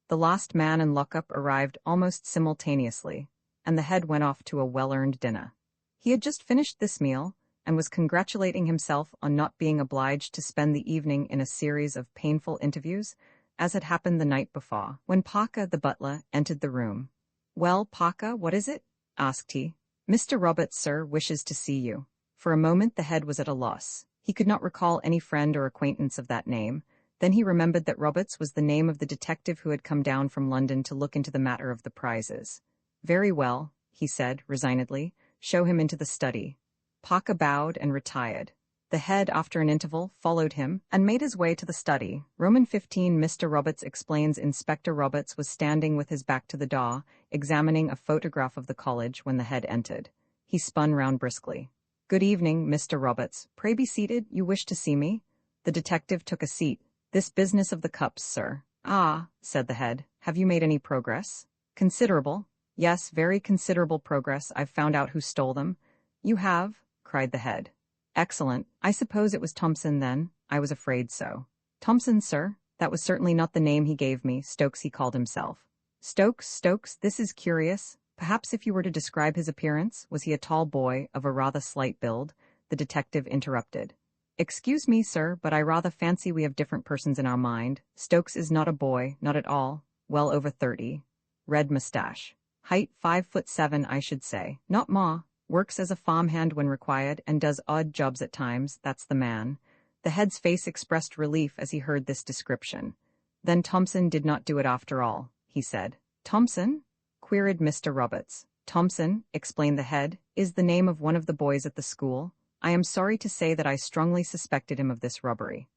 The last man and lockup arrived almost simultaneously, and the head went off to a well-earned dinner. He had just finished this meal, and was congratulating himself on not being obliged to spend the evening in a series of painful interviews, as had happened the night before, when Parker, the butler, entered the room. "Well, Parker, what is it?" asked he. "Mr. Roberts, sir, wishes to see you." For a moment the head was at a loss. He could not recall any friend or acquaintance of that name. Then he remembered that Roberts was the name of the detective who had come down from London to look into the matter of the prizes. "Very well," he said, resignedly. "Show him into the study." Parker bowed and retired. The head, after an interval, followed him, and made his way to the study. Roman 15 Mr. Roberts explains Inspector Roberts was standing with his back to the door, examining a photograph of the college when the head entered. He spun round briskly. "Good evening, Mr. Roberts. Pray be seated. You wish to see me?" The detective took a seat. "This business of the cups, sir." "Ah," said the head. "Have you made any progress?" "Considerable. Yes, very considerable progress. I've found out who stole them." "You have?" cried the head. "Excellent. I suppose it was Thompson, then? I was afraid so." "Thompson, sir? That was certainly not the name he gave me. Stokes he called himself." Stokes, this is curious. Perhaps if you were to describe his appearance, was he a tall boy, of a rather slight build?" The detective interrupted. "Excuse me, sir, but I rather fancy we have different persons in our mind. Stokes is not a boy, not at all. Well over 30. Red mustache. Height 5'7", I should say. Not more. Works as a farmhand when required, and does odd jobs at times. That's the man." The head's face expressed relief as he heard this description. "Then Thompson did not do it after all," he said. "Thompson?" queried Mr. Roberts. "Thompson," explained the head, "is the name of one of the boys at the school. I am sorry to say that I strongly suspected him of this robbery."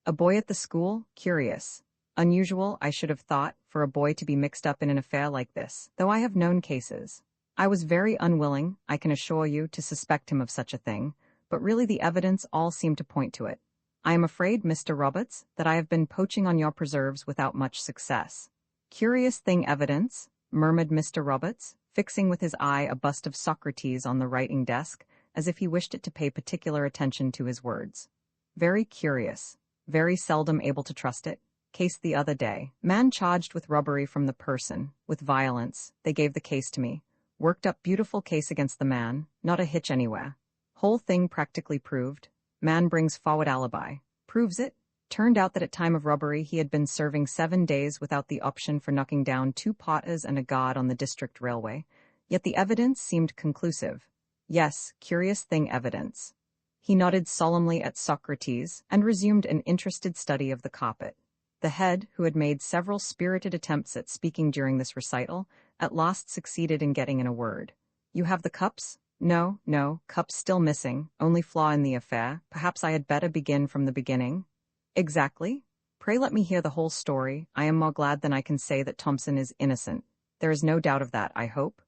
"A boy at the school? Curious. Unusual, I should have thought, for a boy to be mixed up in an affair like this, though I have known cases. I was very unwilling, I can assure you, to suspect him of such a thing, but really the evidence all seemed to point to it. I am afraid, Mr. Roberts, that I have been poaching on your preserves without much success." "Curious thing, evidence," murmured Mr. Roberts, fixing with his eye a bust of Socrates on the writing desk, as if he wished it to pay particular attention to his words. "Very curious. Very seldom able to trust it. Case the other day. Man charged with robbery from the person, with violence. They gave the case to me. Worked up beautiful case against the man, not a hitch anywhere. Whole thing practically proved. Man brings forward alibi. Proves it. Turned out that at time of robbery he had been serving 7 days without the option for knocking down 2 potters and a guard on the district railway, yet the evidence seemed conclusive. Yes, curious thing evidence. He nodded solemnly at Socrates and resumed an interested study of the carpet. The head, who had made several spirited attempts at speaking during this recital, at last succeeded in getting in a word. "You have the cups?" "No, no, cups still missing, only flaw in the affair. Perhaps I had better begin from the beginning?" "Exactly. Pray let me hear the whole story. I am more glad than I can say that Thompson is innocent. There is no doubt of that, I hope?"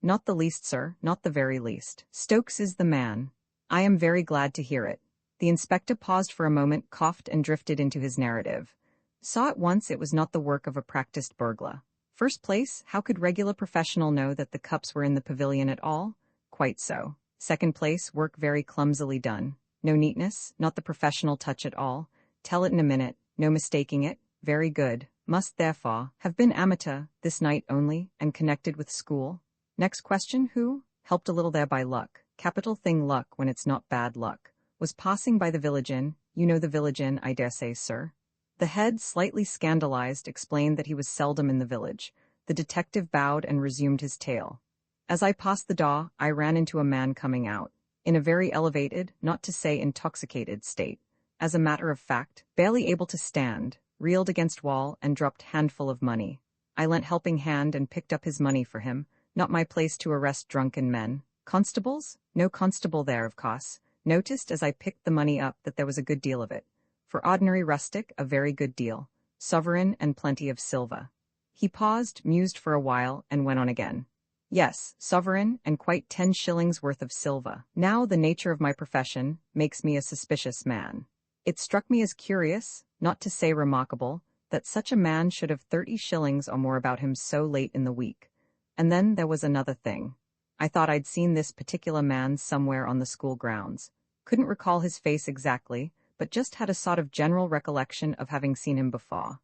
"Not the least, sir, not the very least. Stokes is the man." "I am very glad to hear it." The inspector paused for a moment, coughed, and drifted into his narrative. Saw at once it was not the work of a practiced burglar. First place, how could regular professional know that the cups were in the pavilion at all? Quite so. Second place, work very clumsily done. No neatness, not the professional touch at all. Tell it in a minute, no mistaking it. Very good. Must therefore have been amateur, this night only, and connected with school. Next question, who? Helped a little there by luck. Capital thing luck when it's not bad luck. Was passing by the village inn. You know the village inn, I dare say, sir. The head, slightly scandalized, explained that he was seldom in the village. The detective bowed and resumed his tale. As I passed the door, I ran into a man coming out, in a very elevated, not to say intoxicated, state. As a matter of fact, barely able to stand, reeled against wall and dropped handful of money. I lent helping hand and picked up his money for him. Not my place to arrest drunken men. Constables? No constable there, of course. Noticed as I picked the money up that there was a good deal of it. For ordinary rustic, a very good deal. Sovereign and plenty of silver. He paused, mused for a while, and went on again. Yes, sovereign, and quite 10 shillings worth of silver. Now the nature of my profession makes me a suspicious man. It struck me as curious, not to say remarkable, that such a man should have 30 shillings or more about him so late in the week. And then there was another thing. I thought I'd seen this particular man somewhere on the school grounds. Couldn't recall his face exactly, but just had a sort of general recollection of having seen him before.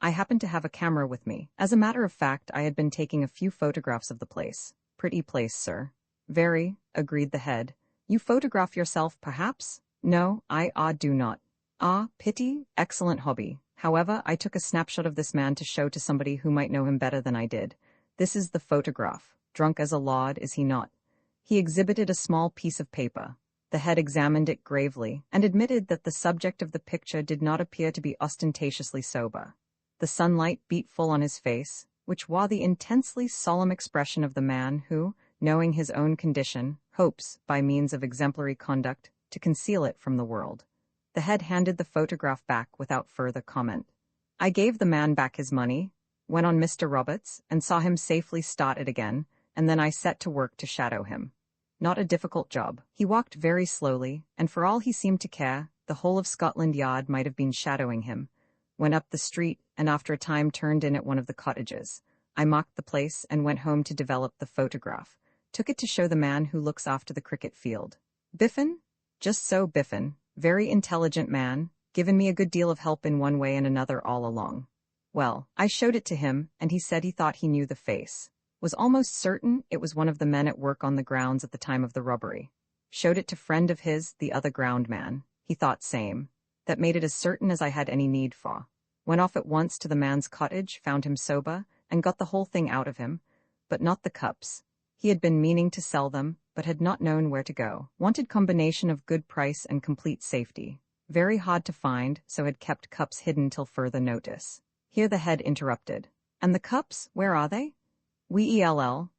I happened to have a camera with me. As a matter of fact, I had been taking a few photographs of the place. Pretty place, sir. Very, agreed the head. You photograph yourself, perhaps? No, I do not. Ah, pity, excellent hobby. However, I took a snapshot of this man to show to somebody who might know him better than I did. This is the photograph. Drunk as a lord, is he not? He exhibited a small piece of paper. The head examined it gravely, and admitted that the subject of the picture did not appear to be ostentatiously sober. The sunlight beat full on his face, which wore the intensely solemn expression of the man who, knowing his own condition, hopes, by means of exemplary conduct, to conceal it from the world. The head handed the photograph back without further comment. I gave the man back his money, went on Mr. Roberts, and saw him safely start it again, and then I set to work to shadow him. Not a difficult job. He walked very slowly, and for all he seemed to care, the whole of Scotland Yard might have been shadowing him. Went up the street, and after a time turned in at one of the cottages. I marked the place and went home to develop the photograph. Took it to show the man who looks after the cricket field. Biffen? Just so, Biffen. Very intelligent man, given me a good deal of help in one way and another all along. Well, I showed it to him, and he said he thought he knew the face. Was almost certain it was one of the men at work on the grounds at the time of the robbery. Showed it to friend of his, the other ground man. He thought same. That made it as certain as I had any need for. Went off at once to the man's cottage, found him sober, and got the whole thing out of him. But not the cups. He had been meaning to sell them, but had not known where to go. Wanted combination of good price and complete safety. Very hard to find, so had kept cups hidden till further notice. Here the head interrupted. And the cups, where are they? "We,"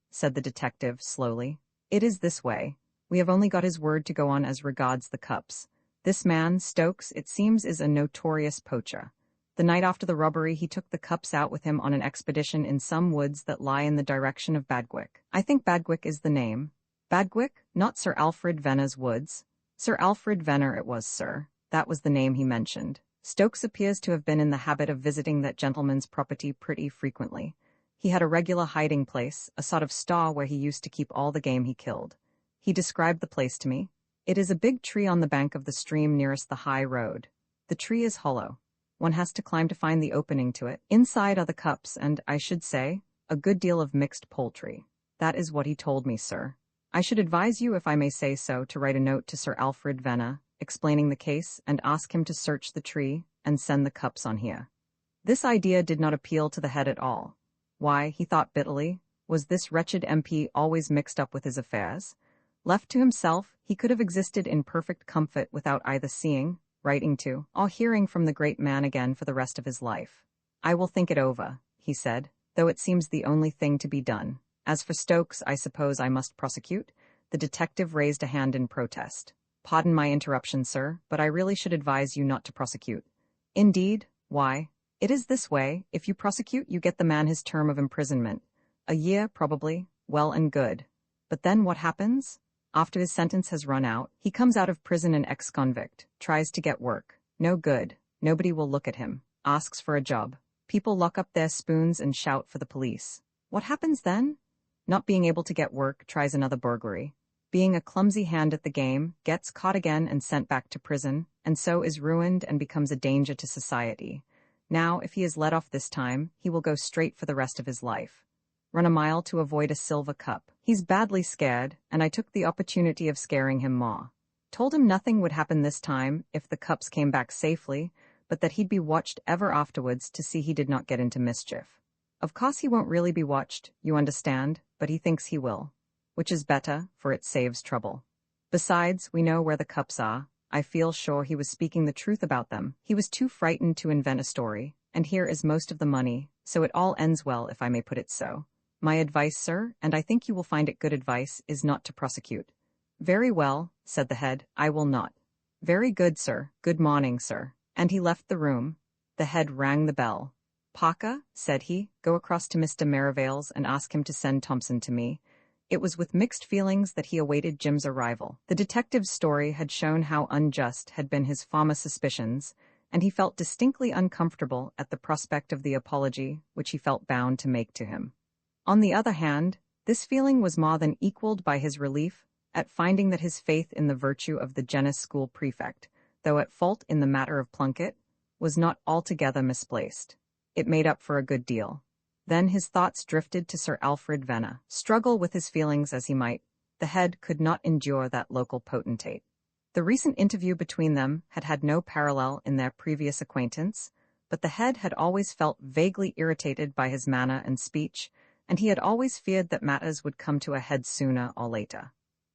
said the detective, slowly. "It is this way. We have only got his word to go on as regards the cups. This man, Stokes, it seems is a notorious poacher. The night after the robbery he took the cups out with him on an expedition in some woods that lie in the direction of Badgwick. I think Badgwick is the name. Badgwick, not Sir Alfred Venner's woods. Sir Alfred Venner it was, sir. That was the name he mentioned. Stokes appears to have been in the habit of visiting that gentleman's property pretty frequently. He had a regular hiding place, a sort of stall where he used to keep all the game he killed. He described the place to me. It is a big tree on the bank of the stream nearest the high road. The tree is hollow. One has to climb to find the opening to it. Inside are the cups and, I should say, a good deal of mixed poultry. That is what he told me, sir. I should advise you, if I may say so, to write a note to Sir Alfred Venner, explaining the case, and ask him to search the tree, and send the cups on here. This idea did not appeal to the head at all. Why, he thought bitterly, was this wretched MP always mixed up with his affairs? Left to himself, he could have existed in perfect comfort without either seeing, writing to, or hearing from the great man again for the rest of his life. I will think it over, he said, though it seems the only thing to be done. As for Stokes, I suppose I must prosecute? The detective raised a hand in protest. Pardon my interruption, sir, but I really should advise you not to prosecute. Indeed? Why? It is this way, if you prosecute, you get the man his term of imprisonment. A year, probably. Well and good. But then what happens? After his sentence has run out, he comes out of prison an ex-convict, tries to get work. No good. Nobody will look at him. Asks for a job. People lock up their spoons and shout for the police. What happens then? Not being able to get work, tries another burglary. Being a clumsy hand at the game, gets caught again and sent back to prison, and so is ruined and becomes a danger to society. Now, if he is let off this time, he will go straight for the rest of his life. Run a mile to avoid a silver cup. He's badly scared, and I took the opportunity of scaring him more. Told him nothing would happen this time if the cups came back safely, but that he'd be watched ever afterwards to see he did not get into mischief. Of course he won't really be watched, you understand, but he thinks he will. Which is better, for it saves trouble. Besides, we know where the cups are. I feel sure he was speaking the truth about them. He was too frightened to invent a story, and here is most of the money, so it all ends well, if I may put it so. My advice, sir, and I think you will find it good advice, is not to prosecute. Very well, said the head, I will not. Very good, sir. Good morning, sir. And he left the room. The head rang the bell. Parker, said he, go across to Mr. Merivale's and ask him to send Thompson to me. It was with mixed feelings that he awaited Jim's arrival. The detective's story had shown how unjust had been his former suspicions, and he felt distinctly uncomfortable at the prospect of the apology which he felt bound to make to him. On the other hand, this feeling was more than equaled by his relief at finding that his faith in the virtue of the Genus school prefect, though at fault in the matter of Plunkett, was not altogether misplaced. It made up for a good deal. Then his thoughts drifted to Sir Alfred Venner. Struggle with his feelings as he might, the head could not endure that local potentate. The recent interview between them had had no parallel in their previous acquaintance, but the head had always felt vaguely irritated by his manner and speech, and he had always feared that matters would come to a head sooner or later.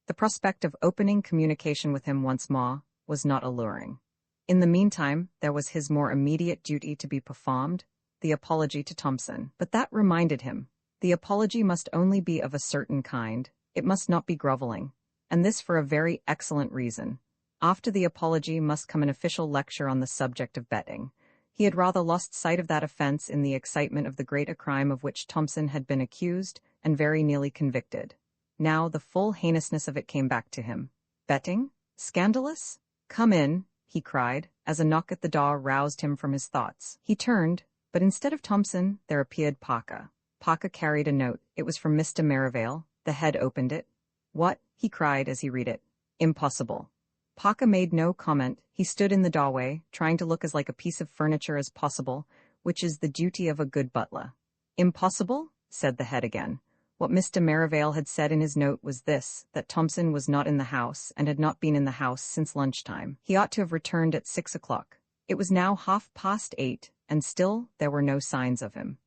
The prospect of opening communication with him once more was not alluring. In the meantime, there was his more immediate duty to be performed, the apology to Thompson. But that reminded him, the apology must only be of a certain kind, it must not be groveling, and this for a very excellent reason. After the apology must come an official lecture on the subject of betting. He had rather lost sight of that offense in the excitement of the greater crime of which Thompson had been accused and very nearly convicted. Now the full heinousness of it came back to him. Betting? Scandalous? Come in, he cried, as a knock at the door roused him from his thoughts. He turned, but instead of Thompson, there appeared Parker. Parker carried a note. It was from Mr. Merivale. The head opened it. What? He cried as he read it. Impossible. Parker made no comment. He stood in the doorway, trying to look as like a piece of furniture as possible, which is the duty of a good butler. Impossible? Said the head again. What Mr. Merivale had said in his note was this, that Thompson was not in the house and had not been in the house since lunchtime. He ought to have returned at 6 o'clock. It was now 8:30, and still there were no signs of him.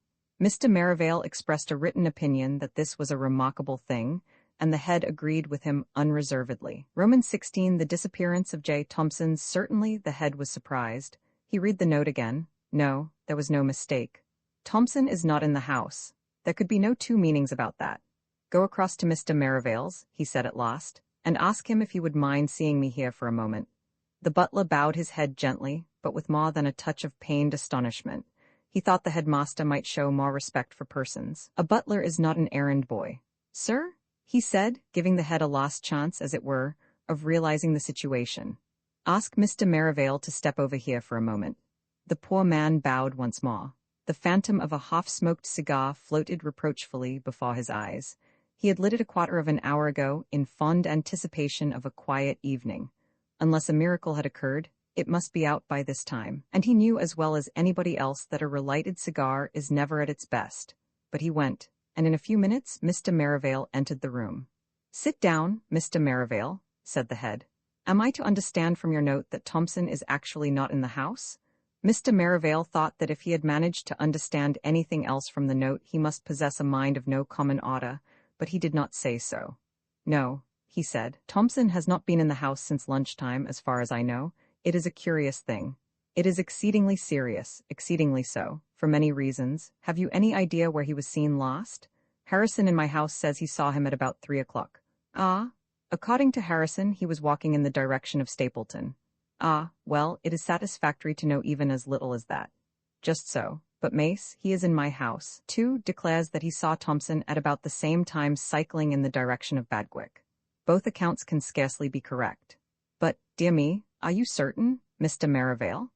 Mr. Merivale expressed a written opinion that this was a remarkable thing, and the head agreed with him unreservedly. Roman 16, the disappearance of J. Thompson. Certainly the head was surprised. He read the note again. No, there was no mistake. Thompson is not in the house. There could be no two meanings about that. Go across to Mr. Merivale's, he said at last, and ask him if he would mind seeing me here for a moment. The butler bowed his head gently, but with more than a touch of pained astonishment. He thought the headmaster might show more respect for persons. A butler is not an errand boy. Sir? He said, giving the head a last chance, as it were, of realizing the situation. Ask Mr. Merivale to step over here for a moment. The poor man bowed once more. The phantom of a half-smoked cigar floated reproachfully before his eyes. He had lit it a quarter of an hour ago in fond anticipation of a quiet evening. Unless a miracle had occurred, it must be out by this time, and he knew as well as anybody else that a relighted cigar is never at its best. But he went, and in a few minutes Mr. Merivale entered the room. Sit down, Mr. Merivale, said the head. Am I to understand from your note that Thompson is actually not in the house? Mr. Merivale thought that if he had managed to understand anything else from the note, he must possess a mind of no common order, but he did not say so. No, he said. Thompson has not been in the house since lunchtime, as far as I know. It is a curious thing. It is exceedingly serious, exceedingly so, for many reasons. Have you any idea where he was seen last? Harrison in my house says he saw him at about 3 o'clock. Ah? According to Harrison, he was walking in the direction of Stapleton. Ah, well, it is satisfactory to know even as little as that. Just so. But Mace, he is in my house, too, declares that he saw Thompson at about the same time cycling in the direction of Badgwick. Both accounts can scarcely be correct. But, dear me, are you certain, Mr. Merivale?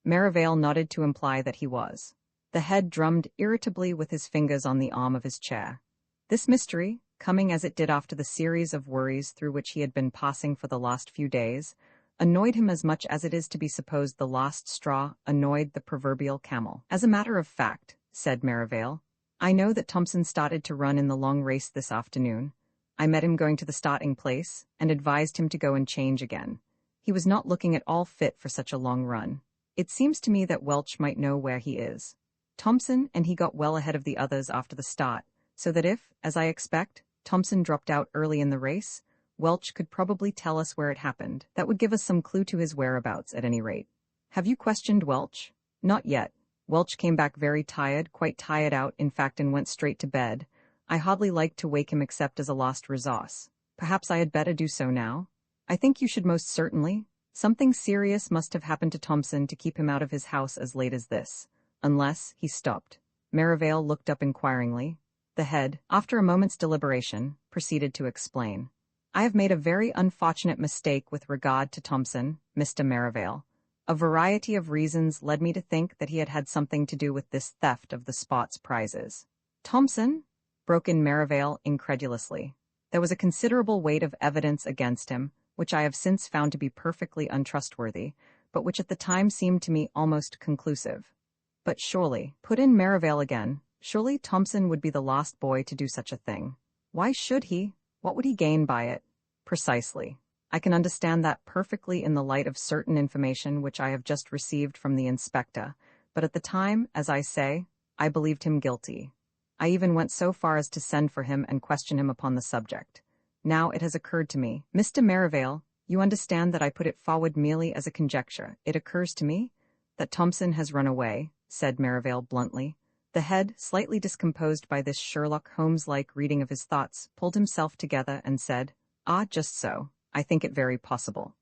Merivale nodded to imply that he was. The head drummed irritably with his fingers on the arm of his chair. This mystery, coming as it did after the series of worries through which he had been passing for the last few days, annoyed him as much as it is to be supposed the last straw annoyed the proverbial camel. As a matter of fact, said Merivale, I know that Thompson started to run in the long race this afternoon. I met him going to the starting place, and advised him to go and change again. He was not looking at all fit for such a long run. It seems to me that Welch might know where he is. Thompson and he got well ahead of the others after the start, so that if, as I expect, Thompson dropped out early in the race, Welch could probably tell us where it happened. That would give us some clue to his whereabouts, at any rate. Have you questioned Welch? Not yet. Welch came back very tired, quite tired out, in fact, and went straight to bed. I hardly liked to wake him except as a last resource. Perhaps I had better do so now? I think you should most certainly. Something serious must have happened to Thompson to keep him out of his house as late as this. Unless, he stopped. Merivale looked up inquiringly. The head, after a moment's deliberation, proceeded to explain. I have made a very unfortunate mistake with regard to Thompson, Mr. Merivale. A variety of reasons led me to think that he had had something to do with this theft of the Spot's prizes. Thompson? Broke in Merivale incredulously. There was a considerable weight of evidence against him, which I have since found to be perfectly untrustworthy, but which at the time seemed to me almost conclusive. But surely, put in Merivale again, surely Thompson would be the last boy to do such a thing. Why should he? What would he gain by it? Precisely. I can understand that perfectly in the light of certain information which I have just received from the inspector, but at the time, as I say, I believed him guilty. I even went so far as to send for him and question him upon the subject. Now it has occurred to me, Mr. Merivale, you understand that I put it forward merely as a conjecture. It occurs to me that Thompson has run away, said Merivale bluntly. The head, slightly discomposed by this Sherlock Holmes-like reading of his thoughts, pulled himself together and said, Ah, just so. I think it very possible.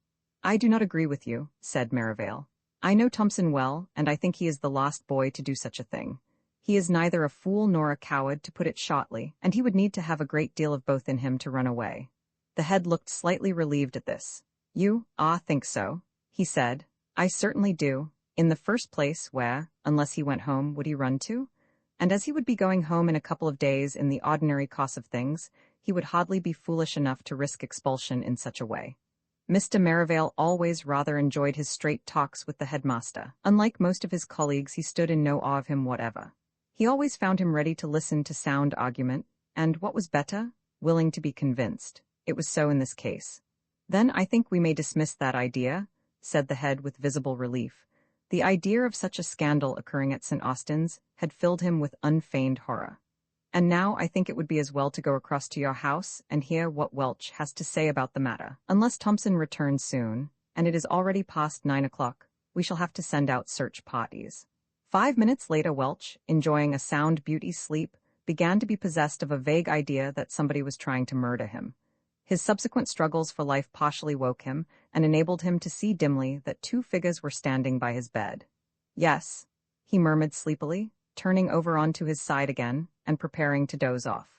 I do not agree with you, said Merivale. I know Thompson well, and I think he is the last boy to do such a thing. He is neither a fool nor a coward, to put it shortly, and he would need to have a great deal of both in him to run away. The head looked slightly relieved at this. You, think so, he said. I certainly do. In the first place, where, unless he went home, would he run to? And as he would be going home in a couple of days in the ordinary course of things, he would hardly be foolish enough to risk expulsion in such a way. Mr. Merivale always rather enjoyed his straight talks with the headmaster. Unlike most of his colleagues, he stood in no awe of him whatever. He always found him ready to listen to sound argument, and, what was better, willing to be convinced. It was so in this case. Then I think we may dismiss that idea, said the head with visible relief. The idea of such a scandal occurring at St. Austin's had filled him with unfeigned horror. And now I think it would be as well to go across to your house and hear what Welch has to say about the matter. Unless Thompson returns soon, and it is already past 9 o'clock, we shall have to send out search parties. 5 minutes later Welch, enjoying a sound beauty sleep, began to be possessed of a vague idea that somebody was trying to murder him. His subsequent struggles for life partially woke him, and enabled him to see dimly that 2 figures were standing by his bed. Yes, he murmured sleepily, turning over onto his side again, and preparing to doze off.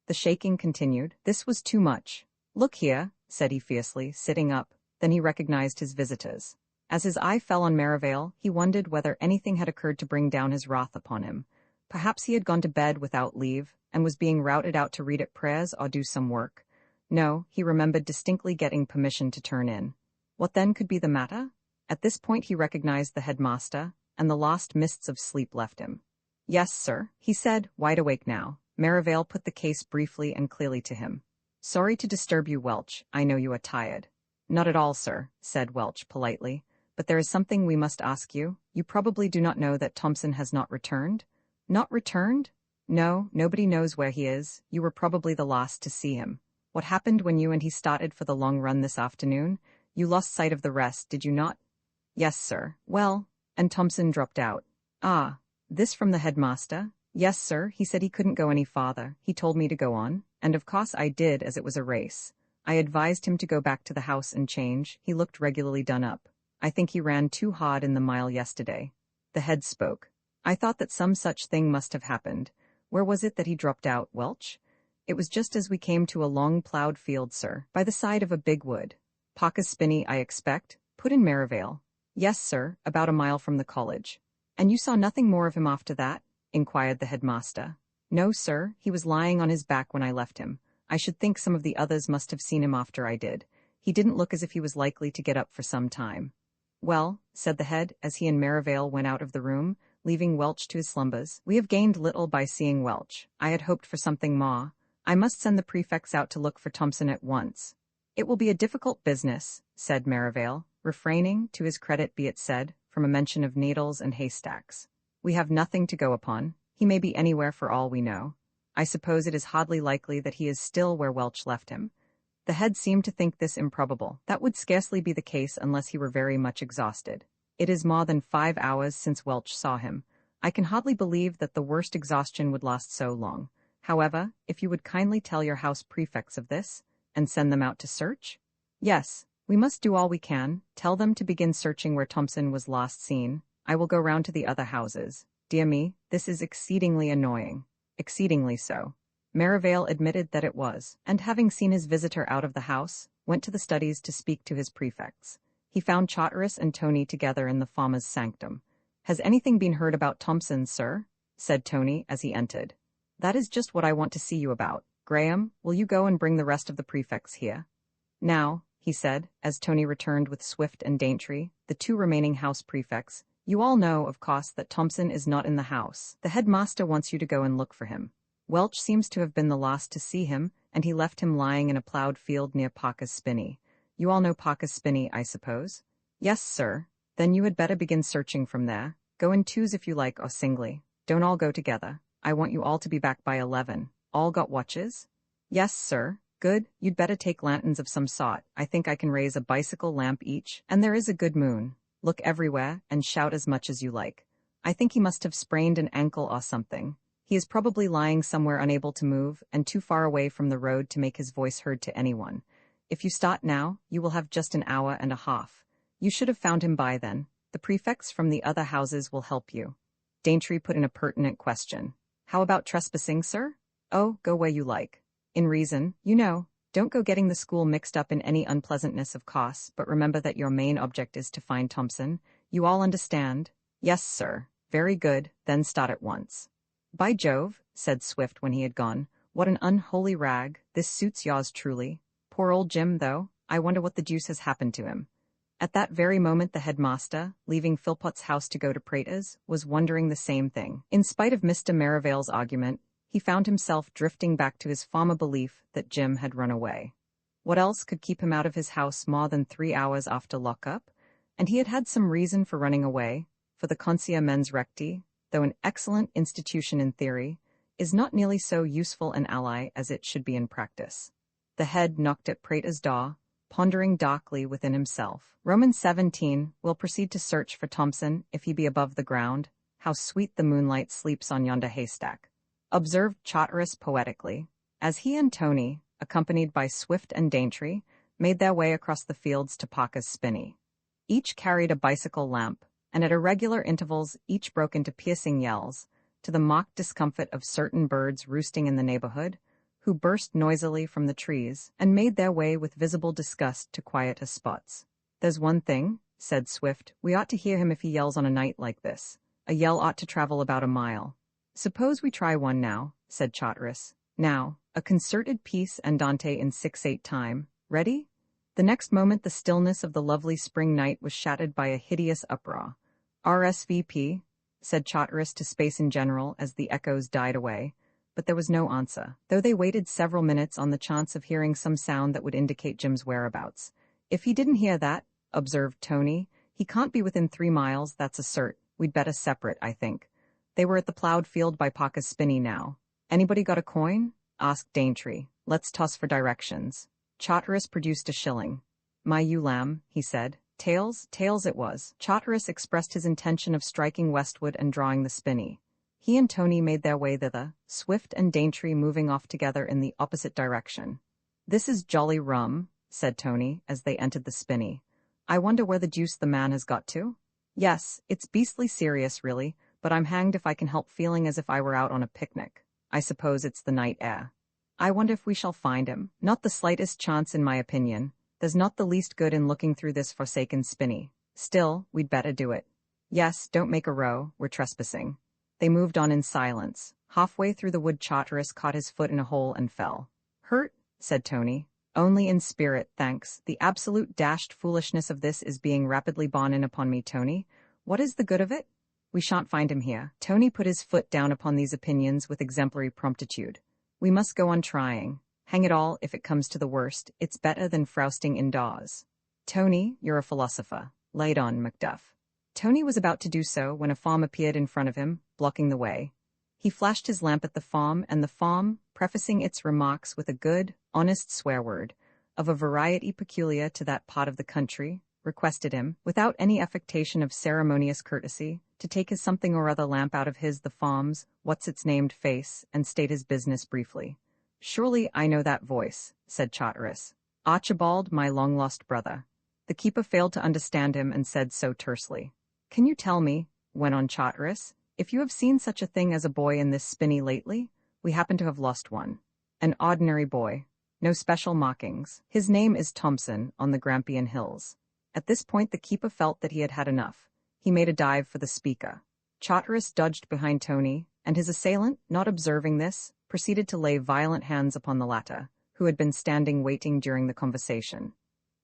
The shaking continued. This was too much. Look here, said he fiercely, sitting up. Then he recognized his visitors. As his eye fell on Merivale, he wondered whether anything had occurred to bring down his wrath upon him. Perhaps he had gone to bed without leave, and was being routed out to read at prayers or do some work. No, he remembered distinctly getting permission to turn in. What then could be the matter? At this point he recognized the headmaster, and the last mists of sleep left him. Yes, sir, he said, wide awake now. Merivale put the case briefly and clearly to him. Sorry to disturb you, Welch. I know you are tired. Not at all, sir, said Welch politely. but there is something we must ask you. You probably do not know that Thompson has not returned? Not returned? No, nobody knows where he is. You were probably the last to see him. What happened when you and he started for the long run this afternoon? You lost sight of the rest, did you not? Yes, sir. Well, and Thompson dropped out. Ah, this from the headmaster? Yes, sir, he said he couldn't go any farther. He told me to go on, and of course I did, as it was a race. I advised him to go back to the house and change. He looked regularly done up. I think he ran too hard in the mile yesterday. The head spoke. I thought that some such thing must have happened. Where was it that he dropped out, Welch? It was just as we came to a long ploughed field, sir, by the side of a big wood. Parker's Spinney, I expect, put in Merivale. Yes, sir, about a mile from the college. And you saw nothing more of him after that? Inquired the headmaster. No, sir, he was lying on his back when I left him. I should think some of the others must have seen him after I did. He didn't look as if he was likely to get up for some time. Well, said the head, as he and Merivale went out of the room, leaving Welch to his slumbers, we have gained little by seeing Welch. I had hoped for something more. I must send the prefects out to look for Thompson at once. It will be a difficult business, said Merivale, refraining, to his credit be it said, from a mention of needles and haystacks. We have nothing to go upon. He may be anywhere for all we know. I suppose it is hardly likely that he is still where Welch left him. The head seemed to think this improbable. That would scarcely be the case unless he were very much exhausted. It is more than 5 hours since Welch saw him. I can hardly believe that the worst exhaustion would last so long. However, if you would kindly tell your house prefects of this, and send them out to search? Yes, we must do all we can. Tell them to begin searching where Thompson was last seen. I will go round to the other houses. Dear me, this is exceedingly annoying. Exceedingly so. Merivale admitted that it was, and having seen his visitor out of the house, went to the studies to speak to his prefects. He found Charteris and Tony together in the farmer's sanctum. Has anything been heard about Thompson, sir? Said Tony as he entered. That is just what I want to see you about. Graham, will you go and bring the rest of the prefects here? Now, he said, as Tony returned with Swift and Daintree, the 2 remaining house prefects, you all know, of course, that Thompson is not in the house. The headmaster wants you to go and look for him. Welch seems to have been the last to see him, and he left him lying in a ploughed field near Parker's Spinney. You all know Parker's Spinney, I suppose? Yes, sir. Then you had better begin searching from there. Go in 2s if you like, or singly. Don't all go together. I want you all to be back by 11. All got watches? Yes, sir. Good. You'd better take lanterns of some sort. I think I can raise a bicycle lamp each, and there is a good moon. Look everywhere, and shout as much as you like. I think he must have sprained an ankle or something. He is probably lying somewhere unable to move, and too far away from the road to make his voice heard to anyone. If you start now, you will have just an hour and a half. You should have found him by then. The prefects from the other houses will help you. Daintree put in a pertinent question. How about trespassing, sir? Oh, go where you like. In reason, you know. Don't go getting the school mixed up in any unpleasantness, of course, but remember that your main object is to find Thompson. You all understand? Yes, sir. Very good, then start at once. By Jove, said Swift when he had gone, what an unholy rag. This suits yours truly. Poor old Jim, though. I wonder what the deuce has happened to him. At that very moment the headmaster, leaving Philpot's house to go to Prater's, was wondering the same thing. In spite of Mr. Merivale's argument, he found himself drifting back to his former belief that Jim had run away. What else could keep him out of his house more than 3 hours after lock-up? And he had had some reason for running away, for the Consia Mens Recti, though an excellent institution in theory, is not nearly so useful an ally as it should be in practice. The head knocked at Prater's door, pondering darkly within himself. Romans 17 will proceed to search for Thompson if he be above the ground. How sweet the moonlight sleeps on yonder haystack, observed Charteris poetically, as he and Tony, accompanied by Swift and Daintree, made their way across the fields to Parker's Spinney. Each carried a bicycle lamp, and at irregular intervals each broke into piercing yells, to the mock discomfort of certain birds roosting in the neighborhood, who burst noisily from the trees and made their way with visible disgust to quieter spots. There's one thing, said Swift, we ought to hear him if he yells on a night like this. A yell ought to travel about a mile. Suppose we try one now, said Charteris. Now, a concerted piece andante in 6/8 time. Ready? The next moment the stillness of the lovely spring night was shattered by a hideous uproar. RSVP, said Charteris to space in general as the echoes died away, but there was no answer, though they waited several minutes on the chance of hearing some sound that would indicate Jim's whereabouts. If he didn't hear that, observed Tony, He can't be within 3 miles, that's a cert. We'd better separate, I think. They were at the ploughed field by Paka's spinney now. Anybody got a coin? Asked Daintree. Let's toss for directions. Charteris produced a shilling. My ewe lamb, he said. Tails it was. Charteris expressed his intention of striking westward and drawing the spinney. He and Tony made their way thither, Swift and Daintree moving off together in the opposite direction. This is jolly rum, said Tony, as they entered the spinney. I wonder where the deuce the man has got to? Yes, it's beastly serious, really, but I'm hanged if I can help feeling as if I were out on a picnic. I suppose it's the night air. I wonder if we shall find him. Not the slightest chance, in my opinion. There's not the least good in looking through this forsaken spinney. Still, we'd better do it. Yes, don't make a row, we're trespassing. They moved on in silence. Halfway through the wood, Charteris caught his foot in a hole and fell. Hurt? Said Tony. Only in spirit, thanks. The absolute dashed foolishness of this is being rapidly borne in upon me, Tony. What is the good of it? We shan't find him here. Tony put his foot down upon these opinions with exemplary promptitude. We must go on trying. Hang it all, if it comes to the worst, it's better than frowsting indoors. Tony, you're a philosopher. Lay it on, Macduff. Tony was about to do so when a farm appeared in front of him, blocking the way. He flashed his lamp at the farm, and the farm, prefacing its remarks with a good, honest swear word, of a variety peculiar to that part of the country, requested him, without any affectation of ceremonious courtesy, to take his something or other lamp out of the farm's what's-its-named face, and state his business briefly. Surely I know that voice, said Charteris. Archibald, my long-lost brother. The keeper failed to understand him and said so tersely. Can you tell me, went on Charteris, if you have seen such a thing as a boy in this spinney lately? We happen to have lost one. An ordinary boy. No special markings. His name is Thompson, on the Grampian Hills. At this point the keeper felt that he had had enough. He made a dive for the speaker. Charteris dodged behind Tony, and his assailant, not observing this, proceeded to lay violent hands upon the latter, who had been standing waiting during the conversation.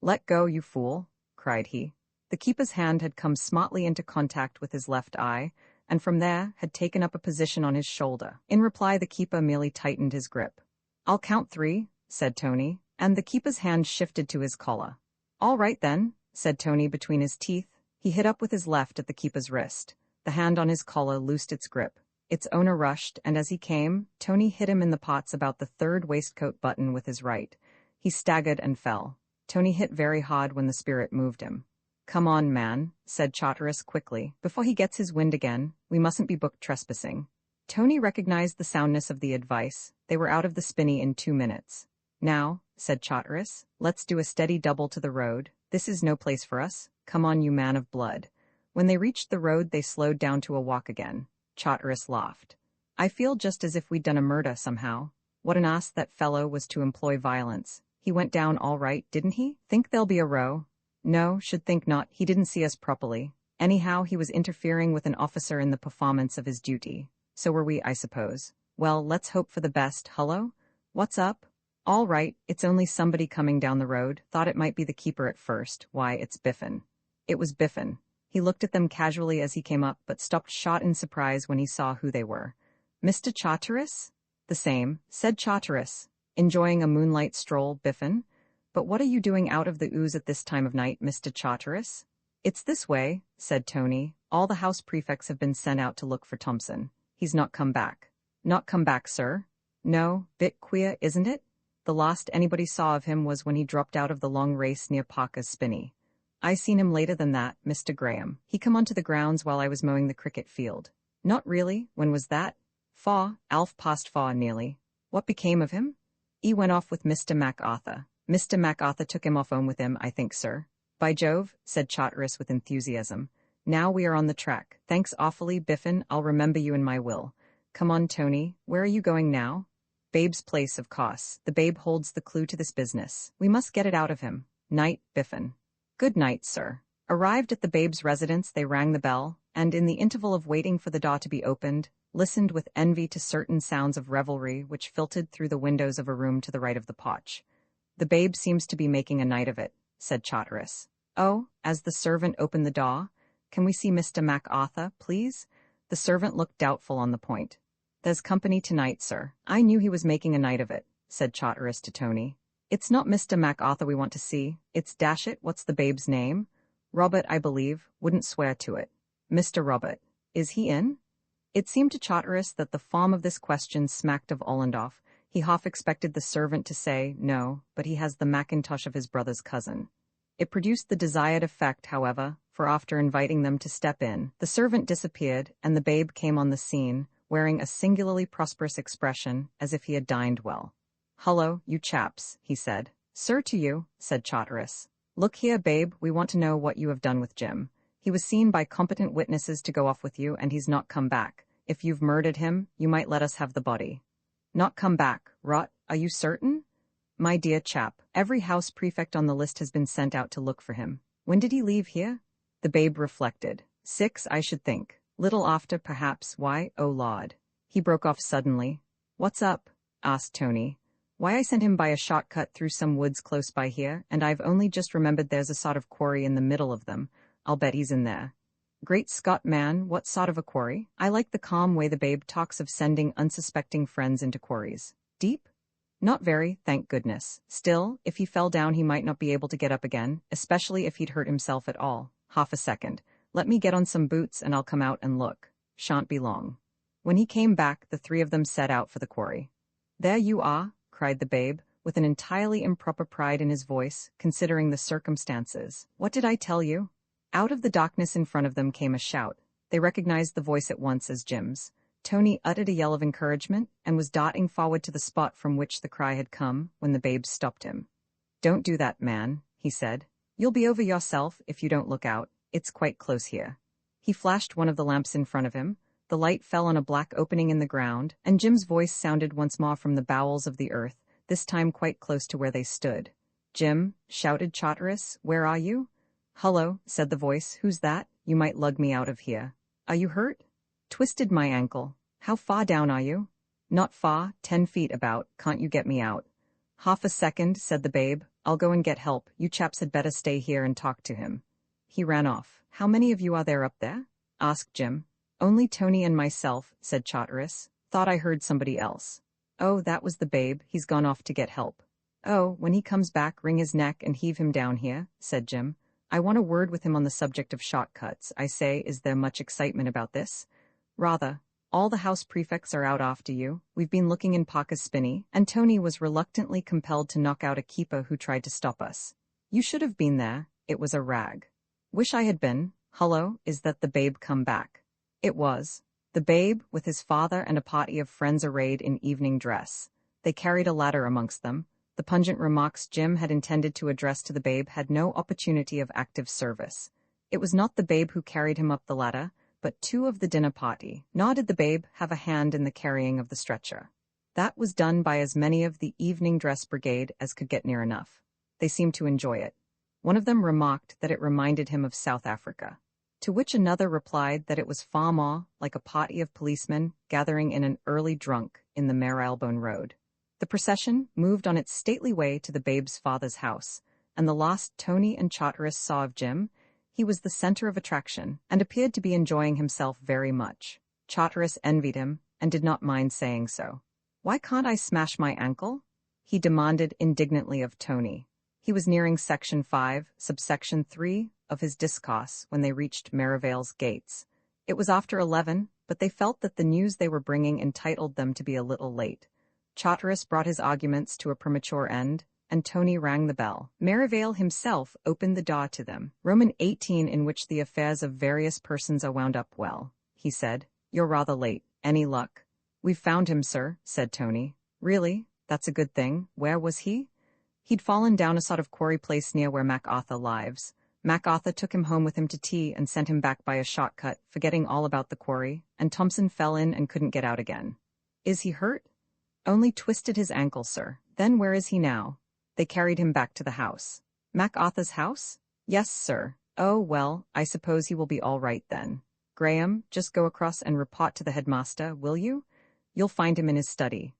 Let go, you fool, cried he. The keeper's hand had come smartly into contact with his left eye, and from there had taken up a position on his shoulder. In reply the keeper merely tightened his grip. I'll count 3, said Tony, and the keeper's hand shifted to his collar. All right then, said Tony between his teeth. He hit up with his left at the keeper's wrist. The hand on his collar loosed its grip. Its owner rushed, and as he came, Tony hit him in the pots about the 3rd waistcoat button with his right. He staggered and fell. Tony hit very hard when the spirit moved him. Come on, man, said Charteris quickly. Before he gets his wind again, we mustn't be booked trespassing. Tony recognized the soundness of the advice. They were out of the spinney in 2 minutes. Now, said Charteris, let's do a steady double to the road. This is no place for us. Come on, you man of blood. When they reached the road they slowed down to a walk again. Charteris laughed. I feel just as if we'd done a murder somehow. What an ass that fellow was to employ violence. He went down all right, didn't he? Think there'll be a row? No, should think not. He didn't see us properly. Anyhow, he was interfering with an officer in the performance of his duty. So were we, I suppose. Well, let's hope for the best. Hullo? What's up? All right, it's only somebody coming down the road. Thought it might be the keeper at first. Why, it's Biffin. It was Biffin. He looked at them casually as he came up, but stopped short in surprise when he saw who they were. Mr. Charteris? The same, said Charteris. Enjoying a moonlight stroll, Biffin? But what are you doing out of the ooze at this time of night, Mr. Charteris? It's this way, said Tony. All the house prefects have been sent out to look for Thompson. He's not come back. Not come back, sir? No, bit queer, isn't it? The last anybody saw of him was when he dropped out of the long race near Parker's spinney. I seen him later than that, Mr. Graham. He come onto the grounds while I was mowing the cricket field. Not really. When was that? Alf past 4 nearly. What became of him? He went off with Mr. MacArthur. Mr. MacArthur took him off home with him, I think, sir. By Jove, said Charteris with enthusiasm. Now we are on the track. Thanks awfully, Biffin. I'll remember you in my will. Come on, Tony. Where are you going now? Babe's place, of course. The babe holds the clue to this business. We must get it out of him. Night, Biffin. Good night, sir. Arrived at the babe's residence, they rang the bell, and in the interval of waiting for the door to be opened, listened with envy to certain sounds of revelry which filtered through the windows of a room to the right of the porch. The babe seems to be making a night of it, said Charteris. Oh, as the servant opened the door, can we see Mr. MacArthur, please? The servant looked doubtful on the point. There's company tonight, sir. I knew he was making a night of it, said Charteris to Tony. It's not Mr. MacArthur we want to see. It's dash it, what's the babe's name? Robert, I believe, wouldn't swear to it. Mr. Robert, is he in? It seemed to Charteris that the form of this question smacked of Ollendorff. He half expected the servant to say, no, but he has the mackintosh of his brother's cousin. It produced the desired effect, however, for after inviting them to step in, the servant disappeared, and the babe came on the scene, wearing a singularly prosperous expression, as if he had dined well. "Hullo, you chaps," he said. "Sir to you," said Charteris. "Look here, babe, we want to know what you have done with Jim. He was seen by competent witnesses to go off with you, and he's not come back. If you've murdered him, you might let us have the body." "Not come back, rot, are you certain?" "My dear chap, every house prefect on the list has been sent out to look for him. When did he leave here?" The babe reflected. 6, I should think. Little after, perhaps. Why, oh Lord. He broke off suddenly. "What's up?" asked Tony. "Why, I sent him by a shortcut through some woods close by here, and I've only just remembered there's a sort of quarry in the middle of them. I'll bet he's in there." "Great Scott, man, what sort of a quarry?" I like the calm way the babe talks of sending unsuspecting friends into quarries. "Deep?" "Not very, thank goodness. Still, if he fell down he might not be able to get up again, especially if he'd hurt himself at all. Half a second. Let me get on some boots and I'll come out and look. Shan't be long." When he came back, the three of them set out for the quarry. "There you are," cried the babe, with an entirely improper pride in his voice, considering the circumstances. "What did I tell you?" Out of the darkness in front of them came a shout. They recognized the voice at once as Jim's. Tony uttered a yell of encouragement and was darting forward to the spot from which the cry had come when the babe stopped him. "Don't do that, man," he said. "You'll be over yourself if you don't look out. It's quite close here." He flashed one of the lamps in front of him. The light fell on a black opening in the ground, and Jim's voice sounded once more from the bowels of the earth, this time quite close to where they stood. "Jim," shouted Charteris, "where are you?" "Hullo," said the voice. "Who's that? You might lug me out of here." "Are you hurt?" "Twisted my ankle." "How far down are you?" "Not far, 10 feet about. Can't you get me out?" "Half a second," said the babe. "I'll go and get help. You chaps had better stay here and talk to him." He ran off. "How many of you are there up there?" asked Jim. "Only Tony and myself," said Charteris. "Thought I heard somebody else." "Oh, that was the babe. He's gone off to get help." "Oh, when he comes back, wring his neck and heave him down here," said Jim. "I want a word with him on the subject of shortcuts. I say, is there much excitement about this?" "Rather. All the house prefects are out after you. We've been looking in Parker's spinney, and Tony was reluctantly compelled to knock out a keeper who tried to stop us. You should have been there. It was a rag." "Wish I had been. Hullo, is that the babe come back?" It was. The babe, with his father and a party of friends arrayed in evening dress. They carried a ladder amongst them. The pungent remarks Jim had intended to address to the babe had no opportunity of active service. It was not the babe who carried him up the ladder, but 2 of the dinner party. Nor did the babe have a hand in the carrying of the stretcher. That was done by as many of the evening dress brigade as could get near enough. They seemed to enjoy it. One of them remarked that it reminded him of South Africa, to which another replied that it was far more like a party of policemen gathering in an early drunk in the Marylebone Road. The procession moved on its stately way to the babe's father's house, and the last Tony and Charteris saw of Jim, he was the center of attraction, and appeared to be enjoying himself very much. Charteris envied him, and did not mind saying so. "Why can't I smash my ankle?" he demanded indignantly of Tony. He was nearing Section 5, Subsection 3, of his discourse when they reached Merivale's gates. It was after 11, but they felt that the news they were bringing entitled them to be a little late. Charteris brought his arguments to a premature end, and Tony rang the bell. Merivale himself opened the door to them. "Roman 18, in which the affairs of various persons are wound up well," he said. "You're rather late. Any luck?" "We've found him, sir," said Tony. "Really? That's a good thing. Where was he?" "He'd fallen down a sort of quarry place near where MacArthur lives. MacArthur took him home with him to tea and sent him back by a shortcut, forgetting all about the quarry, and Thompson fell in and couldn't get out again." "Is he hurt?" "Only twisted his ankle, sir." "Then where is he now?" "They carried him back to the house." "MacArthur's house?" "Yes, sir." "Oh, well, I suppose he will be all right then. Graham, just go across and report to the headmaster, will you? You'll find him in his study."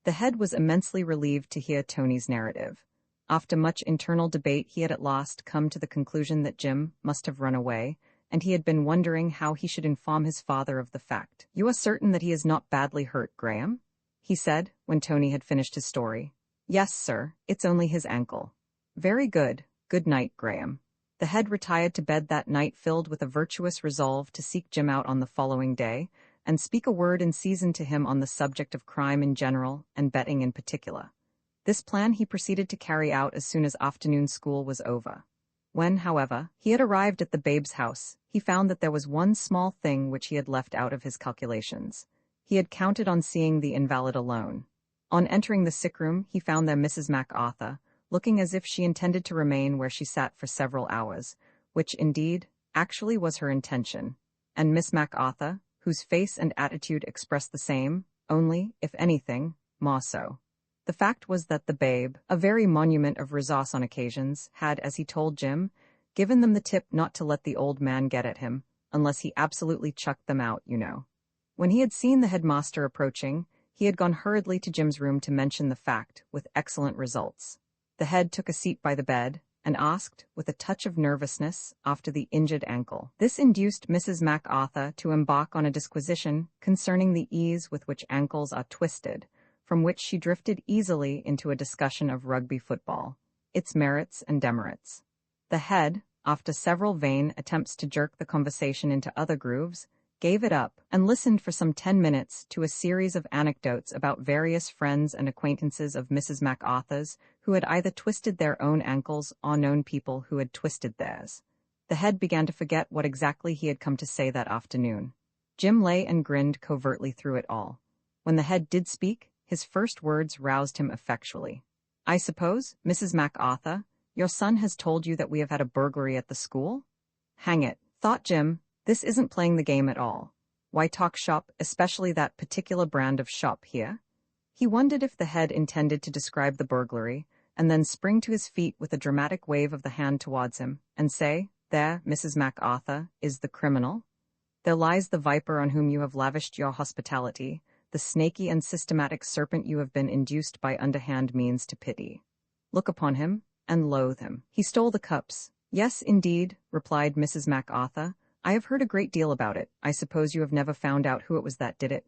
The head was immensely relieved to hear Tony's narrative. After much internal debate he had at last come to the conclusion that Jim must have run away, and he had been wondering how he should inform his father of the fact. "You are certain that he is not badly hurt, Graham?" he said, when Tony had finished his story. "Yes, sir, it's only his ankle." "Very good. Good night, Graham." The head retired to bed that night filled with a virtuous resolve to seek Jim out on the following day, and speak a word in season to him on the subject of crime in general and betting in particular. This plan he proceeded to carry out as soon as afternoon school was over. When, however, he had arrived at the babe's house, he found that there was one small thing which he had left out of his calculations. He had counted on seeing the invalid alone. On entering the sick room, he found there Mrs. MacArthur, looking as if she intended to remain where she sat for several hours, which, indeed, actually was her intention, and Miss MacArthur, whose face and attitude expressed the same, only, if anything, more so. The fact was that the babe, a very monument of resource on occasions, had, as he told Jim, given them the tip not to let the old man get at him, unless he absolutely chucked them out, you know. When he had seen the headmaster approaching, he had gone hurriedly to Jim's room to mention the fact, with excellent results. The head took a seat by the bed, and asked, with a touch of nervousness, after the injured ankle. This induced Mrs. MacArthur to embark on a disquisition concerning the ease with which ankles are twisted, from which she drifted easily into a discussion of rugby football, its merits and demerits. The head, after several vain attempts to jerk the conversation into other grooves, gave it up, and listened for some 10 minutes to a series of anecdotes about various friends and acquaintances of Mrs. MacArthur's who had either twisted their own ankles or known people who had twisted theirs. The head began to forget what exactly he had come to say that afternoon. Jim lay and grinned covertly through it all. When the head did speak, his first words roused him effectually. "I suppose, Mrs. MacArthur, your son has told you that we have had a burglary at the school?" "Hang it," thought Jim, "this isn't playing the game at all. Why talk shop, especially that particular brand of shop here?" He wondered if the head intended to describe the burglary, and then spring to his feet with a dramatic wave of the hand towards him, and say, "There, Mrs. MacArthur, is the criminal. There lies the viper on whom you have lavished your hospitality, the snaky and systematic serpent you have been induced by underhand means to pity. Look upon him, and loathe him. He stole the cups." "Yes, indeed," replied Mrs. MacArthur. "I have heard a great deal about it. I suppose you have never found out who it was that did it."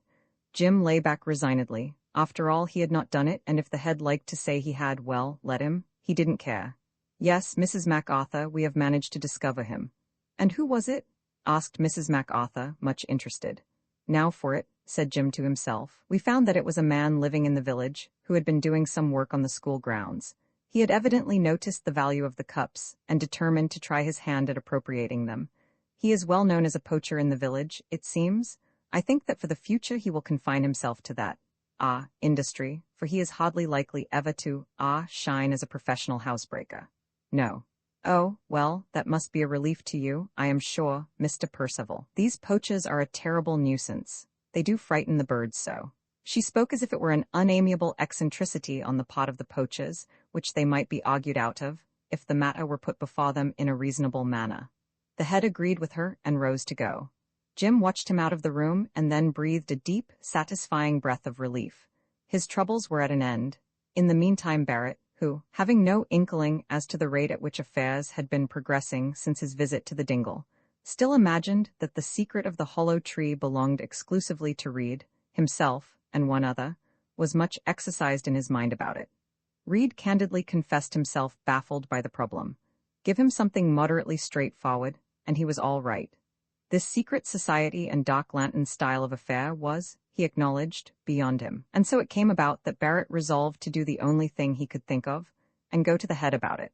Jim lay back resignedly. After all, he had not done it, and if the head liked to say he had, well, let him. He didn't care. "Yes, Mrs. MacArthur, we have managed to discover him." "And who was it?" asked Mrs. MacArthur, much interested. "Now for it," said Jim to himself. "We found that it was a man living in the village, who had been doing some work on the school grounds. He had evidently noticed the value of the cups, and determined to try his hand at appropriating them. He is well known as a poacher in the village, it seems. I think that for the future he will confine himself to that industry, for he is hardly likely ever to shine as a professional housebreaker. No. Oh, well, that must be a relief to you, I am sure, Mr. Percival. These poachers are a terrible nuisance. They do frighten the birds so." She spoke as if it were an unamiable eccentricity on the part of the poachers, which they might be argued out of, if the matter were put before them in a reasonable manner. The head agreed with her and rose to go. Jim watched him out of the room and then breathed a deep, satisfying breath of relief. His troubles were at an end. In the meantime Barrett, who, having no inkling as to the rate at which affairs had been progressing since his visit to the dingle, still imagined that the secret of the hollow tree belonged exclusively to Reed, himself, and one other, was much exercised in his mind about it. Reed candidly confessed himself baffled by the problem. Give him something moderately straightforward, and he was all right. This secret society and dark lantern style of affair was, he acknowledged, beyond him, and so it came about that Barrett resolved to do the only thing he could think of, and go to the head about it.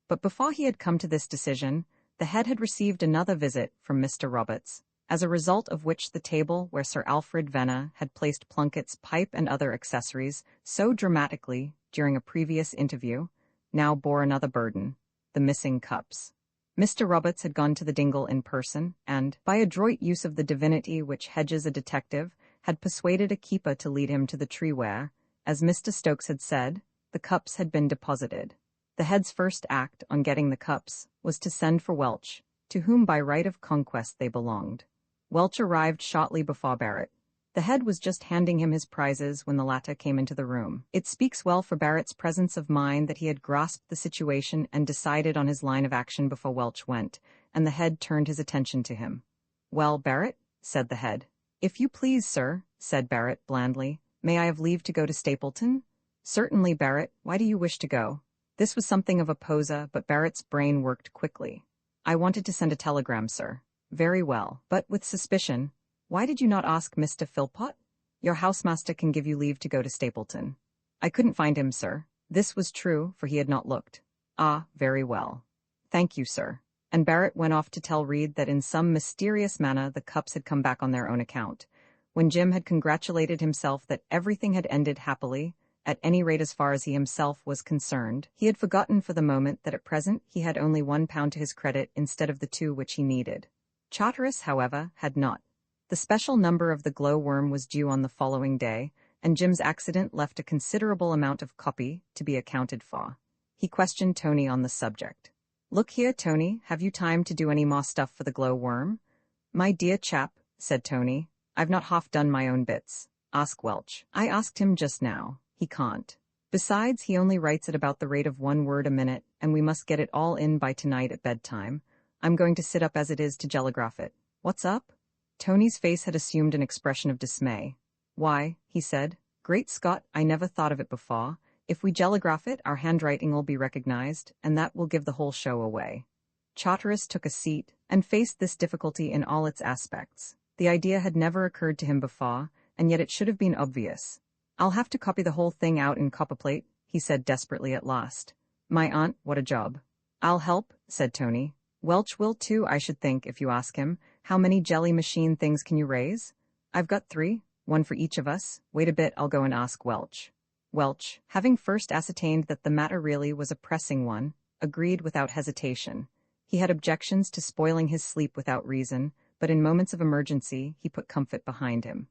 But before he had come to this decision, the head had received another visit from Mr. Roberts, as a result of which the table where Sir Alfred Venner had placed Plunkett's pipe and other accessories so dramatically during a previous interview, now bore another burden, the missing cups. Mr. Roberts had gone to the dingle in person, and, by adroit use of the divinity which hedges a detective, had persuaded a keeper to lead him to the tree where, as Mr. Stokes had said, the cups had been deposited. The head's first act, on getting the cups, was to send for Welch, to whom by right of conquest they belonged. Welch arrived shortly before Barrett. The head was just handing him his prizes when the latter came into the room. It speaks well for Barrett's presence of mind that he had grasped the situation and decided on his line of action before Welch went, and the head turned his attention to him. "Well, Barrett?" said the head. "If you please, sir," said Barrett blandly. "May I have leave to go to Stapleton?" "Certainly, Barrett. Why do you wish to go?" This was something of a poser, but Barrett's brain worked quickly. I wanted to send a telegram, sir. Very well, but with suspicion. Why did you not ask Mr. Philpott? Your housemaster can give you leave to go to Stapleton. I couldn't find him, sir. This was true, for he had not looked. Ah, very well. Thank you, sir. And Barrett went off to tell Reed that in some mysterious manner the Cups had come back on their own account. When Jim had congratulated himself that everything had ended happily, at any rate as far as he himself was concerned, he had forgotten for the moment that at present he had only £1 to his credit instead of the 2 which he needed. Charteris, however, had not. The special number of the glowworm was due on the following day, and Jim's accident left a considerable amount of copy to be accounted for. He questioned Tony on the subject. "Look here, Tony, have you time to do any more stuff for the glowworm?" "My dear chap," said Tony, "I've not half done my own bits. Ask Welch. I asked him just now. He can't. Besides, he only writes at about the rate of 1 word a minute, and we must get it all in by tonight at bedtime. I'm going to sit up as it is to telegraph it. What's up?" Tony's face had assumed an expression of dismay. "Why," he said, "Great Scott, I never thought of it before. If we telegraph it, our handwriting will be recognized, and that will give the whole show away." Charteris took a seat and faced this difficulty in all its aspects. The idea had never occurred to him before, and yet it should have been obvious. "I'll have to copy the whole thing out in copperplate," he said desperately at last. "My aunt, what a job." "I'll help," said Tony. "Welch will too, I should think, if you ask him. How many jelly machine things can you raise?" "I've got 3, 1 for each of us. Wait a bit, I'll go and ask Welch." Welch, having first ascertained that the matter really was a pressing one, agreed without hesitation. He had objections to spoiling his sleep without reason, but in moments of emergency he put comfort behind him.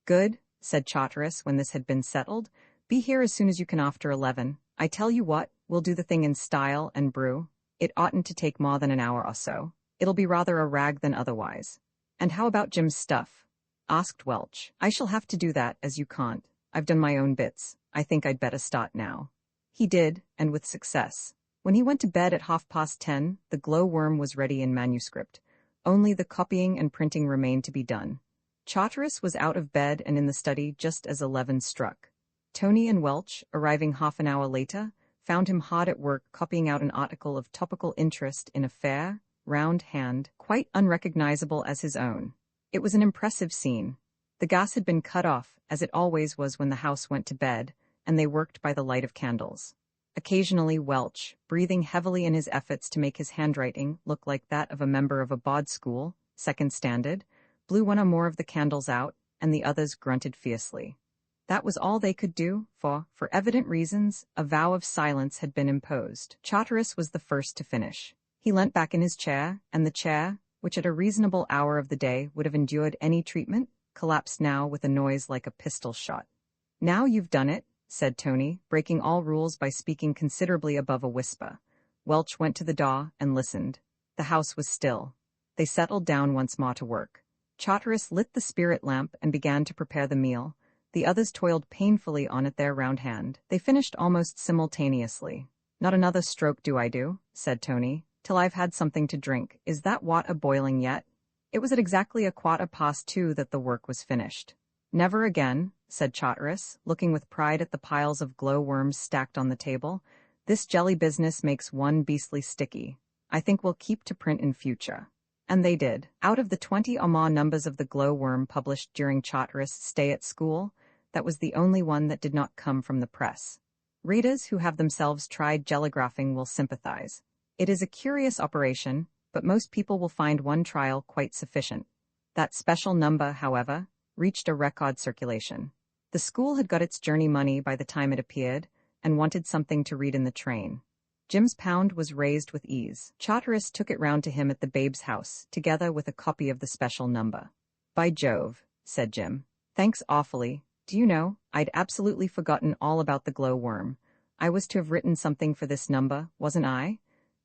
"Good," said Charteris when this had been settled. "Be here as soon as you can after 11. I tell you what, we'll do the thing in style and brew. It oughtn't to take more than an hour or so. It'll be rather a rag than otherwise." "And how about Jim's stuff?" asked Welch. "I shall have to do that, as you can't. I've done my own bits. I think I'd better start now." He did, and with success. When he went to bed at 10:30, the glowworm was ready in manuscript. Only the copying and printing remained to be done. Charteris was out of bed and in the study just as 11 struck. Tony and Welch, arriving half an hour later, found him hard at work copying out an article of topical interest in a fair, round hand, quite unrecognizable as his own. It was an impressive scene. The gas had been cut off, as it always was when the house went to bed, and they worked by the light of candles. Occasionally Welch, breathing heavily in his efforts to make his handwriting look like that of a member of a bod school, second standard, blew one or more of the candles out, and the others grunted fiercely. That was all they could do, for evident reasons, a vow of silence had been imposed. Charteris was the first to finish. He leant back in his chair, and the chair, which at a reasonable hour of the day would have endured any treatment, collapsed now with a noise like a pistol shot. "Now you've done it," said Tony, breaking all rules by speaking considerably above a whisper. Welch went to the door and listened. The house was still. They settled down once more to work. Charteris lit the spirit lamp and began to prepare the meal. The others toiled painfully on it their round hand. They finished almost simultaneously. "Not another stroke do I do," said Tony, "till I've had something to drink. Is that water boiling yet?" It was at exactly 2:15 that the work was finished. "Never again," said Charteris, looking with pride at the piles of glowworms stacked on the table. "This jelly business makes one beastly sticky. I think we'll keep to print in future." And they did. Out of the 20 or more numbers of the glowworm published during Charteris' stay at school, that was the only one that did not come from the press. Readers who have themselves tried jellygraphing will sympathize. It is a curious operation, but most people will find one trial quite sufficient. That special number, however, reached a record circulation. The school had got its journey money by the time it appeared, and wanted something to read in the train. Jim's pound was raised with ease. Charteris took it round to him at the babe's house, together with a copy of the special number. "By Jove," said Jim. "Thanks awfully. Do you know, I'd absolutely forgotten all about the glowworm. I was to have written something for this number, wasn't I?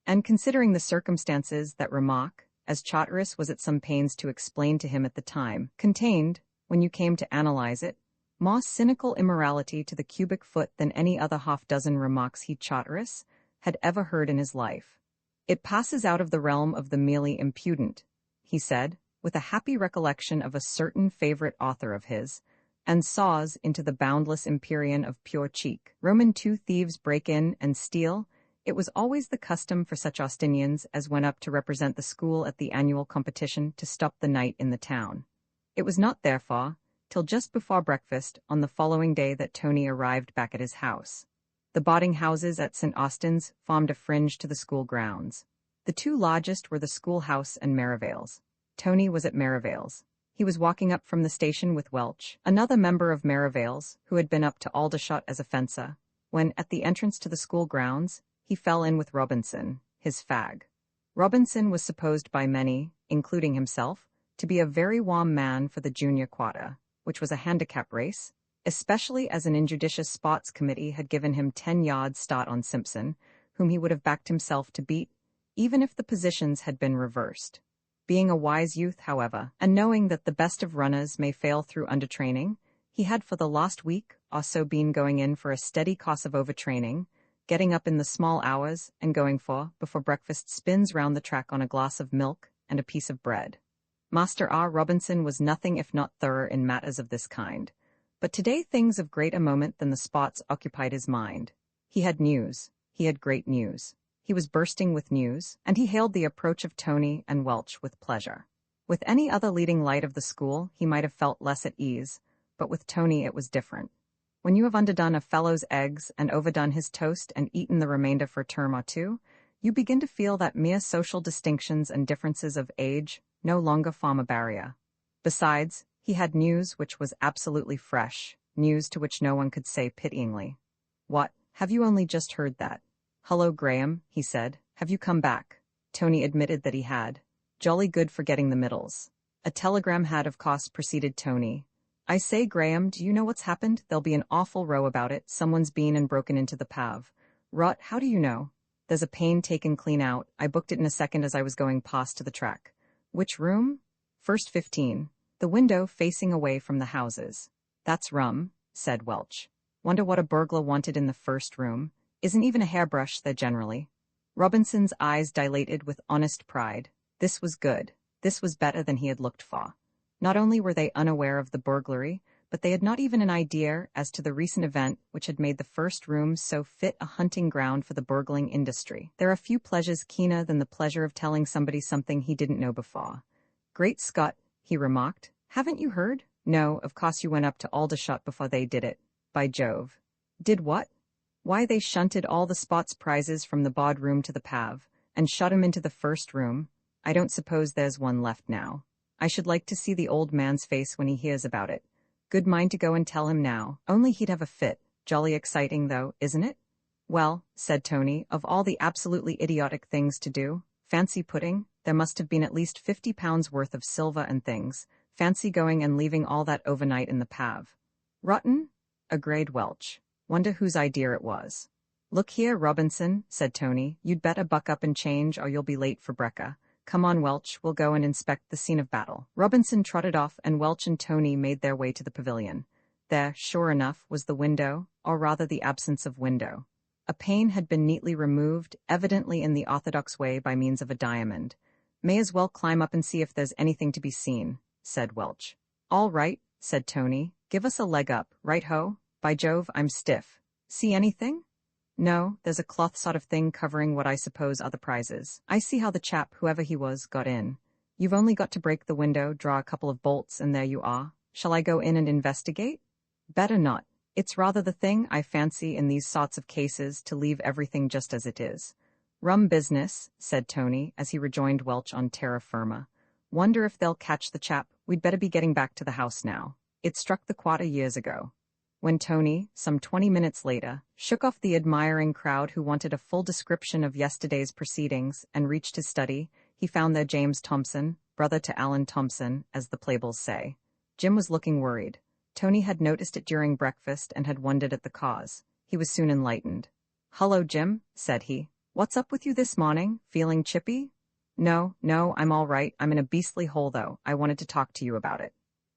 And considering the circumstances, that remark, as Charteris was at some pains to explain to him at the time, contained, when you came to analyze it, more cynical immorality to the cubic foot than any other half-dozen remarks he, Charteris, had ever heard in his life. It passes out of the realm of the merely impudent," he said, with a happy recollection of a certain favorite author of his, and soars into the boundless empyrean of pure cheek. Roman 2 thieves break in and steal. It was always the custom for such Austinians as went up to represent the school at the annual competition to stop the night in the town. It was not, therefore, till just before breakfast on the following day that Tony arrived back at his house. The boarding houses at St. Austin's formed a fringe to the school grounds. The two largest were the schoolhouse and Merivale's. Tony was at Merivale's. He was walking up from the station with Welch, another member of Merivale's, who had been up to Aldershot as a fencer, when, at the entrance to the school grounds, he fell in with Robinson, his fag. Robinson was supposed by many, including himself, to be a very warm man for the junior quota, which was a handicap race, especially as an injudicious sports committee had given him 10 yards start on Simpson, whom he would have backed himself to beat, even if the positions had been reversed. Being a wise youth, however, and knowing that the best of runners may fail through undertraining, he had for the last week or so been going in for a steady course of overtraining, getting up in the small hours and going for, before breakfast, spins round the track on a glass of milk and a piece of bread. Master R. Robinson was nothing if not thorough in matters of this kind, but today things of greater moment than the sports occupied his mind. He had news. He had great news. He was bursting with news, and he hailed the approach of Tony and Welch with pleasure. With any other leading light of the school, he might have felt less at ease, but with Tony it was different. When you have underdone a fellow's eggs and overdone his toast and eaten the remainder for a term or two, you begin to feel that mere social distinctions and differences of age no longer form a barrier. Besides, he had news which was absolutely fresh, news to which no one could say pityingly, "What, have you only just heard that?" "Hullo, Graham," he said. "Have you come back?" Tony admitted that he had. Jolly good for getting the middles. A telegram had, of course, preceded Tony. "I say, Graham, do you know what's happened? There'll be an awful row about it. Someone's been and broken into the pav." "Rot, how do you know?" "There's a pane taken clean out. I booked it in a second as I was going past to the track." "Which room?" "First 15. The window facing away from the houses." "That's rum," said Welch. "Wonder what a burglar wanted in the first room. Isn't even a hairbrush there generally." Robinson's eyes dilated with honest pride. This was good. This was better than he had looked for. Not only were they unaware of the burglary, but they had not even an idea as to the recent event which had made the first room so fit a hunting ground for the burgling industry. There are few pleasures keener than the pleasure of telling somebody something he didn't know before. "Great Scott," he remarked. "Haven't you heard?" "No, of course you went up to Aldershot before they did it." "By Jove." "Did what?" "Why, they shunted all the spots prizes from the bod room to the pav, and shot 'em into the first room. I don't suppose there's one left now. I should like to see the old man's face when he hears about it. Good mind to go and tell him now, only he'd have a fit. Jolly exciting, though, isn't it?" "Well," said Tony, "of all the absolutely idiotic things to do, fancy pudding, there must have been at least £50 worth of silver and things. Fancy going and leaving all that overnight in the pav." "Rotten," agreed Welch. "Wonder whose idea it was." "Look here, Robinson," said Tony, "you'd better buck up and change or you'll be late for brecca. Come on, Welch, we'll go and inspect the scene of battle." Robinson trotted off and Welch and Tony made their way to the pavilion. There, sure enough, was the window, or rather the absence of window. A pane had been neatly removed, evidently in the orthodox way by means of a diamond. "May as well climb up and see if there's anything to be seen," said Welch. "All right," said Tony. "Give us a leg up, right-ho? By Jove, I'm stiff. See anything?" "No, there's a cloth sort of thing covering what I suppose are the prizes. I see how the chap, whoever he was, got in. You've only got to break the window, draw a couple of bolts, and there you are. Shall I go in and investigate?" "Better not. It's rather the thing, I fancy, in these sorts of cases, to leave everything just as it is." "Rum business," said Tony, as he rejoined Welch on terra firma. "Wonder if they'll catch the chap. We'd better be getting back to the house now. It struck the quarter years ago." When Tony, some 20 minutes later, shook off the admiring crowd who wanted a full description of yesterday's proceedings and reached his study, he found there James Thompson, brother to Alan Thompson, as the playbills say. Jim was looking worried. Tony had noticed it during breakfast and had wondered at the cause. He was soon enlightened. "Hullo, Jim," said he. "What's up with you this morning? Feeling chippy?" No, I'm all right. I'm in a beastly hole, though. I wanted to talk to you about it."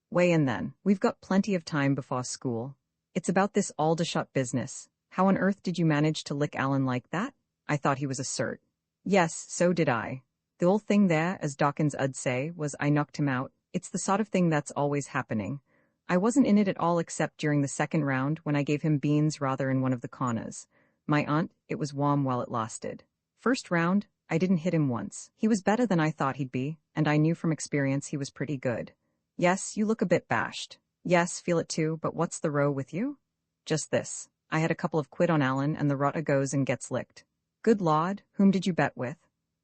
"Weigh in then. We've got plenty of time before school." "It's about this Aldershot business. How on earth did you manage to lick Alan like that?" "I thought he was a cert." "Yes, so did I. The old thing there, as Dawkins 'ud say, was I knocked him out. It's the sort of thing that's always happening. I wasn't in it at all except during the second round when I gave him beans rather in one of the corners. My aunt, it was warm while it lasted. First round, I didn't hit him once. He was better than I thought he'd be, and I knew from experience he was pretty good. Yes, you look a bit bashed. Yes, feel it too, but what's the row with you? Just this. I had a couple of quid on Alan and the rotter goes and gets licked. Good Lord, whom did you bet with?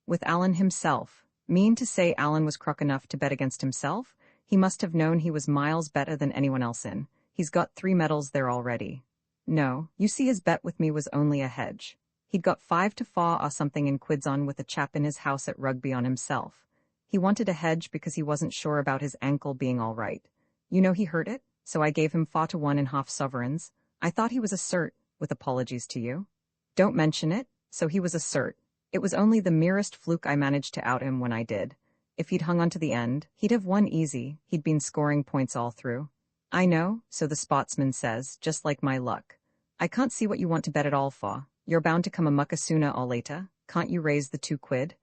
With Alan himself. Mean to say Alan was crook enough to bet against himself? He must have known he was miles better than anyone else in. He's got 3 medals there already. No, you see his bet with me was only a hedge. He'd got 5 to 4 or something in quids on with a chap in his house at rugby on himself. He wanted a hedge because he wasn't sure about his ankle being all right. You know he hurt it, so I gave him 4 to 1 in half sovereigns. I thought he was a cert, with apologies to you. Don't mention it, so he was a cert. It was only the merest fluke I managed to out him when I did. If he'd hung on to the end, he'd have won easy. He'd been scoring points all through. I know, so the sportsman says, just like my luck. I can't see what you want to bet at all for. You're bound to come a mucka sooner or later. Can't you raise the 2 quid?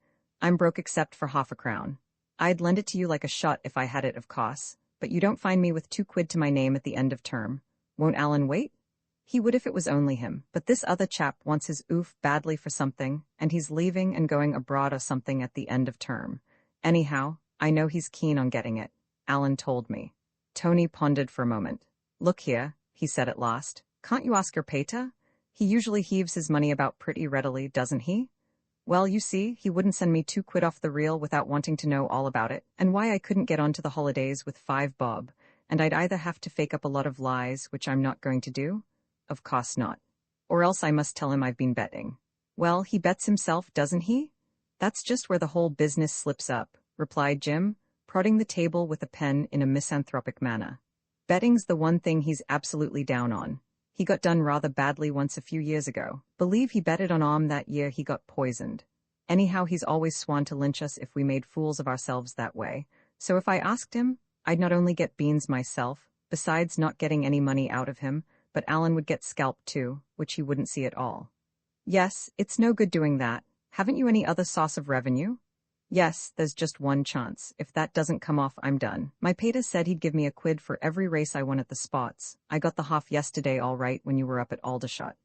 I'm broke except for half a crown. I'd lend it to you like a shot if I had it, of course, but you don't find me with 2 quid to my name at the end of term. Won't Alan wait? He would if it was only him, but this other chap wants his oof badly for something, and he's leaving and going abroad or something at the end of term. Anyhow, I know he's keen on getting it. Alan told me. Tony pondered for a moment. Look here, he said at last. Can't you ask your pater? He usually heaves his money about pretty readily, doesn't he? Well, you see, he wouldn't send me 2 quid off the reel without wanting to know all about it, and why I couldn't get on to the holidays with 5 bob, and I'd either have to fake up a lot of lies, which I'm not going to do. Of course not. Or else I must tell him I've been betting. Well, he bets himself, doesn't he? That's just where the whole business slips up, replied Jim, prodding the table with a pen in a misanthropic manner. Betting's the one thing he's absolutely down on. He got done rather badly once a few years ago. Believe he betted on that year he got poisoned. Anyhow, he's always sworn to lynch us if we made fools of ourselves that way. So if I asked him, I'd not only get beans myself, besides not getting any money out of him, but Alan would get scalped too, which he wouldn't see at all. Yes, it's no good doing that. Haven't you any other source of revenue? Yes, there's just one chance. If that doesn't come off, I'm done. My pater said he'd give me a quid for every race I won at the spots. I got the half yesterday all right when you were up at Aldershot.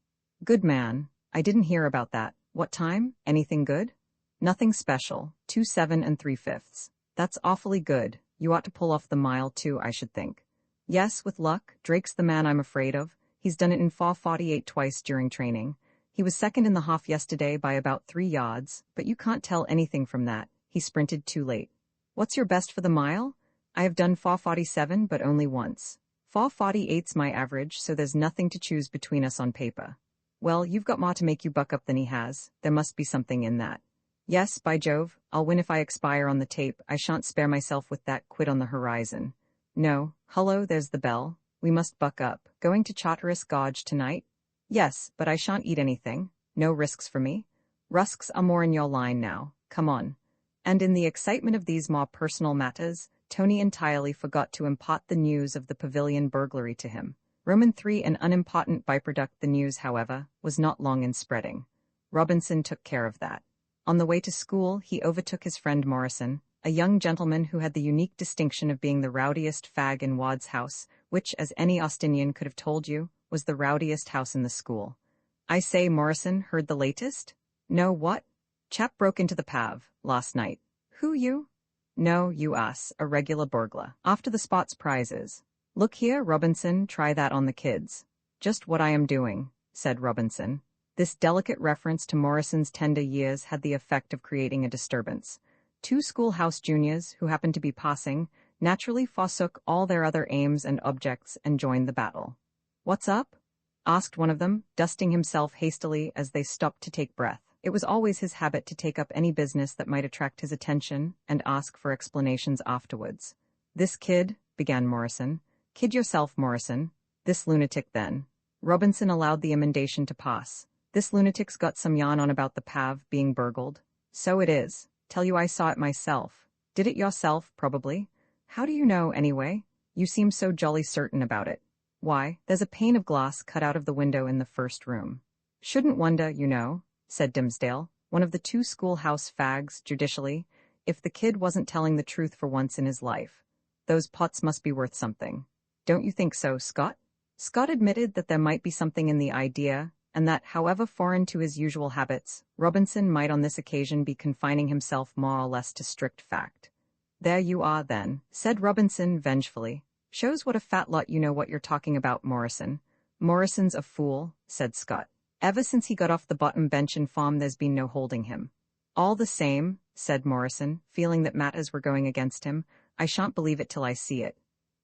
Good man. I didn't hear about that. What time? Anything good? Nothing special. 2 7 3/5. That's awfully good. You ought to pull off the mile too, I should think. Yes, with luck. Drake's the man I'm afraid of. He's done it in 4:48 twice during training. He was second in the half yesterday by about 3 yards, but you can't tell anything from that. He sprinted too late. What's your best for the mile? I have done 4:47, but only once. 4:48's my average, so there's nothing to choose between us on paper. Well, you've got more to make you buck up than he has. There must be something in that. Yes, by Jove, I'll win if I expire on the tape. I shan't spare myself with that quid on the horizon. No, hullo, there's the bell. We must buck up. Going to Charteris Gorge tonight? Yes, but I shan't eat anything. No risks for me. Rusks are more in your line now. Come on. And in the excitement of these more personal matters, Tony entirely forgot to impart the news of the pavilion burglary to him. Roman 3, an unimportant byproduct. The news, however, was not long in spreading. Robinson took care of that. On the way to school, he overtook his friend Morrison, a young gentleman who had the unique distinction of being the rowdiest fag in Wad's house, which, as any Austinian could have told you, was the rowdiest house in the school. I say, Morrison, heard the latest? No, what? Chap broke into the Pav, last night. Who, you? No, you us, a regular burglar. After the spots prizes. Look here, Robinson, try that on the kids. Just what I am doing, said Robinson. This delicate reference to Morrison's tender years had the effect of creating a disturbance. 2 schoolhouse juniors, who happened to be passing, naturally forsook all their other aims and objects and joined the battle. What's up? Asked one of them, dusting himself hastily as they stopped to take breath. It was always his habit to take up any business that might attract his attention and ask for explanations afterwards. This kid, began Morrison. Kid yourself, Morrison. This lunatic, then. Robinson allowed the emendation to pass. This lunatic's got some yarn on about the Pav being burgled. So it is. Tell you I saw it myself. Did it yourself, probably. How do you know, anyway? You seem so jolly certain about it. Why, there's a pane of glass cut out of the window in the first room. Shouldn't wonder, you know, said Dimsdale, one of the 2 schoolhouse fags, judicially, if the kid wasn't telling the truth for once in his life. Those pots must be worth something. Don't you think so, Scott? Scott admitted that there might be something in the idea, and that, however foreign to his usual habits, Robinson might on this occasion be confining himself more or less to strict fact. "There you are, then," said Robinson vengefully. "Shows what a fat lot you know what you're talking about, Morrison." "Morrison's a fool," said Scott. "Ever since he got off the bottom bench in farm there's been no holding him." "All the same," said Morrison, feeling that matters were going against him, "I shan't believe it till I see it."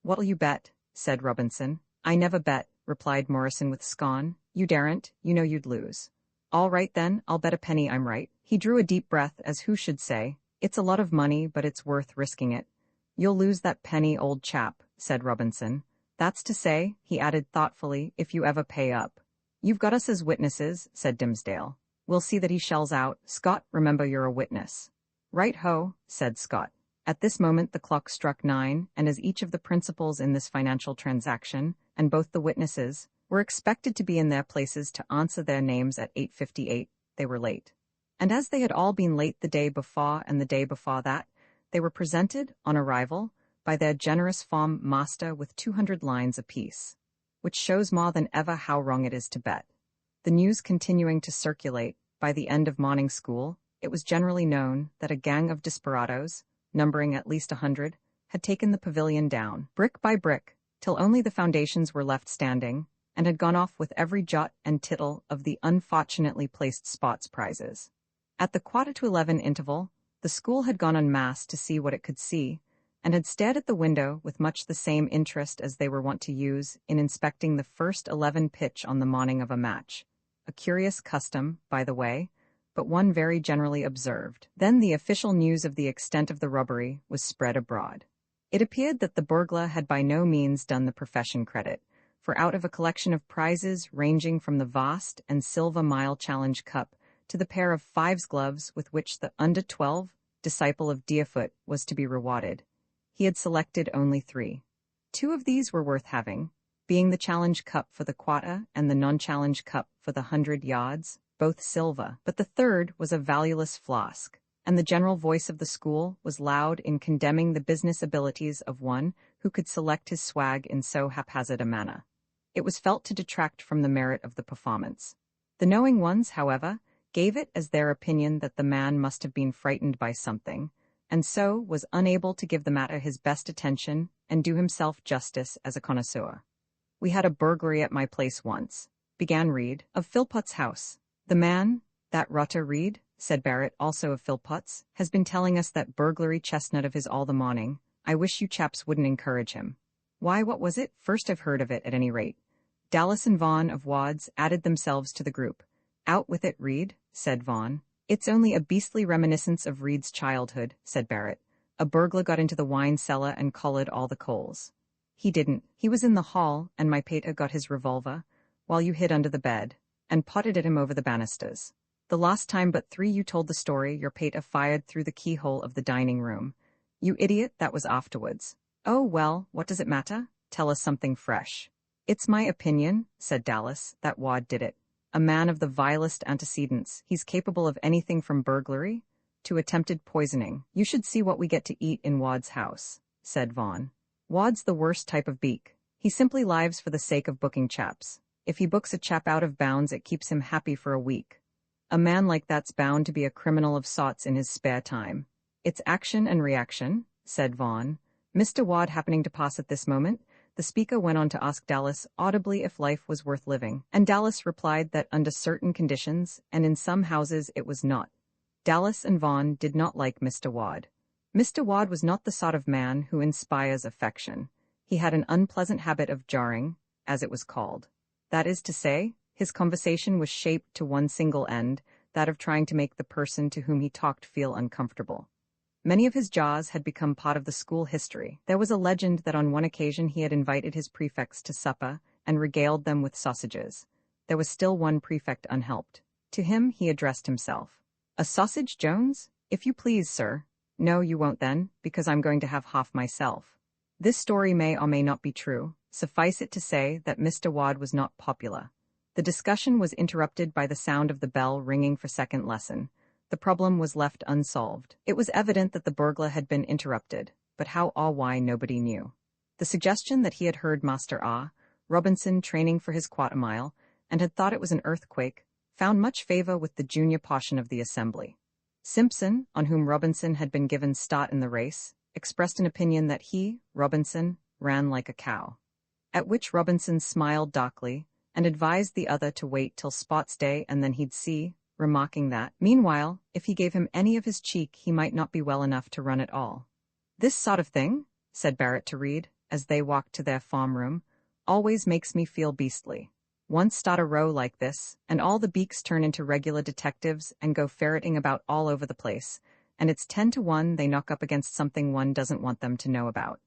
"What'll you bet?" said Robinson. "I never bet," replied Morrison with scorn. "You daren't, you know you'd lose." "All right then, I'll bet a penny I'm right." He drew a deep breath as who should say, "It's a lot of money, but it's worth risking it." "You'll lose that penny, old chap," said Robinson. "That's to say," he added thoughtfully, "if you ever pay up." "You've got us as witnesses," said Dimsdale. "We'll see that he shells out. Scott, remember you're a witness." "Right-ho," said Scott. At this moment the clock struck 9, and as each of the principals in this financial transaction, and both the witnesses, were expected to be in their places to answer their names at 8:58, they were late. And as they had all been late the day before and the day before that, they were presented, on arrival, by their generous farm master with 200 lines apiece, which shows more than ever how wrong it is to bet. The news continuing to circulate, by the end of morning school, it was generally known that a gang of desperadoes, numbering at least 100, had taken the pavilion down, brick by brick, till only the foundations were left standing, and had gone off with every jot and tittle of the unfortunately placed spots prizes. At the 11:15 interval, the school had gone en masse to see what it could see, and had stared at the window with much the same interest as they were wont to use in inspecting the first 11 pitch on the morning of a match. A curious custom, by the way, but one very generally observed. Then the official news of the extent of the robbery was spread abroad. It appeared that the burglar had by no means done the profession credit, for out of a collection of prizes ranging from the vast and silver mile challenge cup to the pair of fives gloves with which the under-12 disciple of Deerfoot was to be rewarded, he had selected only 3. 2 of these were worth having, being the challenge cup for the quarter and the non-challenge cup for the 100 yards, both silver, but the third was a valueless flask, and the general voice of the school was loud in condemning the business abilities of one who could select his swag in so haphazard a manner. It was felt to detract from the merit of the performance. The knowing ones, however, gave it as their opinion that the man must have been frightened by something, and so was unable to give the matter his best attention and do himself justice as a connoisseur. "We had a burglary at my place once," began Reed, of Philpot's house. "The man, that rotter Reed," said Barrett, also of Philpot's, "has been telling us that burglary chestnut of his all the morning. I wish you chaps wouldn't encourage him." "Why, what was it?" "First I've heard of it, at any rate." Dallas and Vaughan of Wad's added themselves to the group. "Out with it, Reed," said Vaughan. "It's only a beastly reminiscence of Reed's childhood," said Barrett. "A burglar got into the wine cellar and collared all the coals." "He didn't. He was in the hall, and my pater got his revolver, while you hid under the bed, and potted at him over the banisters. The last time but 3 you told the story, your pater fired through the keyhole of the dining room. You idiot, that was afterwards." "Oh, well, what does it matter? Tell us something fresh." "It's my opinion," said Dallas, "that Wad did it. A man of the vilest antecedents, he's capable of anything from burglary to attempted poisoning." "You should see what we get to eat in Wad's house," said Vaughan. "Wad's the worst type of beak. He simply lives for the sake of booking chaps. If he books a chap out of bounds, it keeps him happy for a week. A man like that's bound to be a criminal of sorts in his spare time." "It's action and reaction," said Vaughan. Mr. Wad happening to pass at this moment, the speaker went on to ask Dallas audibly if life was worth living, and Dallas replied that under certain conditions, and in some houses, it was not. Dallas and Vaughan did not like Mr. Wad. Mr. Wad was not the sort of man who inspires affection. He had an unpleasant habit of jarring, as it was called. That is to say, his conversation was shaped to one single end, that of trying to make the person to whom he talked feel uncomfortable. Many of his jaws had become part of the school history. There was a legend that on one occasion he had invited his prefects to supper and regaled them with sausages. There was still one prefect unhelped. To him he addressed himself. "A sausage, Jones? If you please, sir." "No, you won't then, because I'm going to have half myself." This story may or may not be true. Suffice it to say that Mr. Wad was not popular. The discussion was interrupted by the sound of the bell ringing for second lesson. The problem was left unsolved. It was evident that the burglar had been interrupted, but how or why nobody knew. The suggestion that he had heard Master Robinson training for his quarter mile and had thought it was an earthquake, found much favor with the junior portion of the assembly. Simpson, on whom Robinson had been given start in the race, expressed an opinion that he, Robinson, ran like a cow. At which Robinson smiled darkly, and advised the other to wait till Spot's day and then he'd see, remarking that, meanwhile, if he gave him any of his cheek he might not be well enough to run at all. "This sort of thing," said Barrett to Reed, as they walked to their farm room, "always makes me feel beastly. Once start a row like this, and all the beaks turn into regular detectives and go ferreting about all over the place, and it's 10 to 1 they knock up against something one doesn't want them to know about."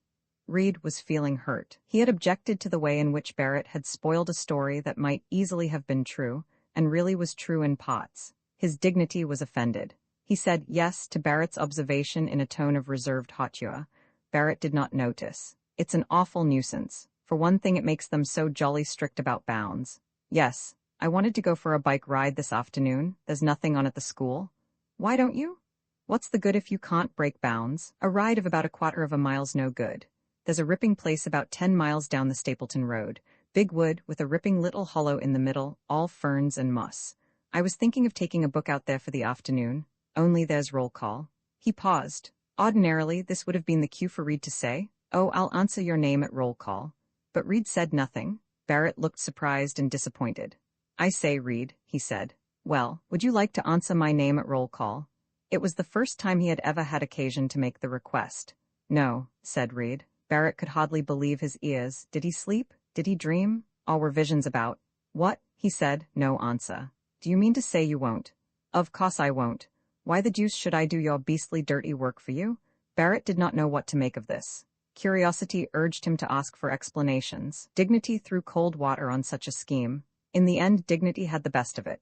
Reed was feeling hurt. He had objected to the way in which Barrett had spoiled a story that might easily have been true, and really was true in parts. His dignity was offended. He said yes to Barrett's observation in a tone of reserved hauteur. Barrett did not notice. "It's an awful nuisance. For one thing, it makes them so jolly strict about bounds. Yes, I wanted to go for a bike ride this afternoon. There's nothing on at the school." "Why don't you?" "What's the good if you can't break bounds? A ride of about a quarter of a mile's no good. There's a ripping place about 10 miles down the Stapleton Road. Big wood, with a ripping little hollow in the middle, all ferns and moss. I was thinking of taking a book out there for the afternoon, only there's roll call." He paused. Ordinarily, this would have been the cue for Reed to say, "Oh, I'll answer your name at roll call." But Reed said nothing. Barrett looked surprised and disappointed. "I say, Reed," he said. "Well, would you like to answer my name at roll call?" It was the first time he had ever had occasion to make the request. "No," said Reed. Barrett could hardly believe his ears. Did he sleep? Did he dream? All were visions about. "What?" he said. "No answer. Do you mean to say you won't?" "Of course I won't. Why the deuce should I do your beastly dirty work for you?" Barrett did not know what to make of this. Curiosity urged him to ask for explanations. Dignity threw cold water on such a scheme. In the end, dignity had the best of it.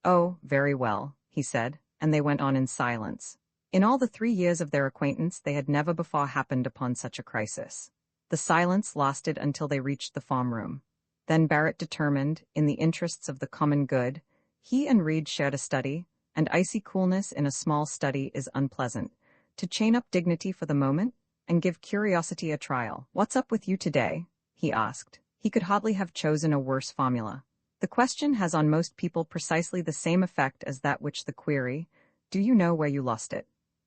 "Oh, very well," he said, and they went on in silence. In all the 3 years of their acquaintance they had never before happened upon such a crisis. The silence lasted until they reached the farm room. Then Barrett determined, in the interests of the common good, he and Reed shared a study, and icy coolness in a small study is unpleasant, to chain up dignity for the moment, and give curiosity a trial. "What's up with you today?" he asked. He could hardly have chosen a worse formula. The question has on most people precisely the same effect as that which the query, "Do you know where you lost it?"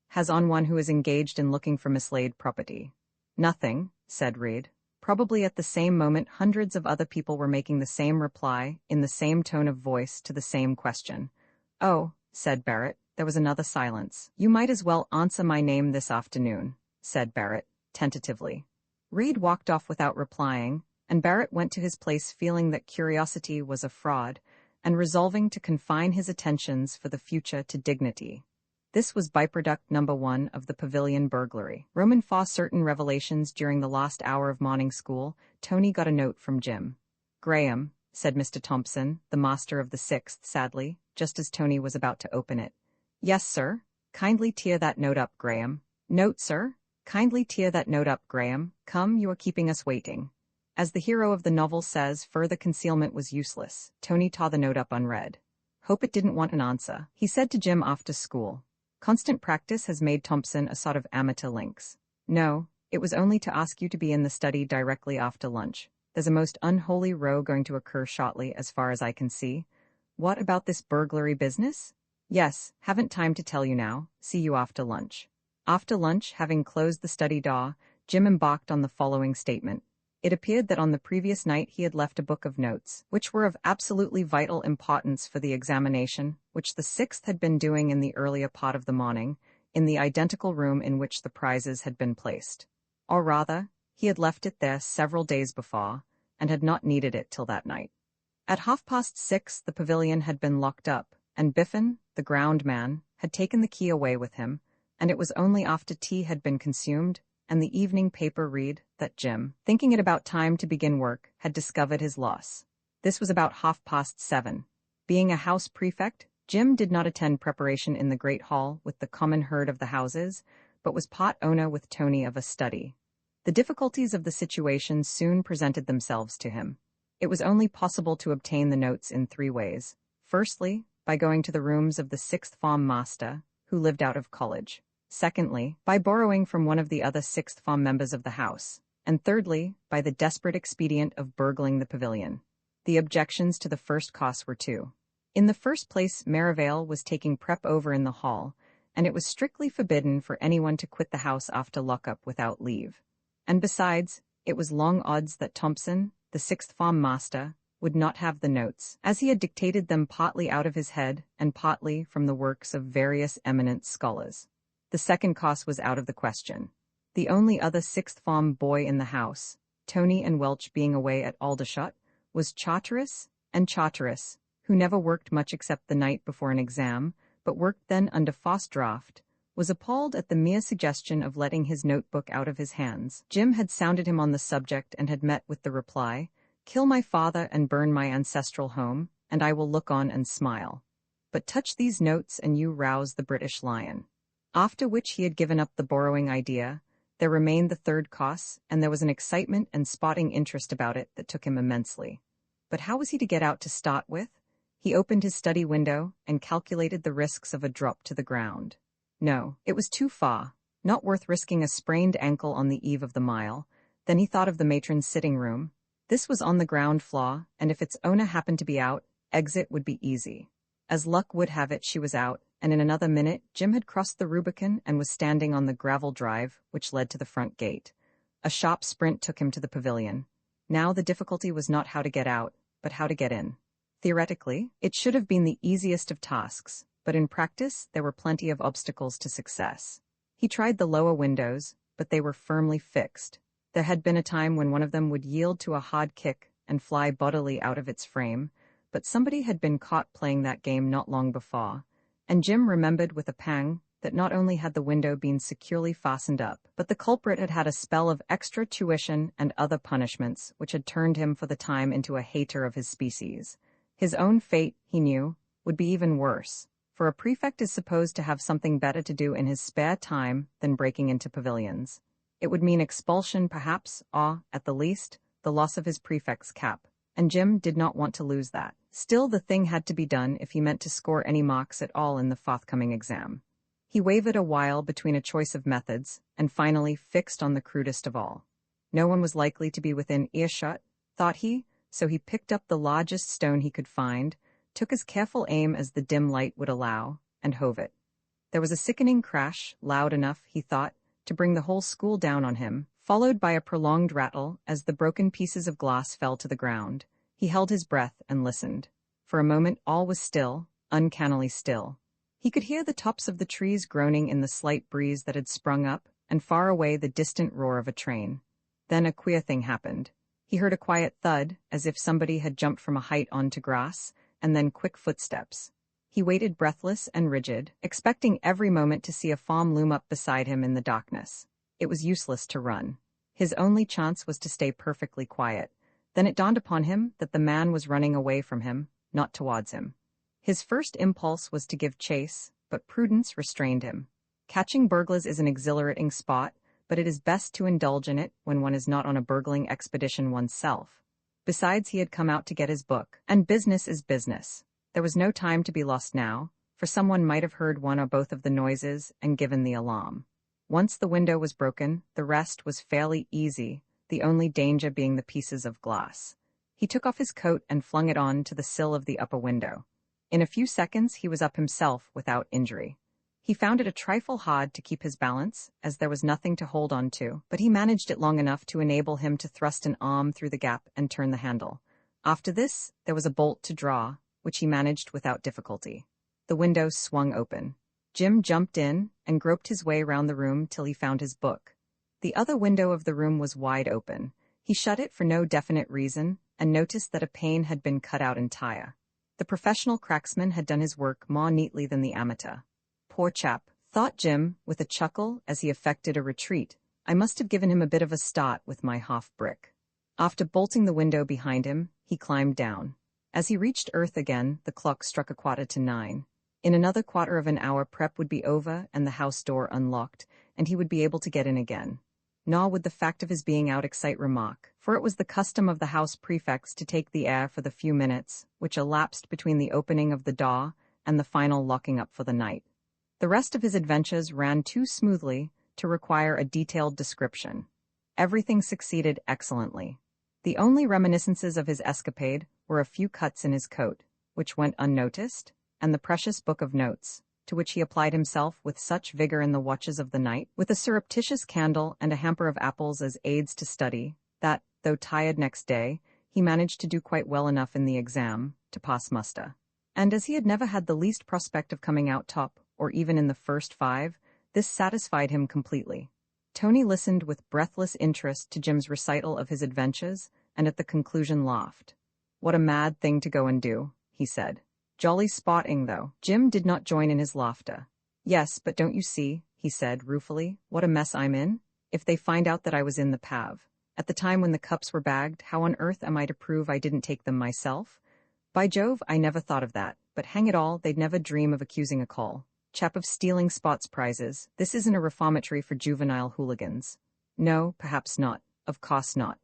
has on one who is engaged in looking for mislaid property. "Nothing," said Reed. Probably at the same moment hundreds of other people were making the same reply, in the same tone of voice, to the same question. "Oh," said Barrett. There was another silence. "You might as well answer my name this afternoon," said Barrett, tentatively. Reed walked off without replying, and Barrett went to his place feeling that curiosity was a fraud, and resolving to confine his attentions for the future to dignity. This was byproduct number 1 of the pavilion burglary. Roman saw certain revelations during the last hour of morning school. Tony got a note from Jim. "Graham," said Mr. Thompson, the master of the 6th, sadly, just as Tony was about to open it. "Yes, sir. Kindly tear that note up, Graham." "Note, sir? Kindly tear that note up, Graham. Come, you are keeping us waiting." As the hero of the novel says, further concealment was useless. Tony tore the note up unread. "Hope it didn't want an answer," he said to Jim after school. Constant practice has made Thompson a sort of amateur lynx. "No, it was only to ask you to be in the study directly after lunch. There's a most unholy row going to occur shortly, as far as I can see." "What about this burglary business?" "Yes, haven't time to tell you now. See you after lunch." After lunch, having closed the study door, Jim embarked on the following statement. It appeared that on the previous night he had left a book of notes, which were of absolutely vital importance for the examination, which the 6th had been doing in the earlier part of the morning, in the identical room in which the prizes had been placed. Or rather, he had left it there several days before, and had not needed it till that night. At 6:30 the pavilion had been locked up, and Biffen, the ground man, had taken the key away with him, and it was only after tea had been consumed and the evening paper read that Jim, thinking it about time to begin work, had discovered his loss. This was about 7:30. Being a house prefect, Jim did not attend preparation in the great hall with the common herd of the houses, but was part owner with Tony of a study. The difficulties of the situation soon presented themselves to him. It was only possible to obtain the notes in 3 ways. Firstly, by going to the rooms of the 6th form master, who lived out of college. Secondly, by borrowing from one of the other 6th form members of the house. And thirdly, by the desperate expedient of burgling the pavilion. The objections to the first costs were two. In the first place, Merivale was taking prep over in the hall, and it was strictly forbidden for anyone to quit the house after lockup without leave. And besides, it was long odds that Thompson, the sixth form master, would not have the notes, as he had dictated them partly out of his head and partly from the works of various eminent scholars. The second cost was out of the question. The only other sixth form boy in the house, Tony and Welch being away at Aldershot, was Charteris, and Charteris, who never worked much except the night before an exam, but worked then under fast draft, was appalled at the mere suggestion of letting his notebook out of his hands. Jim had sounded him on the subject and had met with the reply, "Kill my father and burn my ancestral home, and I will look on and smile. But touch these notes and you rouse the British lion." After which he had given up the borrowing idea. There remained the third cost, and there was an excitement and spotting interest about it that took him immensely. But how was he to get out to start with? He opened his study window and calculated the risks of a drop to the ground. No, it was too far, not worth risking a sprained ankle on the eve of the mile. Then he thought of the matron's sitting room. This was on the ground floor, and if its owner happened to be out, exit would be easy. As luck would have it, she was out, and in another minute Jim had crossed the Rubicon and was standing on the gravel drive which led to the front gate. A sharp sprint took him to the pavilion. Now the difficulty was not how to get out, but how to get in. Theoretically, it should have been the easiest of tasks, but in practice there were plenty of obstacles to success. He tried the lower windows, but they were firmly fixed. There had been a time when one of them would yield to a hard kick and fly bodily out of its frame, but somebody had been caught playing that game not long before, and Jim remembered with a pang that not only had the window been securely fastened up, but the culprit had had a spell of extra tuition and other punishments which had turned him for the time into a hater of his species. His own fate, he knew, would be even worse, for a prefect is supposed to have something better to do in his spare time than breaking into pavilions. It would mean expulsion perhaps, or, at the least, the loss of his prefect's cap, and Jim did not want to lose that. Still, the thing had to be done if he meant to score any marks at all in the forthcoming exam. He wavered a while between a choice of methods, and finally fixed on the crudest of all. No one was likely to be within earshot, thought he, so he picked up the largest stone he could find, took as careful aim as the dim light would allow, and hove it. There was a sickening crash, loud enough, he thought, to bring the whole school down on him, followed by a prolonged rattle as the broken pieces of glass fell to the ground. He held his breath and listened. For a moment all was still, uncannily still. He could hear the tops of the trees groaning in the slight breeze that had sprung up, and far away the distant roar of a train. Then a queer thing happened. He heard a quiet thud, as if somebody had jumped from a height onto grass, and then quick footsteps. He waited breathless and rigid, expecting every moment to see a form loom up beside him in the darkness. It was useless to run. His only chance was to stay perfectly quiet. Then it dawned upon him that the man was running away from him, not towards him. His first impulse was to give chase, but prudence restrained him. Catching burglars is an exhilarating sport, but it is best to indulge in it when one is not on a burgling expedition oneself. Besides, he had come out to get his book, and business is business. There was no time to be lost now, for someone might have heard one or both of the noises and given the alarm. Once the window was broken, the rest was fairly easy, the only danger being the pieces of glass. He took off his coat and flung it on to the sill of the upper window. In a few seconds he was up himself without injury. He found it a trifle hard to keep his balance, as there was nothing to hold on to, but he managed it long enough to enable him to thrust an arm through the gap and turn the handle. After this, there was a bolt to draw, which he managed without difficulty. The window swung open. Jim jumped in and groped his way round the room till he found his book. The other window of the room was wide open. He shut it for no definite reason, and noticed that a pane had been cut out entire. The professional cracksman had done his work more neatly than the amateur. Poor chap, thought Jim, with a chuckle as he effected a retreat. I must have given him a bit of a start with my half-brick. After bolting the window behind him, he climbed down. As he reached earth again, the clock struck 9:15. In another quarter of an hour prep would be over and the house door unlocked, and he would be able to get in again. Nor would the fact of his being out excite remark, for it was the custom of the house prefects to take the air for the few minutes which elapsed between the opening of the door and the final locking up for the night. The rest of his adventures ran too smoothly to require a detailed description. Everything succeeded excellently. The only reminiscences of his escapade were a few cuts in his coat, which went unnoticed, and the precious book of notes, to which he applied himself with such vigor in the watches of the night, with a surreptitious candle and a hamper of apples as aids to study, that, though tired next day, he managed to do quite well enough in the exam to pass muster. And as he had never had the least prospect of coming out top, or even in the first 5, this satisfied him completely. Tony listened with breathless interest to Jim's recital of his adventures, and at the conclusion laughed. "What a mad thing to go and do," he said. "Jolly spotting, though." Jim did not join in his laughter. "Yes, but don't you see," he said ruefully, "what a mess I'm in? If they find out that I was in the Pav at the time when the cups were bagged, how on earth am I to prove I didn't take them myself? By Jove, I never thought of that, but hang it all, they'd never dream of accusing a call chap of stealing Spot's prizes. This isn't a reformatory for juvenile hooligans." "No, perhaps not. Of course not."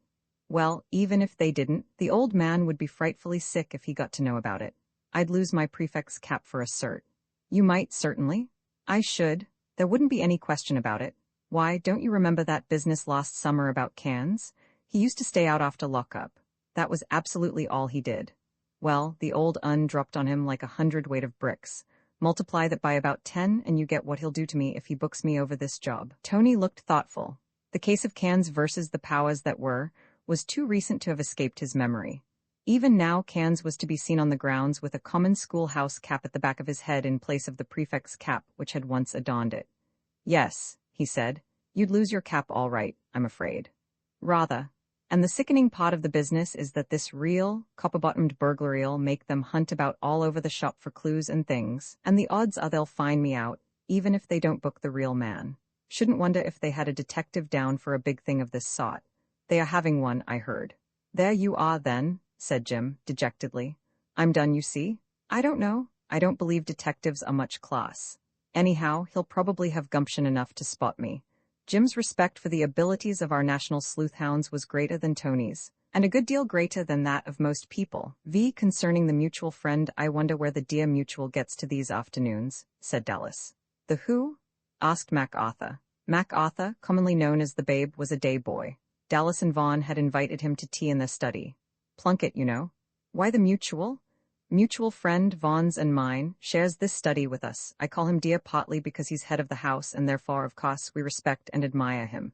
"Well, even if they didn't, the old man would be frightfully sick if he got to know about it. I'd lose my prefect's cap for a cert." "You might, certainly." "I should. There wouldn't be any question about it. Why, don't you remember that business last summer about cans? He used to stay out after lockup. That was absolutely all he did. Well, the old un dropped on him like 100 weight of bricks. Multiply that by about 10 and you get what he'll do to me if he books me over this job." Tony looked thoughtful. The case of Cans versus the powers that were was too recent to have escaped his memory. Even now Cans was to be seen on the grounds with a common schoolhouse cap at the back of his head in place of the prefect's cap which had once adorned it. "Yes," he said, "you'd lose your cap all right, I'm afraid." "Rather. And the sickening part of the business is that this real, copper-bottomed burglary'll make them hunt about all over the shop for clues and things, and the odds are they'll find me out, even if they don't book the real man. Shouldn't wonder if they had a detective down for a big thing of this sort. They are having one, I heard." "There you are, then," said Jim, dejectedly. "I'm done, you see. I don't know. I don't believe detectives are much class. Anyhow, he'll probably have gumption enough to spot me." Jim's respect for the abilities of our national sleuth-hounds was greater than Tony's, and a good deal greater than that of most people. Concerning the mutual friend, I wonder where the dear mutual gets to these afternoons," said Dallas. "The who?" asked MacArthur. MacArthur, commonly known as the Babe, was a day boy. Dallas and Vaughn had invited him to tea in their study. "Plunkett, you know." "Why the mutual?" "Mutual friend, Vaughn's and mine, shares this study with us. I call him dear partly because he's head of the house and therefore, of course, we respect and admire him."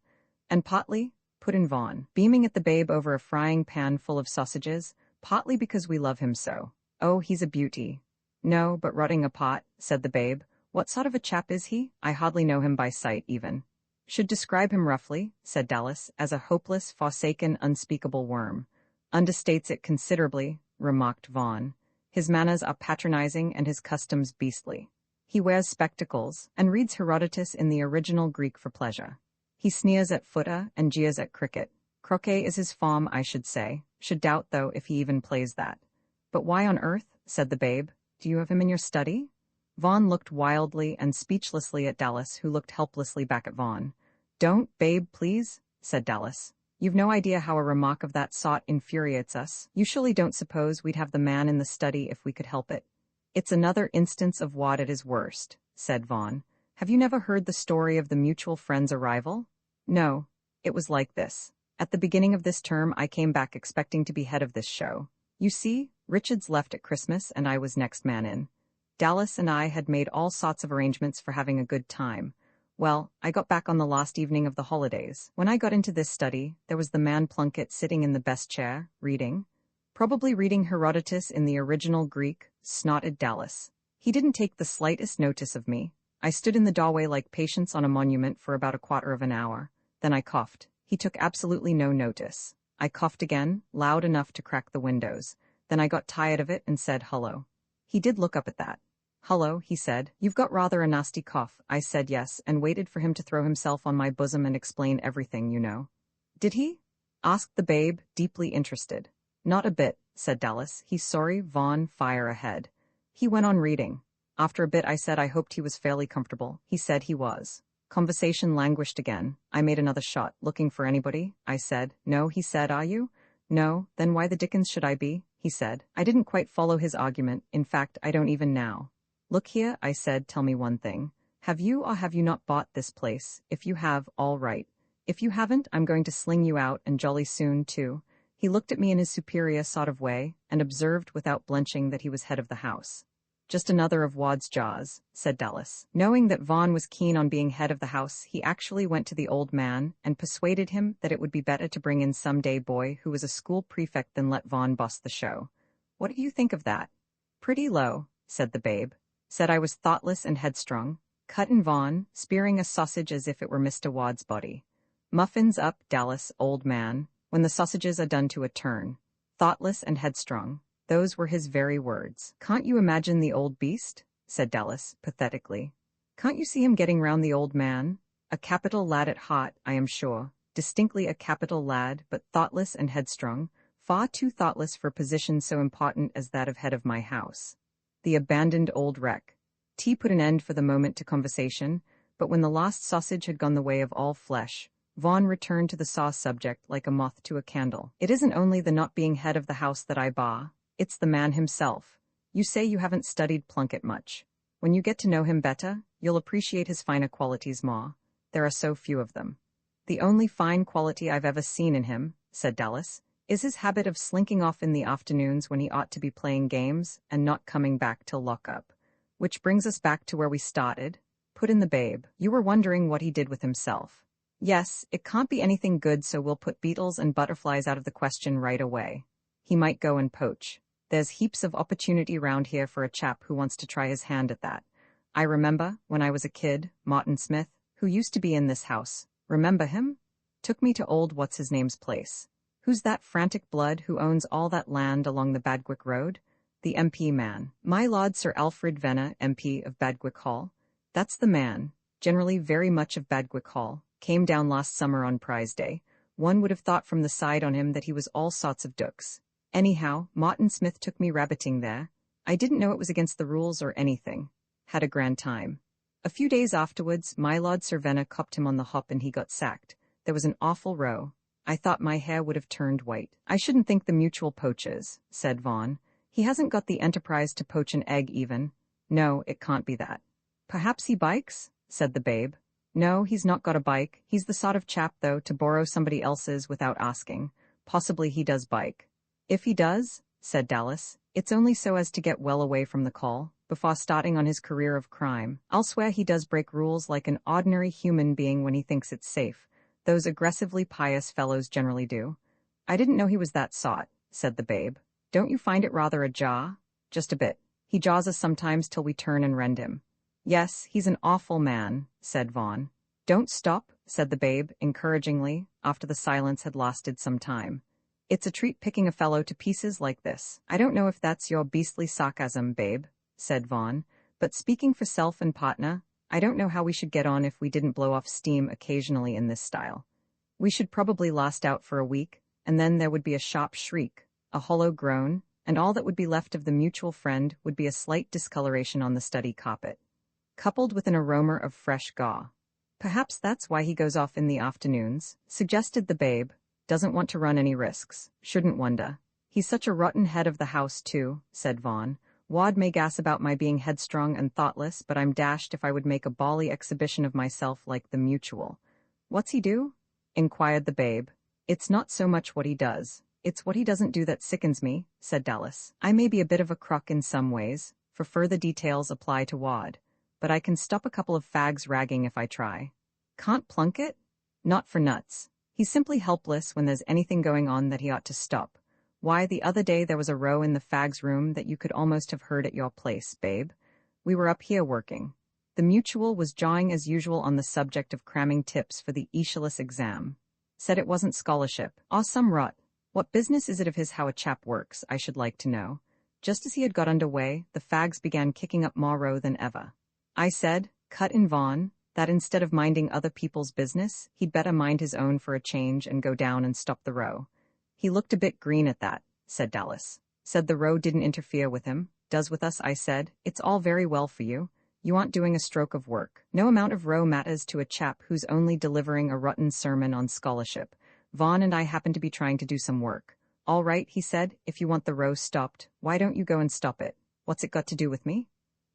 "And partly," put in Vaughn, beaming at the Babe over a frying pan full of sausages, "partly because we love him so. Oh, he's a beauty." "No, but rotting apart," said the Babe. "What sort of a chap is he? I hardly know him by sight, even." "Should describe him roughly," said Dallas, "as a hopeless, forsaken, unspeakable worm." "Understates it considerably," remarked Vaughn. "His manners are patronizing and his customs beastly. He wears spectacles and reads Herodotus in the original Greek for pleasure. He sneers at footer and jeers at cricket. Croquet is his form, I should say. Should doubt, though, if he even plays that." "But why on earth," said the Babe, "do you have him in your study?" Vaughn looked wildly and speechlessly at Dallas, who looked helplessly back at Vaughn. "Don't, Babe, please," said Dallas. "You've no idea how a remark of that sort infuriates us. You surely don't suppose we'd have the man in the study if we could help it." "It's another instance of what at his worst," said Vaughn. "Have you never heard the story of the mutual friend's arrival?" "No. It was like this. At the beginning of this term I came back expecting to be head of this show. You see, Richards left at Christmas and I was next man in. Dallas and I had made all sorts of arrangements for having a good time. Well, I got back on the last evening of the holidays. When I got into this study, there was the man Plunkett sitting in the best chair, reading. Probably reading Herodotus in the original Greek, snorted Dallas. He didn't take the slightest notice of me. I stood in the doorway like Patience on a monument for about a quarter of an hour. Then I coughed. He took absolutely no notice. I coughed again, loud enough to crack the windows. Then I got tired of it and said hello. He did look up at that. "Hullo," he said. "You've got rather a nasty cough." I said yes, and waited for him to throw himself on my bosom and explain everything, you know. "Did he?" asked the Babe, deeply interested. "Not a bit," said Dallas. "He's sorry, Vaughn, fire ahead." He went on reading. After a bit I said I hoped he was fairly comfortable. He said he was. Conversation languished again. I made another shot. "Looking for anybody?" I said. "No," he said. "Are you?" "No." "Then why the dickens should I be?" he said. I didn't quite follow his argument. In fact, I don't even now. "Look here," I said, "tell me one thing. Have you or have you not bought this place? If you have, all right. If you haven't, I'm going to sling you out, and jolly soon, too. He looked at me in his superior sort of way and observed without blenching that he was head of the house. Just another of Wad's jaws, said Dallas. Knowing that Vaughn was keen on being head of the house, he actually went to the old man and persuaded him that it would be better to bring in some day boy who was a school prefect than let Vaughn boss the show. What do you think of that? Pretty low, said the babe. Said I was thoughtless and headstrong. Cuttin' Vaughn, spearing a sausage as if it were Mr. Wad's body. Muffins up, Dallas, old man, when the sausages are done to a turn. Thoughtless and headstrong. Those were his very words. Can't you imagine the old beast? Said Dallas, pathetically. Can't you see him getting round the old man? A capital lad at heart, I am sure. Distinctly a capital lad, but thoughtless and headstrong. Far too thoughtless for a position so important as that of head of my house. The abandoned old wreck. Tea put an end for the moment to conversation, but when the last sausage had gone the way of all flesh, Vaughn returned to the sauce subject like a moth to a candle. It isn't only the not being head of the house that I bar. It's the man himself. You say you haven't studied Plunkett much. When you get to know him better, you'll appreciate his finer qualities more. There are so few of them. The only fine quality I've ever seen in him, said Dallas, is his habit of slinking off in the afternoons when he ought to be playing games and not coming back till lock-up. Which brings us back to where we started, put in the babe. You were wondering what he did with himself. Yes, it can't be anything good, so we'll put beetles and butterflies out of the question right away. He might go and poach. There's heaps of opportunity round here for a chap who wants to try his hand at that. I remember, when I was a kid, Martin Smith, who used to be in this house, remember him? Took me to old what's-his-name's place. Who's that frantic blood who owns all that land along the Badgwick Road? The MP man. My Lord Sir Alfred Venner, MP of Badgwick Hall. That's the man, generally very much of Badgwick Hall, came down last summer on prize day. One would have thought from the side on him that he was all sorts of dooks. Anyhow, Martin Smith took me rabbiting there. I didn't know it was against the rules or anything. Had a grand time. A few days afterwards, my Lord Sir Venner copped him on the hop and he got sacked. There was an awful row. I thought my hair would have turned white. I shouldn't think the mutual poaches, said Vaughn. He hasn't got the enterprise to poach an egg even. No, it can't be that. Perhaps he bikes, said the babe. No, he's not got a bike. He's the sort of chap, though, to borrow somebody else's without asking. Possibly he does bike. If he does, said Dallas, it's only so as to get well away from the call, before starting on his career of crime. I'll swear he does break rules like an ordinary human being when he thinks it's safe. Those aggressively pious fellows generally do. I didn't know he was that sot, said the babe. Don't you find it rather a jar? Just a bit. He jaws us sometimes till we turn and rend him. Yes, he's an awful man, said Vaughn. Don't stop, said the babe, encouragingly, after the silence had lasted some time. It's a treat picking a fellow to pieces like this. I don't know if that's your beastly sarcasm, babe, said Vaughn, but speaking for self and partner, I don't know how we should get on if we didn't blow off steam occasionally in this style. We should probably last out for a week, and then there would be a sharp shriek, a hollow groan, and all that would be left of the mutual friend would be a slight discoloration on the study carpet, coupled with an aroma of fresh gaw. Perhaps that's why he goes off in the afternoons, suggested the babe. Doesn't want to run any risks. Shouldn't wonder. He's such a rotten head of the house, too, said Vaughn. Wad may gas about my being headstrong and thoughtless, but I'm dashed if I would make a bally exhibition of myself like the mutual. What's he do? Inquired the babe. It's not so much what he does. It's what he doesn't do that sickens me, said Dallas. I may be a bit of a crook in some ways, for further details apply to Wad, but I can stop a couple of fags ragging if I try. Can't Plunkett? Not for nuts. He's simply helpless when there's anything going on that he ought to stop. Why, the other day there was a row in the fags' room that you could almost have heard at your place, babe. We were up here working. The mutual was jawing as usual on the subject of cramming tips for the Aeschylus exam. Said it wasn't scholarship. Aw, some rot. What business is it of his how a chap works, I should like to know. Just as he had got under way, the fags began kicking up more row than ever. I said, cut in Vaughn, that instead of minding other people's business, he'd better mind his own for a change and go down and stop the row. He looked a bit green at that, said Dallas. Said the row didn't interfere with him. Does with us, I said. It's all very well for you. You aren't doing a stroke of work. No amount of row matters to a chap who's only delivering a rotten sermon on scholarship. Vaughn and I happen to be trying to do some work. All right, he said, if you want the row stopped, why don't you go and stop it? What's it got to do with me?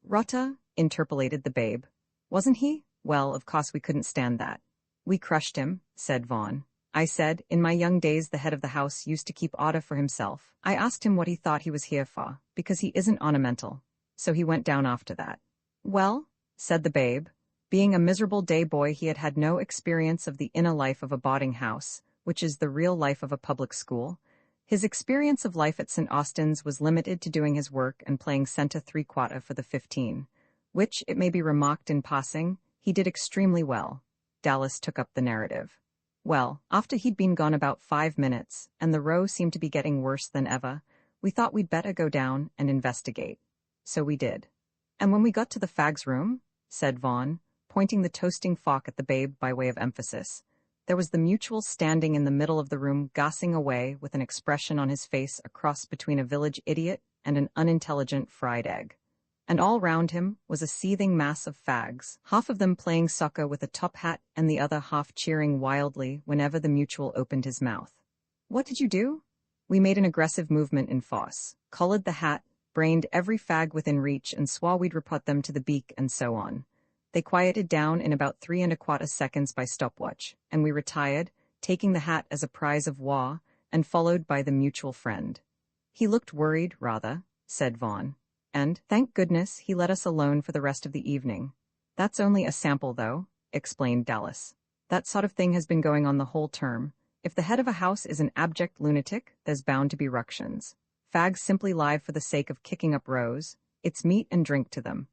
Rotta, interpolated the babe. Wasn't he? Well, of course we couldn't stand that. We crushed him, said Vaughn. I said. In my young days the head of the house used to keep order for himself. I asked him what he thought he was here for, because he isn't ornamental. So he went down after that. Well, said the babe. Being a miserable day boy, he had had no experience of the inner life of a boarding house, which is the real life of a public school. His experience of life at St. Austin's was limited to doing his work and playing center three-quarter for the 15, which, it may be remarked in passing, he did extremely well. Dallas took up the narrative. Well, after he'd been gone about 5 minutes, and the row seemed to be getting worse than ever, we thought we'd better go down and investigate. So we did. And when we got to the fag's room, said Vaughn, pointing the toasting fork at the babe by way of emphasis, there was the mutual standing in the middle of the room, gassing away with an expression on his face a cross between a village idiot and an unintelligent fried egg. And all round him was a seething mass of fags, half of them playing soccer with a top hat and the other half cheering wildly whenever the mutual opened his mouth. What did you do? We made an aggressive movement in force, collared the hat, brained every fag within reach and swore we'd report them to the beak and so on. They quieted down in about 3¼ seconds by stopwatch, and we retired, taking the hat as a prize of war, and followed by the mutual friend. He looked worried, rather, said Vaughn. And, thank goodness, he let us alone for the rest of the evening. That's only a sample, though, explained Dallas. That sort of thing has been going on the whole term. If the head of a house is an abject lunatic, there's bound to be ructions. Fags simply lie for the sake of kicking up rows. It's meat and drink to them.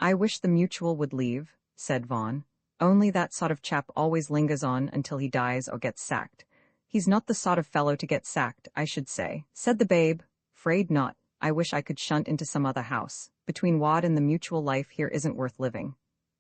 I wish the mutual would leave, said Vaughn. Only that sort of chap always lingers on until he dies or gets sacked. He's not the sort of fellow to get sacked, I should say, said the babe. Fraid not. I wish I could shunt into some other house. Between Wad and the mutual, life here isn't worth living.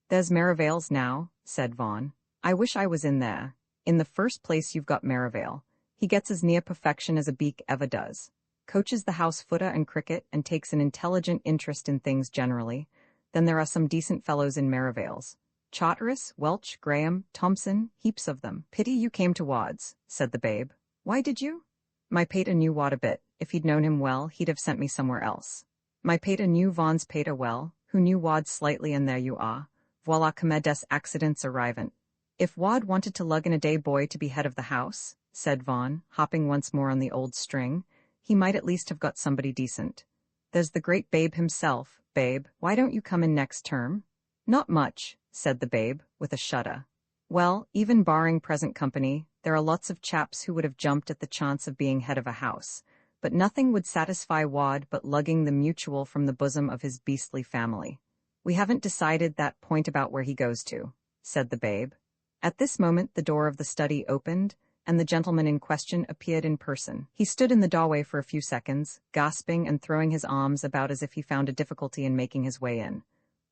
There's Merivale's now, said Vaughn. I wish I was in there. In the first place, you've got Merivale. He gets as near perfection as a beak ever does. Coaches the house footer and cricket and takes an intelligent interest in things generally. Then there are some decent fellows in Merivale's. Charteris, Welch, Graham, Thompson, heaps of them. Pity you came to Wad's, said the babe. Why did you? My pater knew Wad a bit. If he'd known him well, he'd have sent me somewhere else. My pater knew Vaughn's pater well, who knew Wad slightly, and there you are. Voila comme des accidents arrivant. If Wad wanted to lug in a day boy to be head of the house, said Vaughn, hopping once more on the old string, he might at least have got somebody decent. There's the great Babe himself. Babe, why don't you come in next term? Not much, said the babe, with a shudder. Well, even barring present company, there are lots of chaps who would have jumped at the chance of being head of a house, but nothing would satisfy Wad but lugging the mutual from the bosom of his beastly family. We haven't decided that point about where he goes to, said the babe. At this moment the door of the study opened, and the gentleman in question appeared in person. He stood in the doorway for a few seconds, gasping and throwing his arms about as if he found a difficulty in making his way in.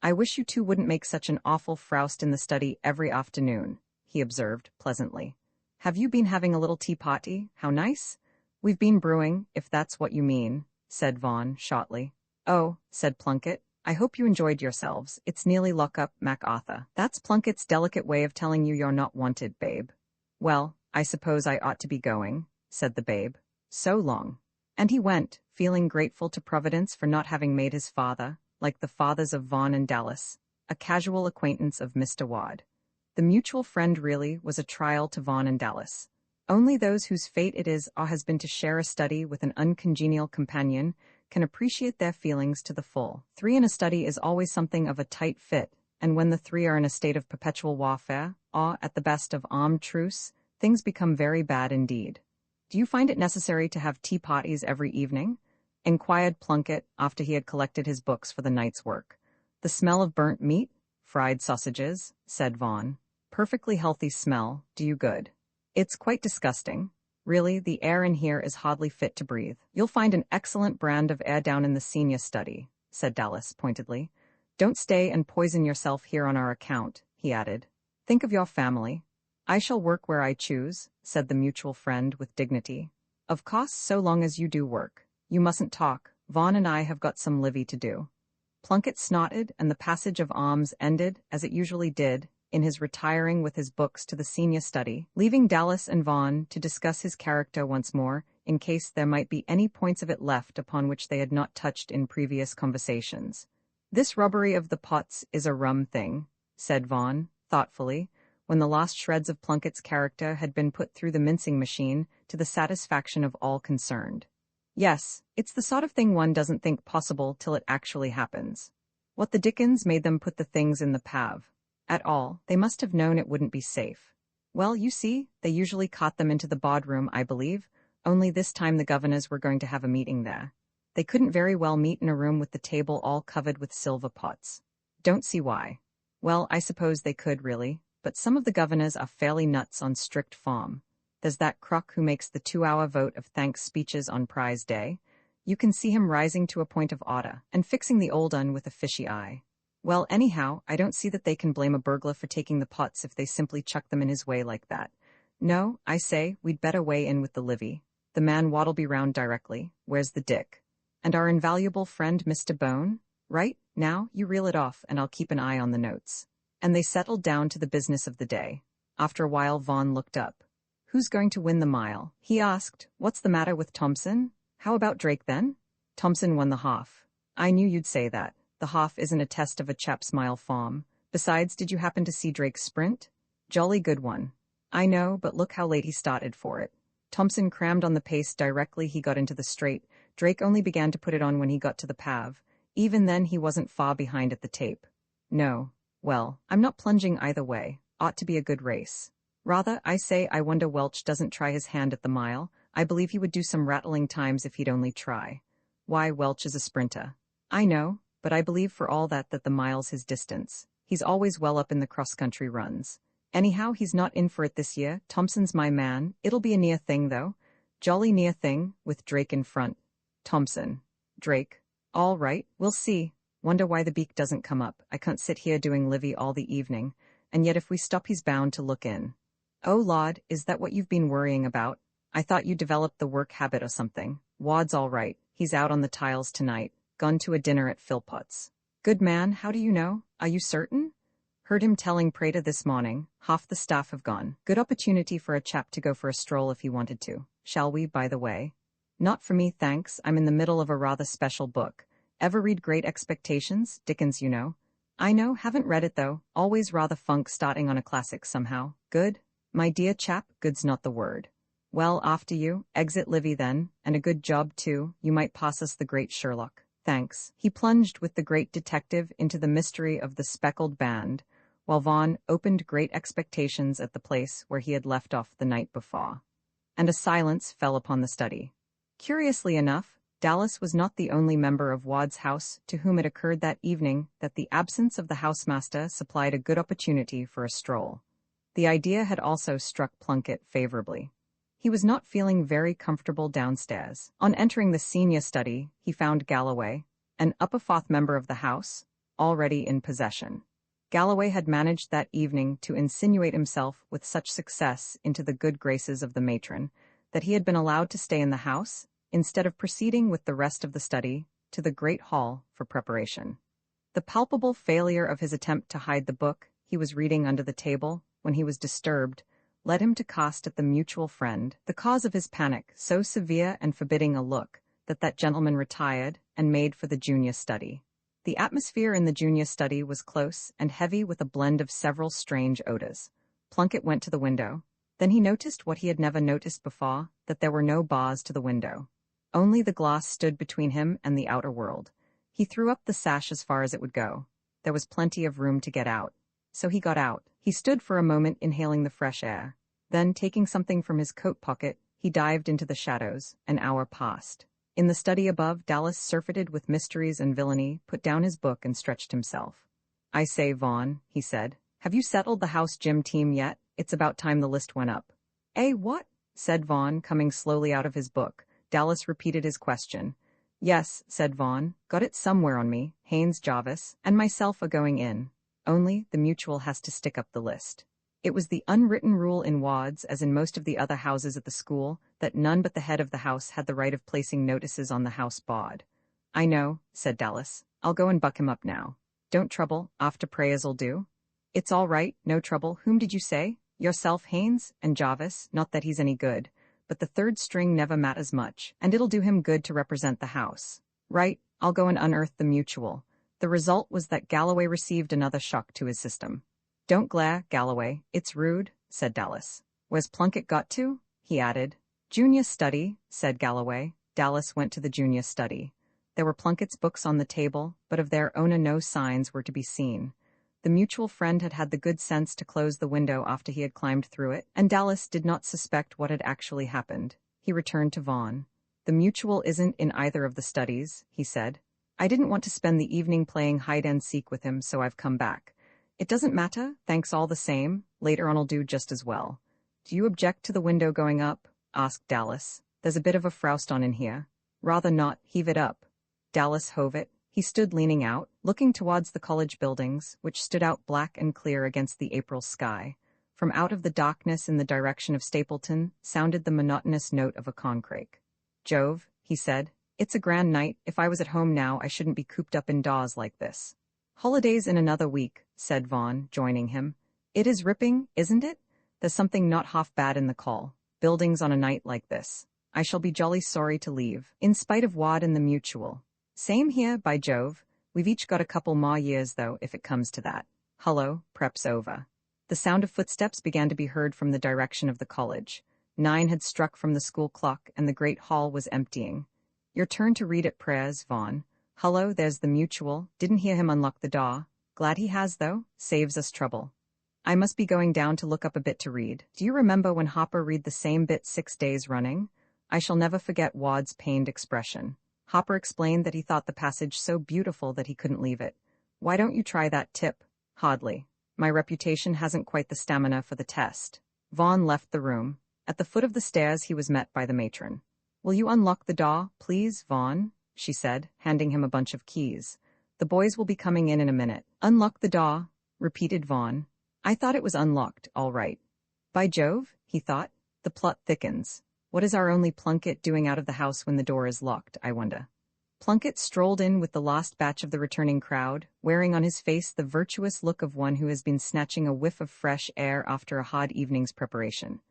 I wish you two wouldn't make such an awful froust in the study every afternoon, he observed pleasantly. Have you been having a little tea party? How nice. We've been brewing, if that's what you mean, said Vaughn shortly. Oh, said Plunkett, I hope you enjoyed yourselves. It's nearly lock-up, MacArthur. That's Plunkett's delicate way of telling you you're not wanted, babe. Well, I suppose I ought to be going, said the babe. So long. And he went, feeling grateful to Providence for not having made his father, like the fathers of Vaughn and Dallas, a casual acquaintance of Mr. Wad. The mutual friend really was a trial to Vaughn and Dallas. Only those whose fate it is or has been to share a study with an uncongenial companion can appreciate their feelings to the full. 3 in a study is always something of a tight fit, and when the 3 are in a state of perpetual warfare, or, at the best, of armed truce, things become very bad indeed. Do you find it necessary to have tea parties every evening? Inquired Plunkett after he had collected his books for the night's work. The smell of burnt meat? Fried sausages, said Vaughn. Perfectly healthy smell, do you good. It's quite disgusting. Really, the air in here is hardly fit to breathe. You'll find an excellent brand of air down in the senior study, said Dallas pointedly. Don't stay and poison yourself here on our account, he added. Think of your family. I shall work where I choose, said the mutual friend with dignity. Of course, so long as you do work. You mustn't talk. Vaughn and I have got some livy to do. Plunkett snorted, and the passage of arms ended, as it usually did, in his retiring with his books to the senior study, leaving Dallas and Vaughn to discuss his character once more, in case there might be any points of it left upon which they had not touched in previous conversations. This robbery of the pots is a rum thing, said Vaughn, thoughtfully. when the last shreds of Plunkett's character had been put through the mincing machine to the satisfaction of all concerned. Yes, it's the sort of thing one doesn't think possible till it actually happens. What the dickens made them put the things in the pav? At all, they must have known it wouldn't be safe. Well, you see, they usually caught them into the boardroom, I believe, only this time the governors were going to have a meeting there. They couldn't very well meet in a room with the table all covered with silver pots. Don't see why. Well, I suppose they could really, but some of the governors are fairly nuts on strict form. There's that crook who makes the 2-hour vote of thanks speeches on prize day. You can see him rising to a point of order and fixing the old un with a fishy eye. Well, anyhow, I don't see that they can blame a burglar for taking the pots if they simply chuck them in his way like that. No, I say, we'd better weigh in with the Livy. The man what'll be round directly. Where's the Dick? And our invaluable friend Mr. Bone? Right, now, you reel it off and I'll keep an eye on the notes. And they settled down to the business of the day. After a while Vaughn looked up. Who's going to win the mile? He asked. What's the matter with Thompson? How about Drake then? Thompson won the half. I knew you'd say that. The half isn't a test of a chap's mile form. Besides, did you happen to see Drake's sprint? Jolly good one. I know, but look how late he started for it. Thompson crammed on the pace directly he got into the straight. Drake only began to put it on when he got to the pav. Even then he wasn't far behind at the tape. No. Well, I'm not plunging either way. Ought to be a good race. Rather, I say I wonder Welch doesn't try his hand at the mile. I believe he would do some rattling times if he'd only try. Why, Welch is a sprinter. I know, but I believe for all that the mile's his distance. He's always well up in the cross-country runs. Anyhow, he's not in for it this year. Thompson's my man. It'll be a near thing, though. Jolly near thing, with Drake in front. Thompson. Drake. All right, we'll see. Wonder why the beak doesn't come up. I can't sit here doing Livy all the evening, and yet if we stop he's bound to look in. Oh Lord, is that what you've been worrying about? I thought you developed the work habit or something. Wad's all right. He's out on the tiles tonight. Gone to a dinner at Philpott's. Good man, how do you know? Are you certain? Heard him telling Prater this morning. Half the staff have gone. Good opportunity for a chap to go for a stroll if he wanted to. Shall we, by the way? Not for me, thanks. I'm in the middle of a rather special book. Ever read Great Expectations? Dickens, you know. I know, haven't read it though. Always rather funk starting on a classic somehow. Good? My dear chap, good's not the word. Well, after you. Exit Livy then, and a good job too. You might pass us the great Sherlock. Thanks. He plunged with the great detective into the mystery of the speckled band, while Vaughn opened Great Expectations at the place where he had left off the night before. And a silence fell upon the study. Curiously enough, Dallas was not the only member of Wad's house to whom it occurred that evening that the absence of the housemaster supplied a good opportunity for a stroll. The idea had also struck Plunkett favorably. He was not feeling very comfortable downstairs. On entering the senior study, he found Galloway, an upper-fourth member of the house, already in possession. Galloway had managed that evening to insinuate himself with such success into the good graces of the matron that he had been allowed to stay in the house, instead of proceeding with the rest of the study to the great hall for preparation. The palpable failure of his attempt to hide the book he was reading under the table when he was disturbed led him to cast at the mutual friend the cause of his panic, so severe and forbidding a look that gentleman retired and made for the junior study. The atmosphere in the junior study was close and heavy with a blend of several strange odors. Plunkett went to the window. Then he noticed what he had never noticed before, that there were no bars to the window. Only the glass stood between him and the outer world. He threw up the sash as far as it would go. There was plenty of room to get out. So he got out. He stood for a moment inhaling the fresh air. Then, taking something from his coat pocket, he dived into the shadows. An hour passed. In the study above, Dallas, surfeited with mysteries and villainy, put down his book and stretched himself. I say, Vaughn, he said, have you settled the house gym team yet? It's about time the list went up. Eh, what? Said Vaughn, coming slowly out of his book. Dallas repeated his question. Yes, said Vaughn, got it somewhere on me. Haynes, Jarvis, and myself are going in. Only, the mutual has to stick up the list. It was the unwritten rule in Wad's, as in most of the other houses at the school, that none but the head of the house had the right of placing notices on the house board. I know, said Dallas. I'll go and buck him up now. Don't trouble, after prayers'll do. It's all right, no trouble. Whom did you say? Yourself, Haynes, and Jarvis, not that he's any good, but the third string never matters much, and it'll do him good to represent the house. Right, I'll go and unearth the mutual. The result was that Galloway received another shock to his system. Don't glare, Galloway, it's rude, said Dallas. Where's Plunkett got to? He added. Junior study, said Galloway. Dallas went to the junior study. There were Plunkett's books on the table, but of their owner no signs were to be seen. The mutual friend had had the good sense to close the window after he had climbed through it, and Dallas did not suspect what had actually happened. He returned to Vaughn. The mutual isn't in either of the studies, he said. I didn't want to spend the evening playing hide-and-seek with him, so I've come back. It doesn't matter, thanks all the same. Later on I'll do just as well. Do you object to the window going up? Asked Dallas. There's a bit of a frost on in here. Rather not, heave it up. Dallas hove it. He stood leaning out, looking towards the college buildings, which stood out black and clear against the April sky. From out of the darkness in the direction of Stapleton sounded the monotonous note of a corncrake. Jove, he said, it's a grand night. If I was at home now, I shouldn't be cooped up indoors like this. Holidays in another week, said Vaughn, joining him. It is ripping, isn't it? There's something not half bad in the call. Buildings on a night like this. I shall be jolly sorry to leave, in spite of Wad and the mutual. Same here, by Jove. We've each got a couple more years, though, if it comes to that. Hullo, prep's over. The sound of footsteps began to be heard from the direction of the college. 9 had struck from the school clock, and the great hall was emptying. Your turn to read at prayers, Vaughn. Hullo, there's the mutual. Didn't hear him unlock the door. Glad he has, though. Saves us trouble. I must be going down to look up a bit to read. Do you remember when Hopper read the same bit 6 days running? I shall never forget Wad's pained expression. Hopper explained that he thought the passage so beautiful that he couldn't leave it. Why don't you try that tip? Hardly. My reputation hasn't quite the stamina for the test. Vaughn left the room. At the foot of the stairs he was met by the matron. Will you unlock the door, please, Vaughn? She said, handing him a bunch of keys. The boys will be coming in a minute. Unlock the door, repeated Vaughn. I thought it was unlocked, all right. By Jove, he thought, the plot thickens. What is our only Plunkett doing out of the house when the door is locked, I wonder? Plunkett strolled in with the last batch of the returning crowd, wearing on his face the virtuous look of one who has been snatching a whiff of fresh air after a hot evening's preparation.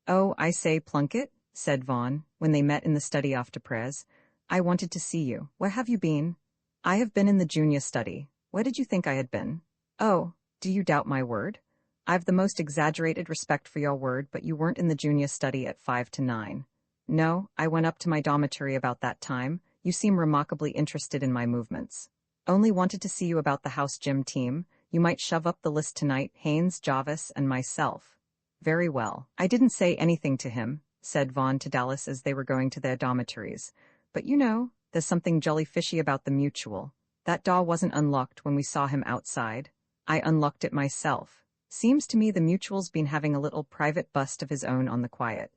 Oh, I say, Plunkett, said Vaughn, when they met in the study after prayers. I wanted to see you. Where have you been? I have been in the junior study. Where did you think I had been? Oh, do you doubt my word? I've the most exaggerated respect for your word, but you weren't in the junior study at 5 to 9. No, I went up to my dormitory about that time. You seem remarkably interested in my movements. Only wanted to see you about the house gym team. You might shove up the list tonight, Haynes, Jarvis, and myself. Very well. I didn't say anything to him, said Vaughn to Dallas as they were going to their dormitories. But you know, there's something jolly fishy about the mutual. That door wasn't unlocked when we saw him outside. I unlocked it myself. Seems to me the mutual's been having a little private bust of his own on the quiet.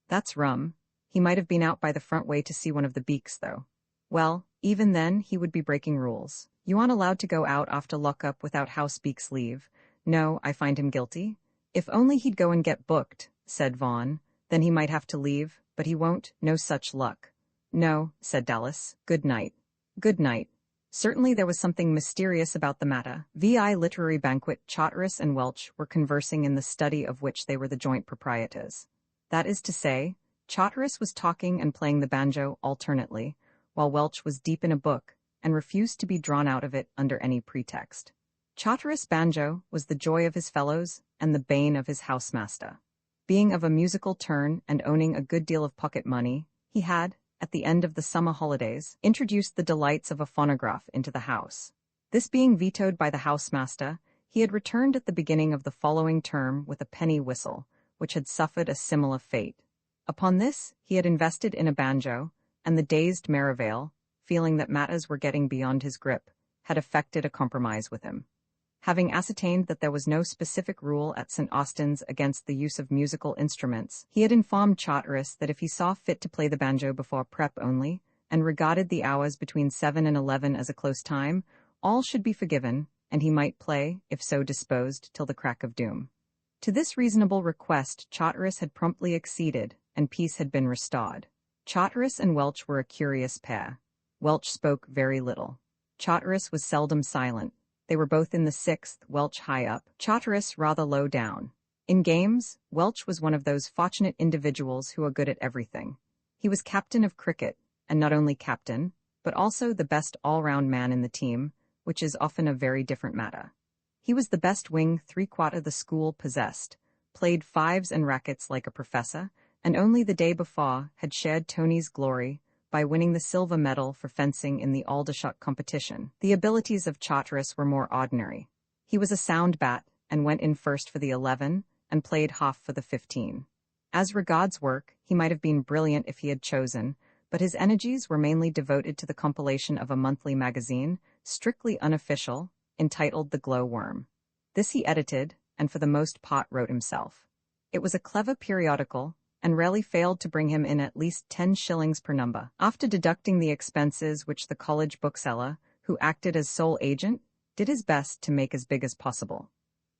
That's rum. He might have been out by the front way to see one of the beaks, though. Well, even then, he would be breaking rules. You aren't allowed to go out after lock-up without house beak's leave. No, I find him guilty. If only he'd go and get booked, said Vaughn. Then he might have to leave, but he won't. No such luck. No, said Dallas. Good night. Good night. Certainly there was something mysterious about the matter. VI Literary Banquet, Charteris and Welch were conversing in the study of which they were the joint proprietors. That is to say, Charteris was talking and playing the banjo alternately, while Welch was deep in a book and refused to be drawn out of it under any pretext. Charteris' banjo was the joy of his fellows and the bane of his housemaster. Being of a musical turn and owning a good deal of pocket money, he had, at the end of the summer holidays, introduced the delights of a phonograph into the house. This being vetoed by the housemaster, he had returned at the beginning of the following term with a penny whistle, which had suffered a similar fate. Upon this, he had invested in a banjo, and the dazed Merivale, feeling that matters were getting beyond his grip, had effected a compromise with him. Having ascertained that there was no specific rule at St. Austin's against the use of musical instruments, he had informed Charteris that if he saw fit to play the banjo before prep only, and regarded the hours between 7 and 11 as a close time, all should be forgiven, and he might play, if so disposed, till the crack of doom. To this reasonable request Charteris had promptly acceded, and peace had been restored. Charteris and Welch were a curious pair. Welch spoke very little. Charteris was seldom silent. They were both in the 6th, Welch high up, Charteris rather low down. In games, Welch was one of those fortunate individuals who are good at everything. He was captain of cricket, and not only captain, but also the best all-round man in the team, which is often a very different matter. He was the best wing three-quarter the school possessed, played fives and rackets like a professor, and only the day before had shared Tony's glory by winning the silver medal for fencing in the Aldershot competition. The abilities of Charteris were more ordinary. He was a sound bat and went in first for the 11 and played half for the 15. As regards work, he might have been brilliant if he had chosen, but his energies were mainly devoted to the compilation of a monthly magazine, strictly unofficial, entitled The Glow Worm. This he edited, and for the most part wrote himself. It was a clever periodical, and rarely failed to bring him in at least 10 shillings per number. After deducting the expenses which the college bookseller, who acted as sole agent, did his best to make as big as possible.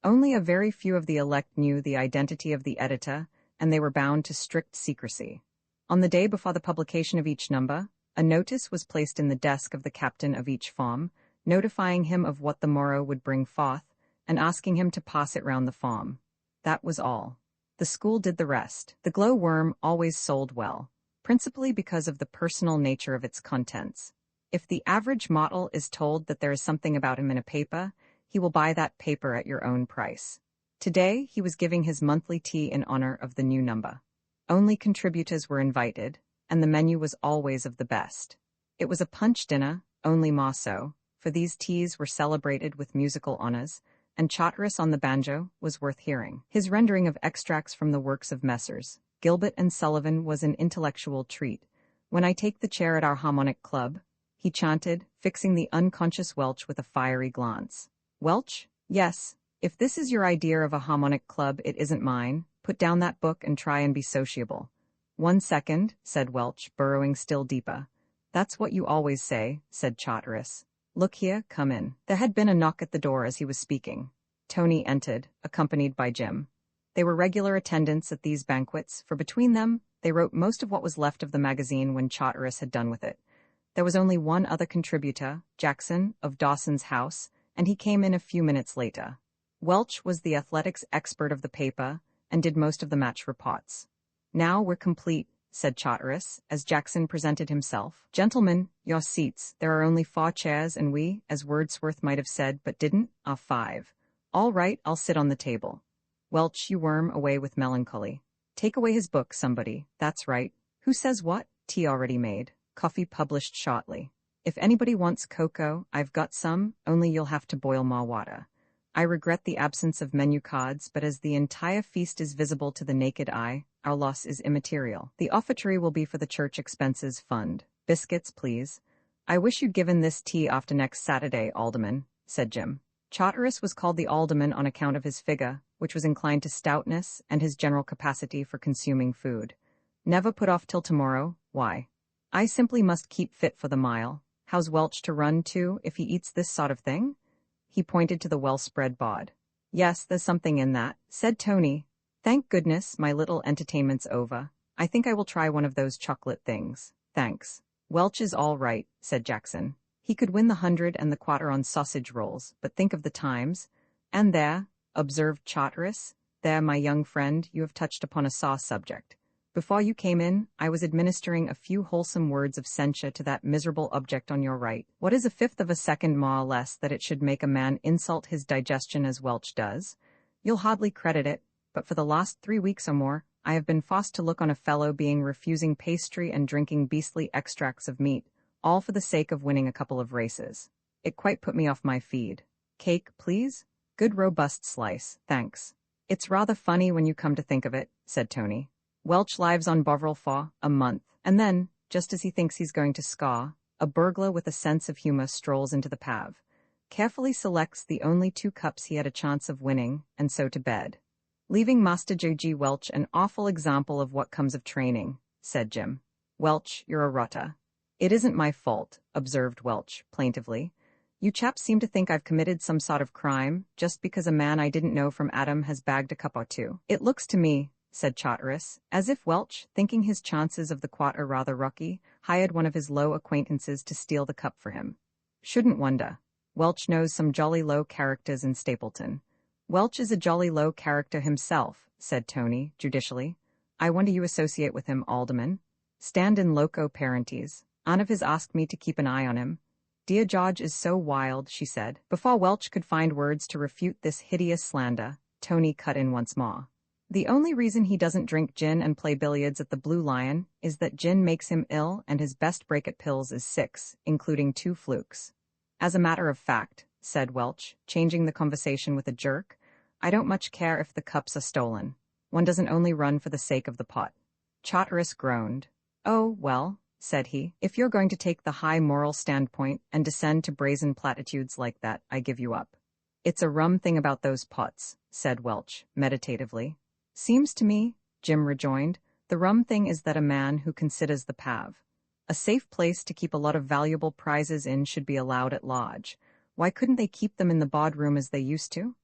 Only a very few of the elect knew the identity of the editor, and they were bound to strict secrecy. On the day before the publication of each number, a notice was placed in the desk of the captain of each farm, notifying him of what the morrow would bring forth, and asking him to pass it round the farm. That was all. The school did the rest. The Glow Worm always sold well, principally because of the personal nature of its contents. If the average mortal is told that there is something about him in a paper, he will buy that paper at your own price. Today, he was giving his monthly tea in honor of the new number. Only contributors were invited, and the menu was always of the best. It was a punch dinner, only more so, for these teas were celebrated with musical honors, and Charteris on the banjo was worth hearing. His rendering of extracts from the works of Messrs. Gilbert and Sullivan was an intellectual treat. When I take the chair at our harmonic club, he chanted, fixing the unconscious Welch with a fiery glance. Welch? Yes. If this is your idea of a harmonic club, it isn't mine. Put down that book and try and be sociable. 1 second, said Welch, burrowing still deeper. That's what you always say, said Charteris. Look here, come in. There had been a knock at the door as he was speaking. Tony entered, accompanied by Jim. They were regular attendants at these banquets, for between them, they wrote most of what was left of the magazine when Charteris had done with it. There was only one other contributor, Jackson, of Dawson's House, and he came in a few minutes later. Welch was the athletics expert of the paper and did most of the match reports. Now we're complete, said Charteris, as Jackson presented himself. Gentlemen, your seats. There are only 4 chairs, and we, as Wordsworth might have said but didn't, are 5. All right, I'll sit on the table. Welch, you worm, away with melancholy. Take away his book, somebody. That's right. Who says what? Tea already made. Coffee published shortly. If anybody wants cocoa, I've got some, only you'll have to boil more water. I regret the absence of menu cards, but as the entire feast is visible to the naked eye, our loss is immaterial. The offertory will be for the church expenses fund. Biscuits, please. I wish you'd given this tea after next Saturday, Alderman, said Jim. Charteris was called the Alderman on account of his figure, which was inclined to stoutness, and his general capacity for consuming food. Never put off till tomorrow. Why? I simply must keep fit for the mile. How's Welch to run to if he eats this sort of thing? He pointed to the well-spread bod. Yes, there's something in that, said Tony. Thank goodness, my little entertainment's over. I think I will try one of those chocolate things. Thanks. Welch is all right, said Jackson. He could win the 100 and the quarter on sausage rolls, but think of the times. And there, observed Charteris, there, my young friend, you have touched upon a sore subject. Before you came in, I was administering a few wholesome words of censure to that miserable object on your right. What is 1/5 of a second more or less that it should make a man insult his digestion as Welch does? You'll hardly credit it, but for the last 3 weeks or more, I have been forced to look on a fellow being refusing pastry and drinking beastly extracts of meat, all for the sake of winning a couple of races. It quite put me off my feed. Cake, please? Good robust slice, thanks. It's rather funny when you come to think of it, said Tony. Welch lives on Bovril for a month, and then, just as he thinks he's going to score, a burglar with a sense of humor strolls into the pav, carefully selects the only 2 cups he had a chance of winning, and so to bed. Leaving Master J.G. Welch an awful example of what comes of training, said Jim. Welch, you're a rotter. It isn't my fault, observed Welch, plaintively. You chaps seem to think I've committed some sort of crime, just because a man I didn't know from Adam has bagged a cup or 2. It looks to me, said Charteris, as if Welch, thinking his chances of the quart are rather rocky, hired one of his low acquaintances to steal the cup for him. Shouldn't wonder. Welch knows some jolly low characters in Stapleton. Welch is a jolly low character himself, said Tony, judicially. I wonder you associate with him, Alderman. Stand in loco parentis. Aunt of his asked me to keep an eye on him. Dear George is so wild, she said. Before Welch could find words to refute this hideous slander, Tony cut in once more. The only reason he doesn't drink gin and play billiards at the Blue Lion is that gin makes him ill and his best break at pills is 6, including 2 flukes. As a matter of fact, said Welch, changing the conversation with a jerk, I don't much care if the cups are stolen. One doesn't only run for the sake of the pot. Charteris groaned. Oh, well, said he, if you're going to take the high moral standpoint and descend to brazen platitudes like that, I give you up. It's a rum thing about those pots, said Welch, meditatively. Seems to me, Jim rejoined, the rum thing is that a man who considers the pav a safe place to keep a lot of valuable prizes in should be allowed at lodge. Why couldn't they keep them in the bod room as they used to?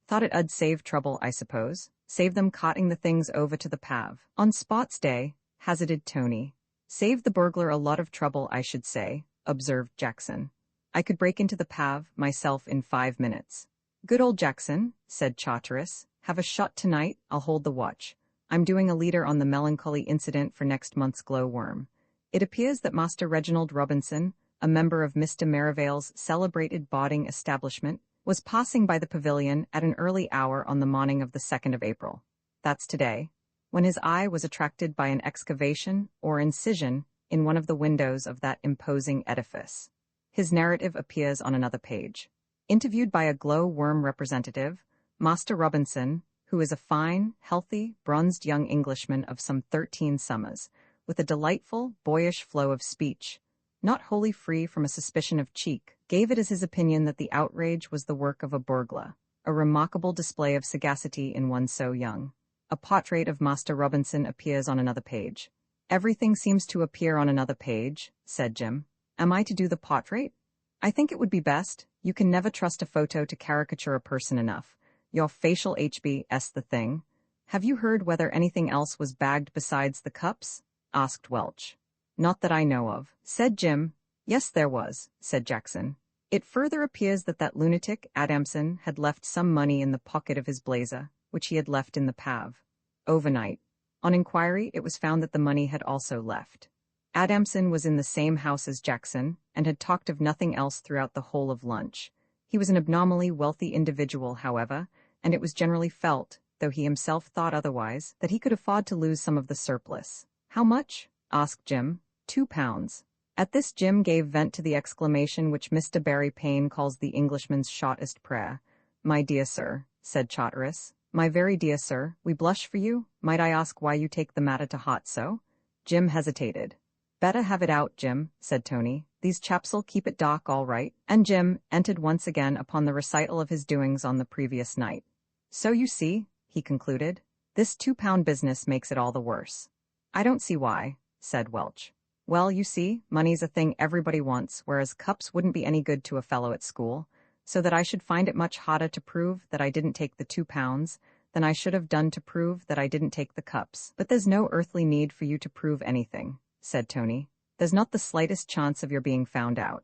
Thought it 'ud save trouble, I suppose. Save them carting the things over to the pav. On Spot's day, hazarded Tony. Save the burglar a lot of trouble, I should say, observed Jackson. I could break into the pav myself in 5 minutes. Good old Jackson, said Charteris. Have a shot tonight, I'll hold the watch. I'm doing a leader on the melancholy incident for next month's Glowworm. It appears that Master Reginald Robinson, a member of Mr. Merivale's celebrated boarding establishment, was passing by the pavilion at an early hour on the morning of the 2nd of April. That's today, when his eye was attracted by an excavation or incision in one of the windows of that imposing edifice. His narrative appears on another page. Interviewed by a Glowworm representative, Master Robinson, who is a fine, healthy, bronzed young Englishman of some 13 summers, with a delightful, boyish flow of speech, not wholly free from a suspicion of cheek, gave it as his opinion that the outrage was the work of a burglar, a remarkable display of sagacity in one so young. A portrait of Master Robinson appears on another page. Everything seems to appear on another page, said Jim. Am I to do the portrait? I think it would be best. You can never trust a photo to caricature a person enough. Your facial HB's the thing. Have you heard whether anything else was bagged besides the cups? Asked Welch. Not that I know of, said Jim. Yes, there was, said Jackson. It further appears that lunatic, Adamson, had left some money in the pocket of his blazer, which he had left in the pav. Overnight. On inquiry, it was found that the money had also left. Adamson was in the same house as Jackson, and had talked of nothing else throughout the whole of lunch. He was an abnormally wealthy individual, however, and it was generally felt, though he himself thought otherwise, that he could afford to lose some of the surplus. How much? Asked Jim. £2. At this Jim gave vent to the exclamation which Mr. Barry Payne calls the Englishman's shortest prayer. My dear sir, said Charteris. My very dear sir, we blush for you. Might I ask why you take the matter to heart so? Jim hesitated. Better have it out, Jim, said Tony. These chaps'll keep it dark all right. And Jim entered once again upon the recital of his doings on the previous night. So you see, he concluded, this £2 business makes it all the worse. I don't see why, said Welch. Well, you see, money's a thing everybody wants, whereas cups wouldn't be any good to a fellow at school, so that I should find it much harder to prove that I didn't take the £2 than I should have done to prove that I didn't take the cups. But there's no earthly need for you to prove anything, said Tony. There's not the slightest chance of your being found out.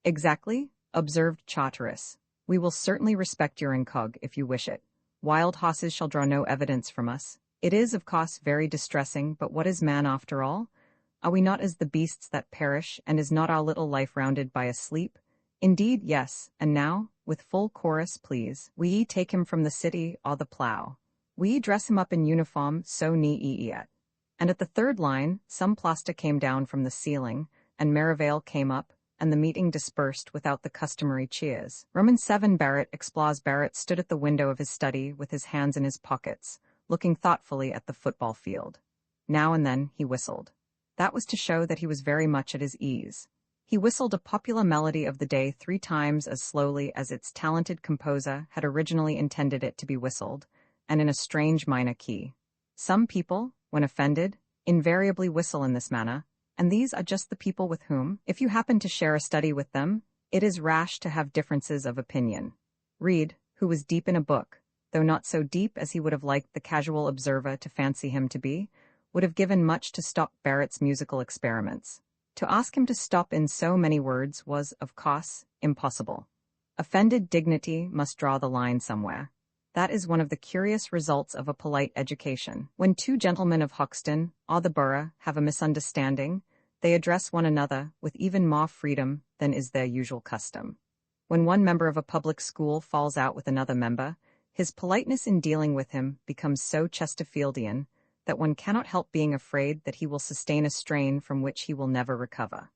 Exactly, observed Charteris. We will certainly respect your incog if you wish it. Wild horses shall draw no evidence from us. It is, of course, very distressing, but what is man after all? Are we not as the beasts that perish, and is not our little life rounded by a sleep? Indeed, yes, and now, with full chorus, please, we take him from the city or the plough. We dress him up in uniform, so nee et. And at the third line, some plaster came down from the ceiling, and Merivale came up, and the meeting dispersed without the customary cheers. Roman 7 Barrett Explos Barrett stood at the window of his study with his hands in his pockets, looking thoughtfully at the football field. Now and then he whistled. That was to show that he was very much at his ease. He whistled a popular melody of the day 3 times as slowly as its talented composer had originally intended it to be whistled, and in a strange minor key. Some people, when offended, invariably whistle in this manner, and these are just the people with whom, if you happen to share a study with them, it is rash to have differences of opinion. Reed, who was deep in a book, though not so deep as he would have liked the casual observer to fancy him to be, would have given much to stop Barrett's musical experiments. To ask him to stop in so many words was, of course, impossible. Offended dignity must draw the line somewhere. That is one of the curious results of a polite education. When 2 gentlemen of Hoxton, or the borough, have a misunderstanding, They address one another with even more freedom than is their usual custom. When one member of a public school falls out with another member, his politeness in dealing with him becomes so Chesterfieldian that one cannot help being afraid that he will sustain a strain from which he will never recover.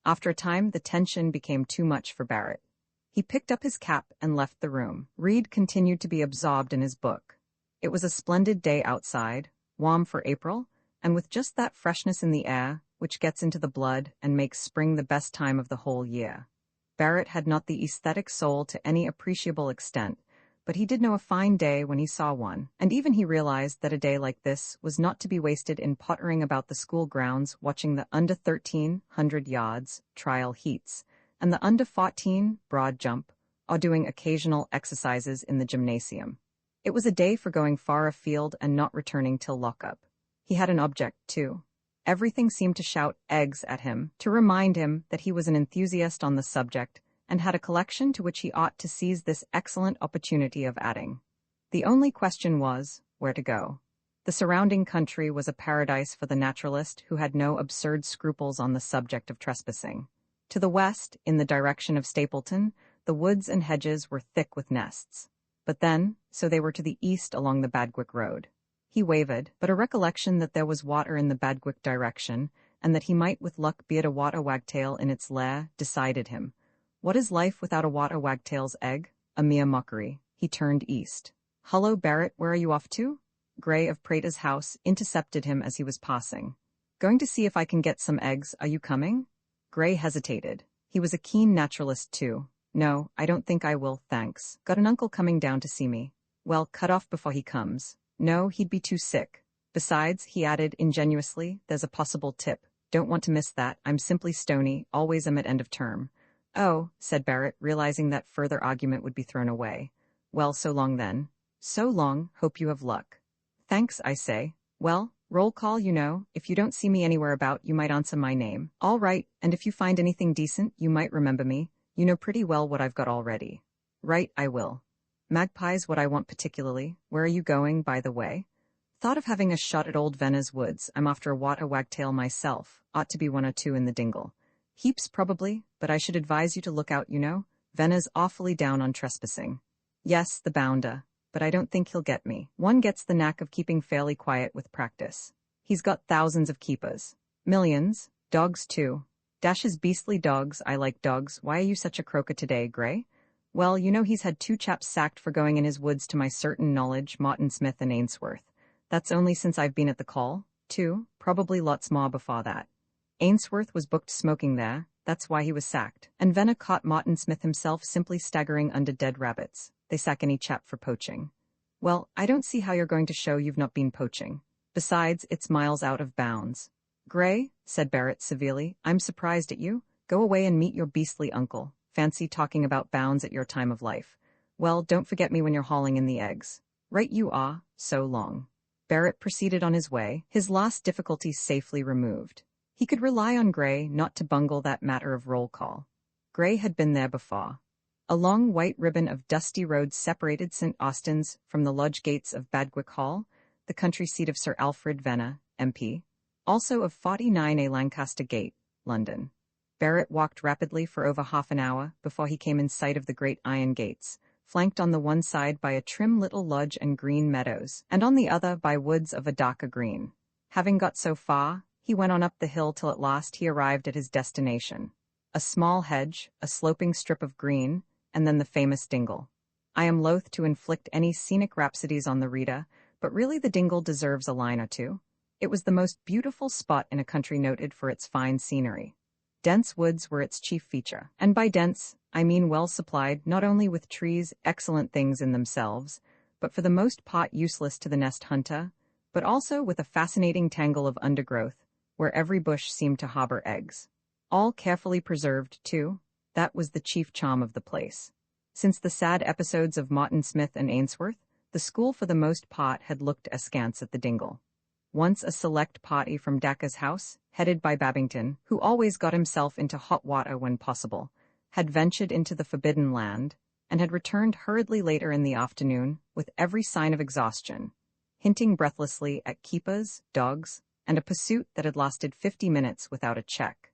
After a time, the tension became too much for Barrett. He picked up his cap and left the room. Reed continued to be absorbed in his book. It was a splendid day outside, warm for April, and with just that freshness in the air, which gets into the blood and makes spring the best time of the whole year. Barrett had not the aesthetic soul to any appreciable extent, but he did know a fine day when he saw one, and even he realized that a day like this was not to be wasted in pottering about the school grounds watching the under 1,300 yards trial heats and the under 14 broad jump, or doing occasional exercises in the gymnasium. It was a day for going far afield and not returning till lockup. He had an object, too. Everything seemed to shout eggs at him, to remind him that he was an enthusiast on the subject and had a collection to which he ought to seize this excellent opportunity of adding. The only question was, where to go. The surrounding country was a paradise for the naturalist who had no absurd scruples on the subject of trespassing. To the west, in the direction of Stapleton, the woods and hedges were thick with nests. But then, so they were to the east along the Badgwick Road. He wavered, but a recollection that there was water in the Badgwick direction, and that he might with luck be at a water wagtail in its lair, decided him. What is life without a water wagtail's egg? A mere mockery. He turned east. "Hullo, Barrett, where are you off to?" Gray of Prater's house intercepted him as he was passing. "Going to see if I can get some eggs. Are you coming?" Gray hesitated. He was a keen naturalist, too. "No, I don't think I will, thanks. Got an uncle coming down to see me." "Well, cut off before he comes." "No, he'd be too sick. Besides," he added ingenuously, "there's a possible tip. Don't want to miss that. I'm simply stony, always am at end of term." "Oh," said Barrett, realizing that further argument would be thrown away. "Well, so long then." "So long, hope you have luck." "Thanks, I say. Well, roll call, you know. If you don't see me anywhere about, you might answer my name." "All right, and if you find anything decent, you might remember me. You know pretty well what I've got already." "Right, I will." "Magpie's what I want particularly. Where are you going, by the way?" "Thought of having a shot at old Venner's woods. I'm after a water wagtail myself. Ought to be 1 or 2 in the dingle. Heaps probably, but I should advise you to look out, you know. Venner's awfully down on trespassing." "Yes, the bounder. But I don't think he'll get me. One gets the knack of keeping fairly quiet with practice. He's got thousands of keepers. Millions. Dogs, too. Dash his beastly dogs. I like dogs. Why are you such a croaker today, Gray?" "Well, you know he's had 2 chaps sacked for going in his woods to my certain knowledge, Martin Smith and Ainsworth. That's only since I've been at the call, too, probably lots more before that. Ainsworth was booked smoking there, that's why he was sacked, and Venner caught Martin Smith himself simply staggering under dead rabbits. They sack any chap for poaching." "Well, I don't see how you're going to show you've not been poaching. Besides, it's miles out of bounds." "Gray," said Barrett severely, "I'm surprised at you. Go away and meet your beastly uncle. Fancy talking about bounds at your time of life. Well, don't forget me when you're hauling in the eggs." "Right you are, so long." Barrett proceeded on his way, his last difficulty safely removed. He could rely on Gray not to bungle that matter of roll call. Gray had been there before. A long white ribbon of dusty road separated St. Austin's from the lodge gates of Badgwick Hall, the country seat of Sir Alfred Venner, MP, also of 49A Lancaster Gate, London. Barrett walked rapidly for over half an hour before he came in sight of the great iron gates, flanked on the one side by a trim little lodge and green meadows, and on the other by woods of a darker green. Having got so far, he went on up the hill till at last he arrived at his destination. A small hedge, a sloping strip of green, and then the famous dingle. I am loath to inflict any scenic rhapsodies on the reader, but really the dingle deserves a line or two. It was the most beautiful spot in a country noted for its fine scenery. Dense woods were its chief feature, and by dense, I mean well supplied not only with trees, excellent things in themselves, but for the most part useless to the nest hunter, but also with a fascinating tangle of undergrowth, where every bush seemed to harbor eggs. All carefully preserved, too. That was the chief charm of the place. Since the sad episodes of Martin Smith and Ainsworth, the school for the most part had looked askance at the dingle. Once a select party from Dacre's house, headed by Babington, who always got himself into hot water when possible, had ventured into the forbidden land, and had returned hurriedly later in the afternoon with every sign of exhaustion, hinting breathlessly at keepers, dogs, and a pursuit that had lasted 50 minutes without a check.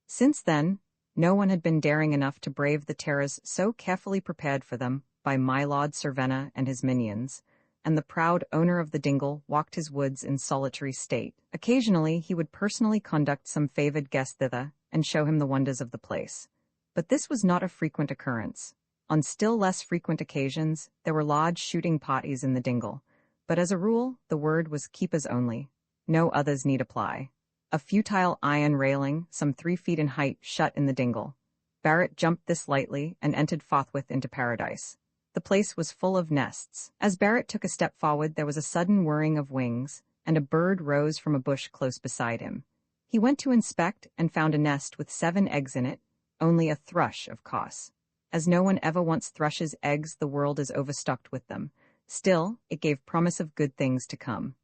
Since then, no one had been daring enough to brave the terrors so carefully prepared for them by my Lord Cervena and his minions, and the proud owner of the dingle walked his woods in solitary state. Occasionally he would personally conduct some favored guest thither and show him the wonders of the place. But this was not a frequent occurrence. On still less frequent occasions, there were large shooting parties in the dingle, but as a rule, the word was keepers only. No others need apply. A futile iron railing, some 3 feet in height, shut in the dingle. Barrett jumped this lightly and entered forthwith into paradise. The place was full of nests. As Barrett took a step forward, there was a sudden whirring of wings, and a bird rose from a bush close beside him. He went to inspect and found a nest with 7 eggs in it, only a thrush, of course. As no one ever wants thrush's eggs, the world is overstocked with them. Still, it gave promise of good things to come.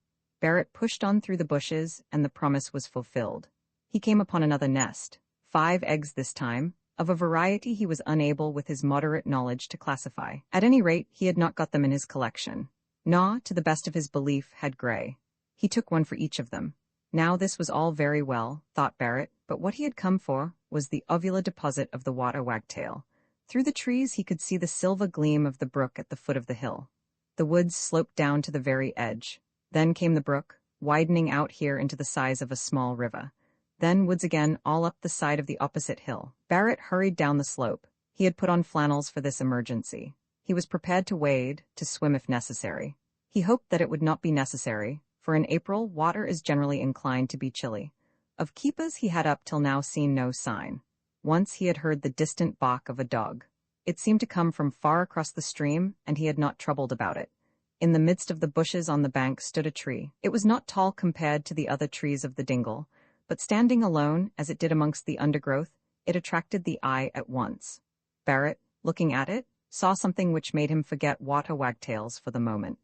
Barrett pushed on through the bushes, and the promise was fulfilled. He came upon another nest, 5 eggs this time, of a variety he was unable with his moderate knowledge to classify. At any rate, he had not got them in his collection. Nor, to the best of his belief, had Gray. He took one for each of them. Now this was all very well, thought Barrett, but what he had come for was the ovular deposit of the water wagtail. Through the trees he could see the silver gleam of the brook at the foot of the hill. The woods sloped down to the very edge. Then came the brook, widening out here into the size of a small river. Then woods again all up the side of the opposite hill. Barrett hurried down the slope. He had put on flannels for this emergency. He was prepared to wade, to swim if necessary. He hoped that it would not be necessary, for in April water is generally inclined to be chilly. Of keepers he had up till now seen no sign. Once he had heard the distant bark of a dog. It seemed to come from far across the stream, and he had not troubled about it. In the midst of the bushes on the bank stood a tree. It was not tall compared to the other trees of the dingle, but standing alone, as it did amongst the undergrowth, it attracted the eye at once. Barrett, looking at it, saw something which made him forget water wagtails for the moment.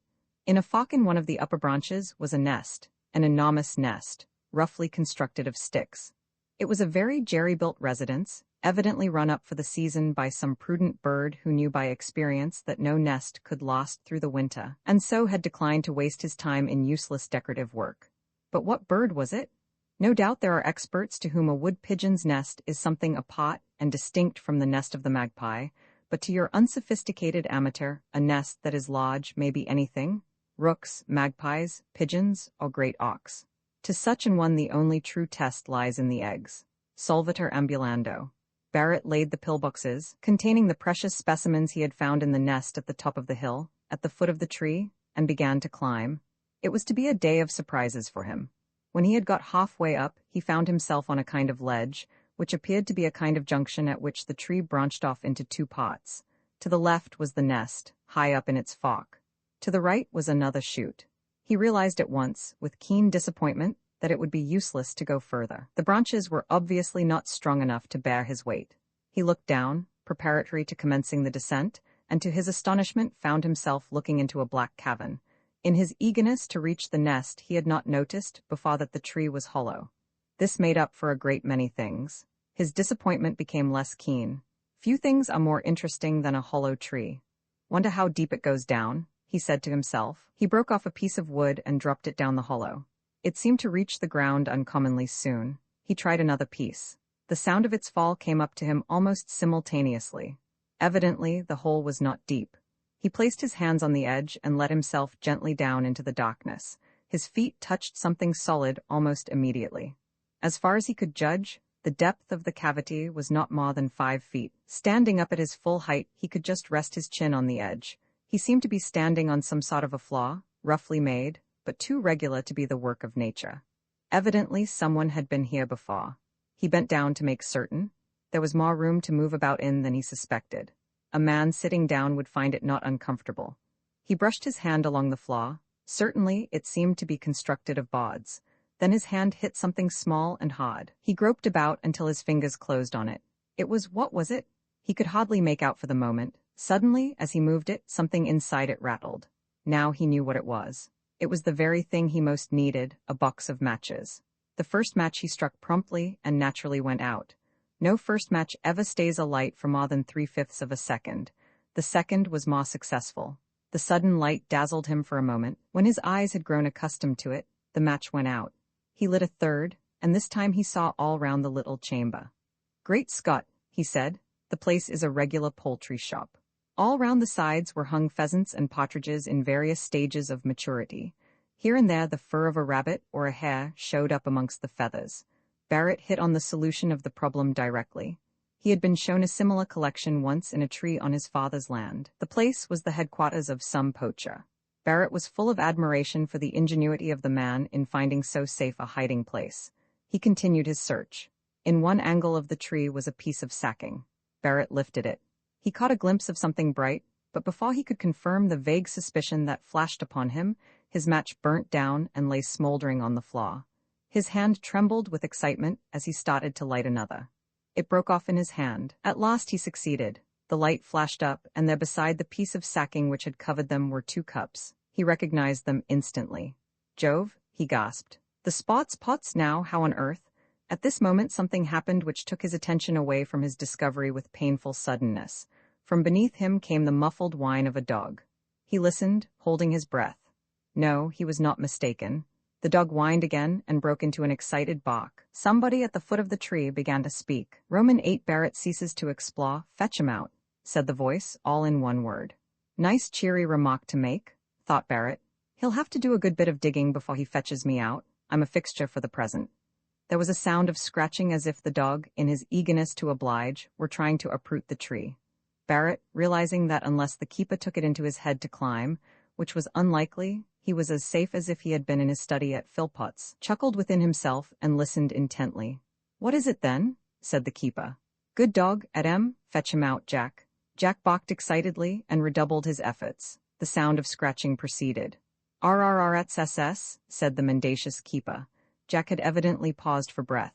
In a fork in one of the upper branches was a nest, an enormous nest, roughly constructed of sticks. It was a very jerry-built residence, evidently run up for the season by some prudent bird who knew by experience that no nest could last through the winter, and so had declined to waste his time in useless decorative work. But what bird was it? No doubt there are experts to whom a wood pigeon's nest is something apart and distinct from the nest of the magpie, but to your unsophisticated amateur, a nest that is large may be anything: rooks, magpies, pigeons, or great auks. To such an one the only true test lies in the eggs. Solvitur ambulando. Barrett laid the pillboxes, containing the precious specimens he had found in the nest at the top of the hill, at the foot of the tree, and began to climb. It was to be a day of surprises for him. When he had got halfway up, he found himself on a kind of ledge, which appeared to be a kind of junction at which the tree branched off into 2 parts. To the left was the nest, high up in its fork. To the right was another chute. He realized at once, with keen disappointment, that it would be useless to go further. The branches were obviously not strong enough to bear his weight. He looked down, preparatory to commencing the descent, and to his astonishment found himself looking into a black cavern. In his eagerness to reach the nest he had not noticed before that the tree was hollow. This made up for a great many things. His disappointment became less keen. Few things are more interesting than a hollow tree. Wonder how deep it goes down, he said to himself. He broke off a piece of wood and dropped it down the hollow. It seemed to reach the ground uncommonly soon. He tried another piece. The sound of its fall came up to him almost simultaneously. Evidently, the hole was not deep. He placed his hands on the edge and let himself gently down into the darkness. His feet touched something solid almost immediately. As far as he could judge, the depth of the cavity was not more than 5 feet. Standing up at his full height, he could just rest his chin on the edge. He seemed to be standing on some sort of a floor, roughly made, but too regular to be the work of nature. Evidently someone had been here before. He bent down to make certain. There was more room to move about in than he suspected. A man sitting down would find it not uncomfortable. He brushed his hand along the floor. Certainly it seemed to be constructed of boards. Then his hand hit something small and hard. He groped about until his fingers closed on it. What was it? He could hardly make out for the moment. Suddenly, as he moved it, something inside it rattled. Now he knew what it was. It was the very thing he most needed, a box of matches. The first match he struck promptly and naturally went out. No first match ever stays alight for more than 3/5 of a second. The second was more successful. The sudden light dazzled him for a moment. When his eyes had grown accustomed to it, the match went out. He lit a third, and this time he saw all round the little chamber. "Great Scott," he said, "the place is a regular poultry shop." All round the sides were hung pheasants and partridges in various stages of maturity. Here and there the fur of a rabbit or a hare showed up amongst the feathers. Barrett hit on the solution of the problem directly. He had been shown a similar collection once in a tree on his father's land. The place was the headquarters of some poacher. Barrett was full of admiration for the ingenuity of the man in finding so safe a hiding place. He continued his search. In one angle of the tree was a piece of sacking. Barrett lifted it. He caught a glimpse of something bright, but before he could confirm the vague suspicion that flashed upon him, his match burnt down and lay smoldering on the floor. His hand trembled with excitement as he started to light another. It broke off in his hand. At last he succeeded. The light flashed up, and there beside the piece of sacking which had covered them were 2 cups. He recognized them instantly. "Jove," he gasped. "The pots now, how on earth?" At this moment something happened which took his attention away from his discovery with painful suddenness. From beneath him came the muffled whine of a dog. He listened, holding his breath. No, he was not mistaken. The dog whined again and broke into an excited bark. Somebody at the foot of the tree began to speak. "Roman 8 Barrett ceases to explore, fetch him out," said the voice, all in one word. Nice cheery remark to make, thought Barrett. He'll have to do a good bit of digging before he fetches me out. I'm a fixture for the present. There was a sound of scratching as if the dog, in his eagerness to oblige, were trying to uproot the tree. Barrett, realizing that unless the keeper took it into his head to climb, which was unlikely, he was as safe as if he had been in his study at Philpotts, chuckled within himself and listened intently. "What is it then?" said the keeper. "Good dog, Adam, fetch him out, Jack." Jack barked excitedly and redoubled his efforts. The sound of scratching proceeded. "RRRSSS," said the mendacious keeper. Jack had evidently paused for breath.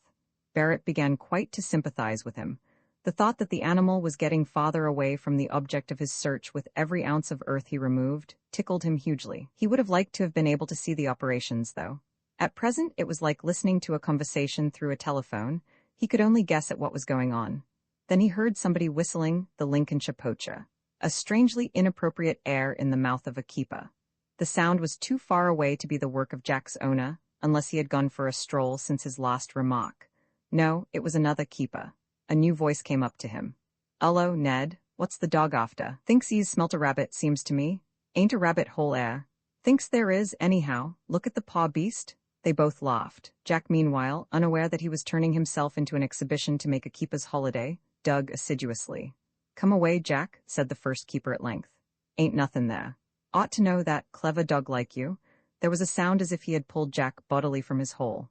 Barrett began quite to sympathize with him. The thought that the animal was getting farther away from the object of his search with every ounce of earth he removed tickled him hugely. He would have liked to have been able to see the operations, though. At present it was like listening to a conversation through a telephone. He could only guess at what was going on. Then he heard somebody whistling the Lincolnshire poacher, a strangely inappropriate air in the mouth of a keeper. The sound was too far away to be the work of Jack's owner, unless he had gone for a stroll since his last remark. No, it was another keeper. A new voice came up to him. "'Ullo, Ned, what's the dog after? Thinks he's smelt a rabbit, seems to me. Ain't a rabbit whole air. Thinks there is, anyhow. Look at the paw beast." They both laughed. Jack, meanwhile, unaware that he was turning himself into an exhibition to make a keeper's holiday, dug assiduously. "Come away, Jack," said the first keeper at length. "Ain't nothin' there. Ought to know that, clever dog like you." There was a sound as if he had pulled Jack bodily from his hole.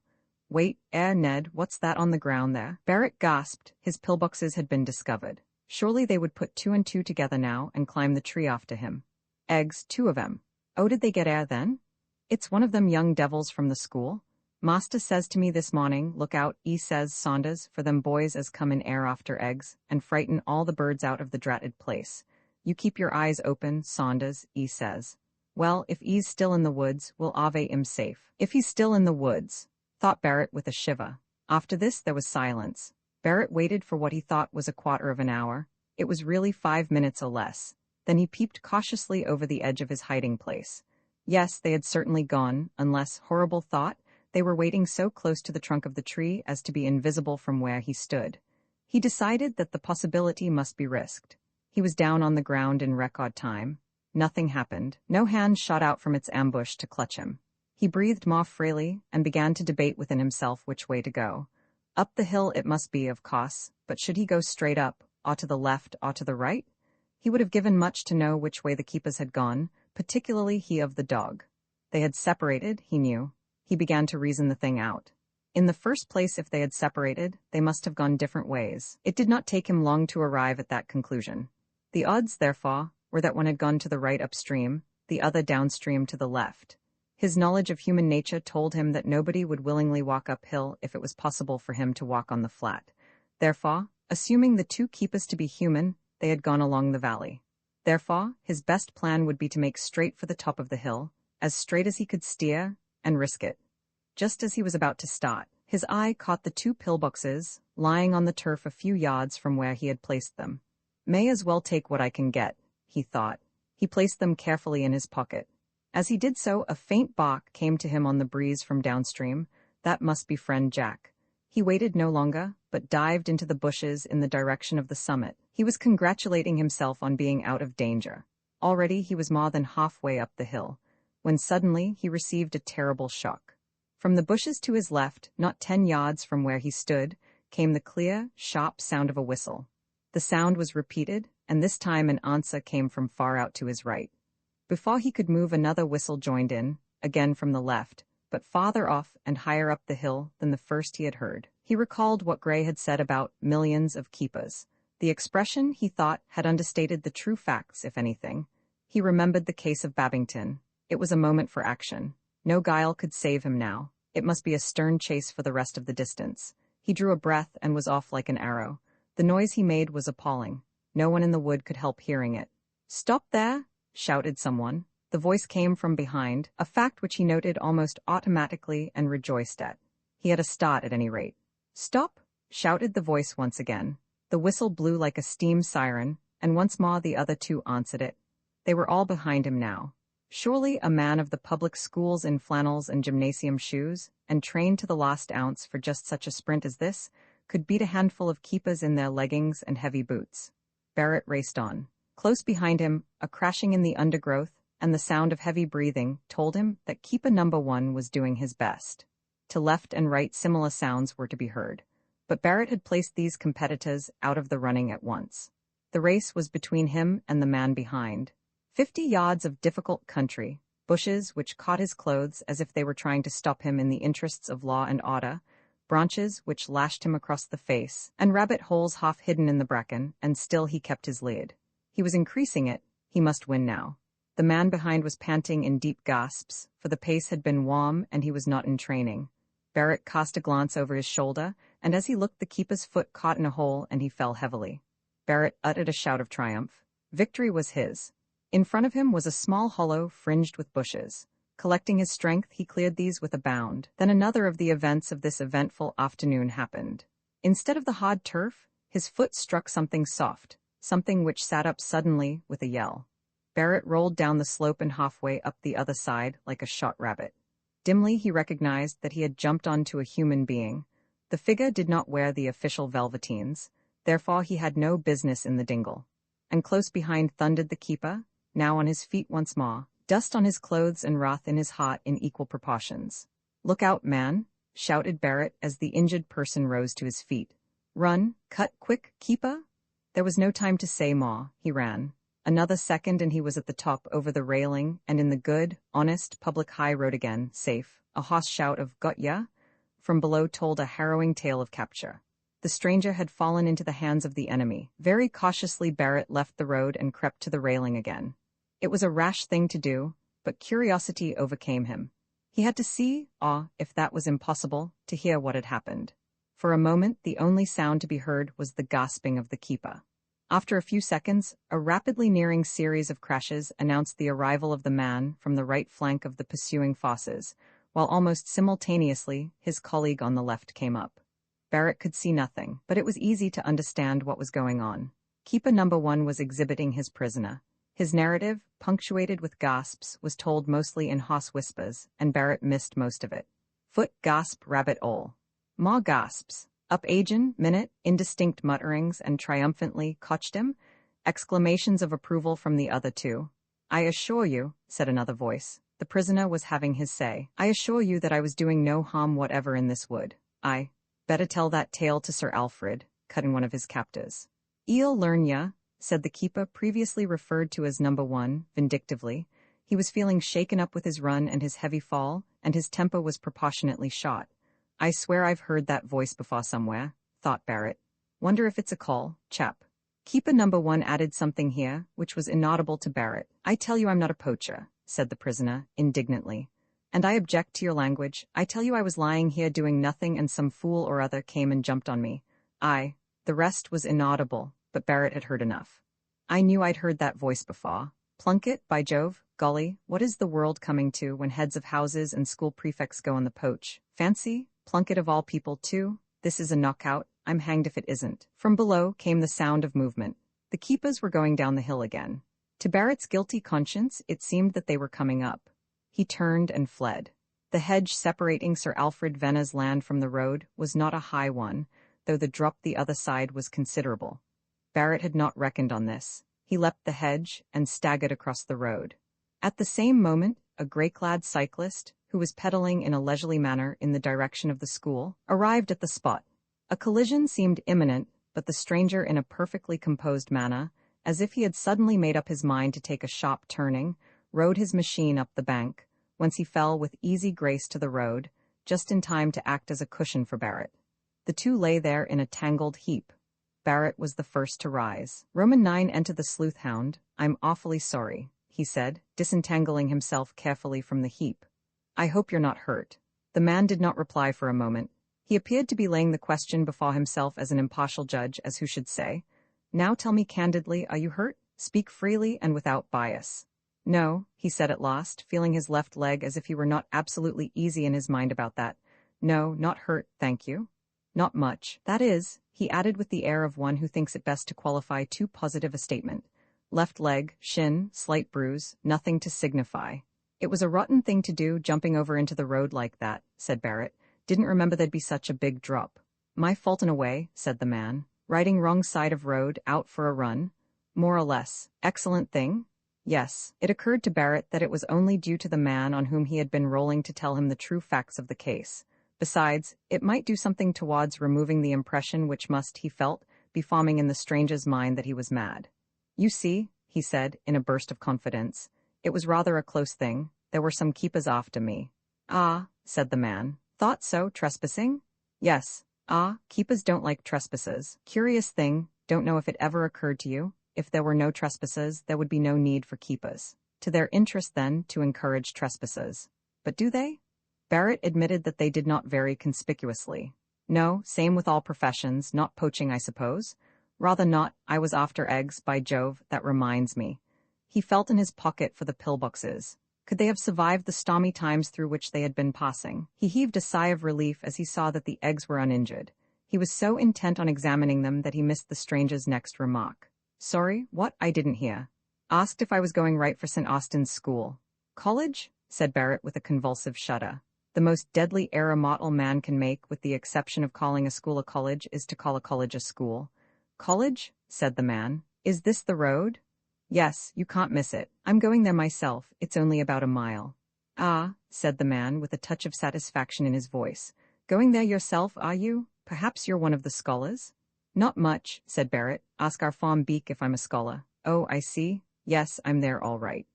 "Wait, Ned, what's that on the ground there?" Barrett gasped. His pillboxes had been discovered. Surely they would put 2 and 2 together now and climb the tree after him. Eggs, 2 of 'em. Oh, did they get air then? "It's one of them young devils from the school. Master says to me this morning, 'Look out,' 'e says, Saunders, 'for them boys as come in air after eggs, and frighten all the birds out of the dratted place. You keep your eyes open, Saunders,' 'e says. Well, if 'e's still in the woods, we'll ave 'im safe." If he's still in the woods, thought Barrett with a shiver. After this there was silence. Barrett waited for what he thought was a quarter of an hour. It was really 5 minutes or less. Then he peeped cautiously over the edge of his hiding place. Yes, they had certainly gone, unless, horrible thought, they were waiting so close to the trunk of the tree as to be invisible from where he stood. He decided that the possibility must be risked. He was down on the ground in record time. Nothing happened. No hand shot out from its ambush to clutch him. He breathed more freely and began to debate within himself which way to go. Up the hill it must be, of course, but should he go straight up, or to the left, or to the right? He would have given much to know which way the keepers had gone, particularly he of the dog. They had separated, he knew. He began to reason the thing out. In the first place, if they had separated, they must have gone different ways. It did not take him long to arrive at that conclusion. The odds, therefore, were that one had gone to the right upstream, the other downstream to the left. His knowledge of human nature told him that nobody would willingly walk uphill if it was possible for him to walk on the flat. Therefore, assuming the 2 keepers to be human, they had gone along the valley. Therefore, his best plan would be to make straight for the top of the hill, as straight as he could steer, and risk it. Just as he was about to start, his eye caught the 2 pillboxes, lying on the turf a few yards from where he had placed them. "May as well take what I can get," he thought. He placed them carefully in his pocket. As he did so, a faint bark came to him on the breeze from downstream. That must be friend Jack. He waited no longer, but dived into the bushes in the direction of the summit. He was congratulating himself on being out of danger. Already he was more than halfway up the hill, when suddenly he received a terrible shock. From the bushes to his left, not 10 yards from where he stood, came the clear, sharp sound of a whistle. The sound was repeated, and this time an answer came from far out to his right. Before he could move, another whistle joined in, again from the left, but farther off and higher up the hill than the first he had heard. He recalled what Gray had said about millions of keepers. The expression, he thought, had understated the true facts, if anything. He remembered the case of Babington. It was a moment for action. No guile could save him now. It must be a stern chase for the rest of the distance. He drew a breath and was off like an arrow. The noise he made was appalling. No one in the wood could help hearing it. "Stop there!" shouted someone. The voice came from behind, a fact which he noted almost automatically and rejoiced at. He had a start at any rate. "Stop!" shouted the voice once again. The whistle blew like a steam siren, and once more the other two answered it. They were all behind him now. Surely a man of the public schools in flannels and gymnasium shoes, and trained to the last ounce for just such a sprint as this, could beat a handful of keepers in their leggings and heavy boots. Barrett raced on. Close behind him, a crashing in the undergrowth and the sound of heavy breathing told him that keeper number 1 was doing his best. To left and right similar sounds were to be heard, but Barrett had placed these competitors out of the running at once. The race was between him and the man behind. 50 yards of difficult country, bushes which caught his clothes as if they were trying to stop him in the interests of law and order, branches which lashed him across the face, and rabbit holes half hidden in the bracken, and still he kept his lead. He was increasing it. He must win now. The man behind was panting in deep gasps, for the pace had been warm and he was not in training. Barrett cast a glance over his shoulder, and as he looked, the keeper's foot caught in a hole and he fell heavily. Barrett uttered a shout of triumph. Victory was his. In front of him was a small hollow fringed with bushes. Collecting his strength, he cleared these with a bound. Then another of the events of this eventful afternoon happened. Instead of the hard turf, his foot struck something soft, something which sat up suddenly with a yell. Barrett rolled down the slope and halfway up the other side like a shot rabbit. Dimly he recognized that he had jumped onto a human being. The figure did not wear the official velveteens, therefore he had no business in the dingle. And close behind thundered the keeper, now on his feet once more, dust on his clothes and wrath in his heart in equal proportions. "Look out, man!" shouted Barrett as the injured person rose to his feet. "Run, cut quick, keeper!" There was no time to say more. He ran. Another second and he was at the top over the railing and in the good, honest, public high road again, safe. A hoarse shout of "Got ya!" from below told a harrowing tale of capture. The stranger had fallen into the hands of the enemy. Very cautiously Barrett left the road and crept to the railing again. It was a rash thing to do, but curiosity overcame him. He had to see, or, if that was impossible, to hear what had happened. For a moment the only sound to be heard was the gasping of the keeper. After a few seconds, a rapidly nearing series of crashes announced the arrival of the man from the right flank of the pursuing forces, while almost simultaneously his colleague on the left came up. Barrett could see nothing, but it was easy to understand what was going on. Keeper number 1 was exhibiting his prisoner. His narrative, punctuated with gasps, was told mostly in hoarse whispers, and Barrett missed most of it. Foot gasp rabbit ole. More gasps. Up agin, minute, indistinct mutterings, and triumphantly cotched him, exclamations of approval from the other two. "I assure you," said another voice. The prisoner was having his say. "I assure you that I was doing no harm whatever in this wood. I better tell that tale to Sir Alfred," cut in one of his captors. "E'll learn ya," said the keeper previously referred to as number 1, vindictively. He was feeling shaken up with his run and his heavy fall, and his temper was proportionately shot. "I swear I've heard that voice before somewhere," thought Barrett. "Wonder if it's a call, chap." Keeper number 1 added something here, which was inaudible to Barrett. "I tell you I'm not a poacher," said the prisoner, indignantly. "And I object to your language. I tell you I was lying here doing nothing and some fool or other came and jumped on me. The rest was inaudible, but Barrett had heard enough. "I knew I'd heard that voice before. Plunkett, by Jove, golly, what is the world coming to when heads of houses and school prefects go on the poach? Fancy, Plunkett of all people too. This is a knockout. I'm hanged if it isn't." From below came the sound of movement. The keepers were going down the hill again. To Barrett's guilty conscience, it seemed that they were coming up. He turned and fled. The hedge separating Sir Alfred Venner's land from the road was not a high one, though the drop the other side was considerable. Barrett had not reckoned on this. He leapt the hedge and staggered across the road. At the same moment, a grey-clad cyclist, who was pedaling in a leisurely manner in the direction of the school, arrived at the spot. A collision seemed imminent, but the stranger, in a perfectly composed manner, as if he had suddenly made up his mind to take a sharp turning, rode his machine up the bank, whence he fell with easy grace to the road, just in time to act as a cushion for Barrett. The two lay there in a tangled heap. Barrett was the first to rise. Roman 9 entered the sleuth-hound. "I'm awfully sorry," he said, disentangling himself carefully from the heap. "I hope you're not hurt." The man did not reply for a moment. He appeared to be laying the question before himself as an impartial judge, as who should say, "Now tell me candidly, are you hurt? Speak freely and without bias." "No," he said at last, feeling his left leg as if he were not absolutely easy in his mind about that. "No, not hurt, thank you. Not much. That is," he added with the air of one who thinks it best to qualify too positive a statement. "Left leg, shin, slight bruise, nothing to signify." "It was a rotten thing to do, jumping over into the road like that," said Barrett. "Didn't remember there'd be such a big drop." "My fault in a way," said the man. "Riding wrong side of road, out for a run?" "More or less. Excellent thing?" "Yes." It occurred to Barrett that it was only due to the man on whom he had been rolling to tell him the true facts of the case. Besides, it might do something towards removing the impression which must, he felt, be forming in the stranger's mind that he was mad. "You see," he said, in a burst of confidence, "it was rather a close thing. There were some keepers after me." "Ah," said the man. "Thought so, trespassing?" "Yes." "Ah, keepers don't like trespassers. Curious thing, don't know if it ever occurred to you, if there were no trespassers, there would be no need for keepers. To their interest, then, to encourage trespassers. But do they?" Barrett admitted that they did not very conspicuously. "No, same with all professions, not poaching, I suppose?" "Rather not. I was after eggs, by Jove, that reminds me." He felt in his pocket for the pillboxes. Could they have survived the stormy times through which they had been passing? He heaved a sigh of relief as he saw that the eggs were uninjured. He was so intent on examining them that he missed the stranger's next remark. "Sorry, what? I didn't hear." "Asked if I was going right for St. Austin's school." "College?" said Barrett with a convulsive shudder. The most deadly error mortal man can make, with the exception of calling a school a college, is to call a college a school. "College?" said the man. "Is this the road?" "Yes, you can't miss it. I'm going there myself, it's only about a mile." "Ah," said the man, with a touch of satisfaction in his voice. "Going there yourself, are you? Perhaps you're one of the scholars?" "Not much," said Barrett. "Ask our farm beak if I'm a scholar." "Oh, I see. Yes, I'm there all right."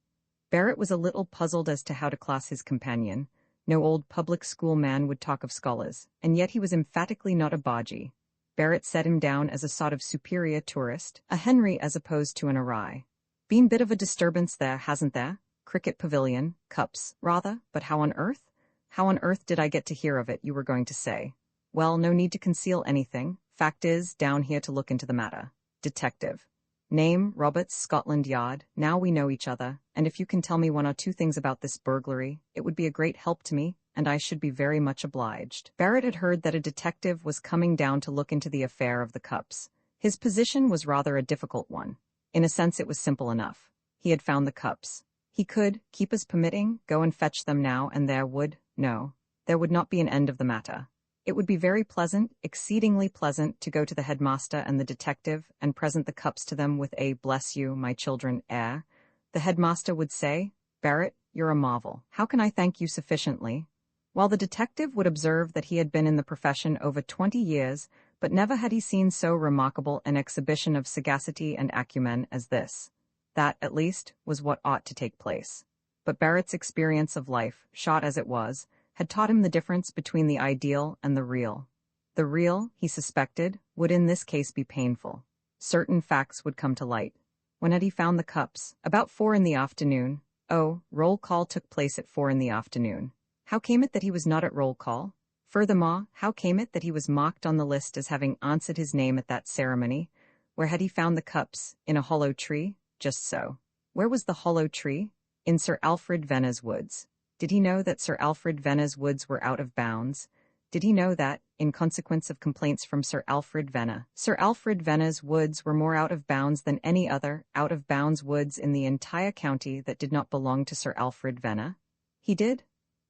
Barrett was a little puzzled as to how to class his companion. No old public school man would talk of scholars, and yet he was emphatically not a bodgy. Barrett set him down as a sort of superior tourist, a Henry as opposed to an Arai. "Been bit of a disturbance there, hasn't there? Cricket pavilion, cups, rather, but how on earth? How on earth did I get to hear of it, you were going to say? Well, no need to conceal anything. Fact is, down here to look into the matter. Detective. Name, Roberts, Scotland Yard. Now we know each other, and if you can tell me one or two things about this burglary, it would be a great help to me, and I should be very much obliged." Barrett had heard that a detective was coming down to look into the affair of the cups. His position was rather a difficult one. In a sense it was simple enough. He had found the cups. He could, keepers permitting, go and fetch them now, and there would not be an end of the matter. It would be very pleasant, exceedingly pleasant, to go to the headmaster and the detective and present the cups to them with a "bless you, my children" air. The headmaster would say, "Barrett, you're a marvel. How can I thank you sufficiently?" While the detective would observe that he had been in the profession over 20 years, but never had he seen so remarkable an exhibition of sagacity and acumen as this. That, at least, was what ought to take place. But Barrett's experience of life, short as it was, had taught him the difference between the ideal and the real. The real, he suspected, would in this case be painful. Certain facts would come to light. When had he found the cups? About 4 in the afternoon. Oh, roll call took place at 4 in the afternoon. How came it that he was not at roll call? Furthermore, how came it that he was marked on the list as having answered his name at that ceremony? Where had he found the cups? In a hollow tree? Just so. Where was the hollow tree? In Sir Alfred Venner's woods. Did he know that Sir Alfred Venner's woods were out of bounds? Did he know that, in consequence of complaints from Sir Alfred Venner's woods were more out of bounds than any other out-of-bounds woods in the entire county that did not belong to Sir Alfred Venner? He did?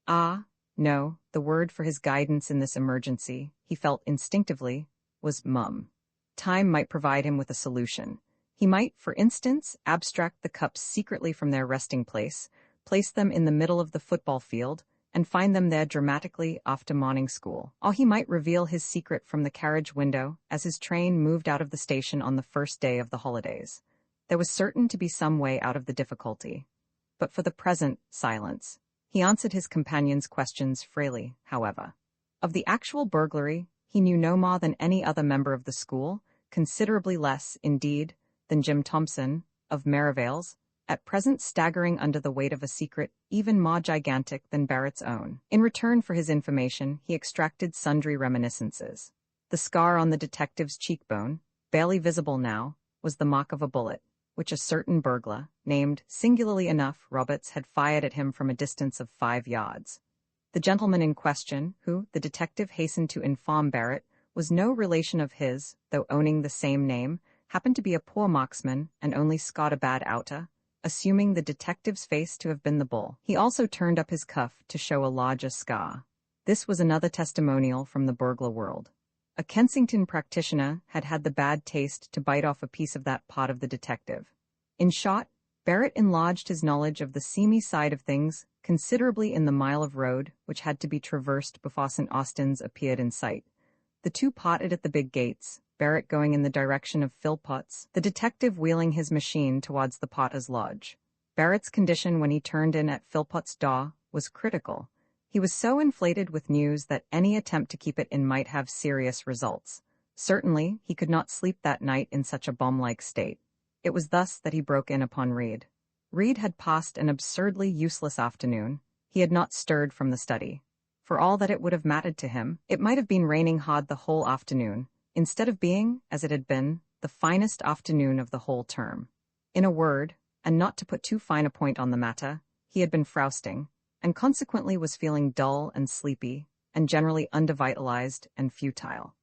Ah, No, the word for his guidance in this emergency, he felt instinctively, was mum. Time might provide him with a solution. He might, for instance, abstract the cups secretly from their resting place them in the middle of the football field, and find them there dramatically after morning school. Or he might reveal his secret from the carriage window as his train moved out of the station on the first day of the holidays. There was certain to be some way out of the difficulty. But for the present, silence. He answered his companion's questions frailly, however. Of the actual burglary, he knew no more than any other member of the school, considerably less, indeed, than Jim Thompson, of Merivale's, at present staggering under the weight of a secret even more gigantic than Barrett's own. In return for his information, he extracted sundry reminiscences. The scar on the detective's cheekbone, barely visible now, was the mark of a bullet, which a certain burglar, named, singularly enough, Roberts, had fired at him from a distance of 5 yards. The gentleman in question, who, the detective hastened to inform Barrett, was no relation of his, though owning the same name, happened to be a poor marksman and only scarred a bad outer, assuming the detective's face to have been the bull. He also turned up his cuff to show a larger scar. This was another testimonial from the burglar world. A Kensington practitioner had had the bad taste to bite off a piece of that part of the detective. In short, Barrett enlarged his knowledge of the seamy side of things considerably in the mile of road which had to be traversed before St. Austin's appeared in sight. The two parted at the big gates, Barrett going in the direction of Philpotts, the detective wheeling his machine towards the Potter's lodge. Barrett's condition when he turned in at Philpotts' door was critical. He was so inflated with news that any attempt to keep it in might have serious results. Certainly, he could not sleep that night in such a bomb-like state. It was thus that he broke in upon Reed. Reed had passed an absurdly useless afternoon. He had not stirred from the study. For all that it would have mattered to him, it might have been raining hard the whole afternoon, instead of being, as it had been, the finest afternoon of the whole term. In a word, and not to put too fine a point on the matter, he had been frowsting, and consequently was feeling dull and sleepy, and generally undevitalized and futile.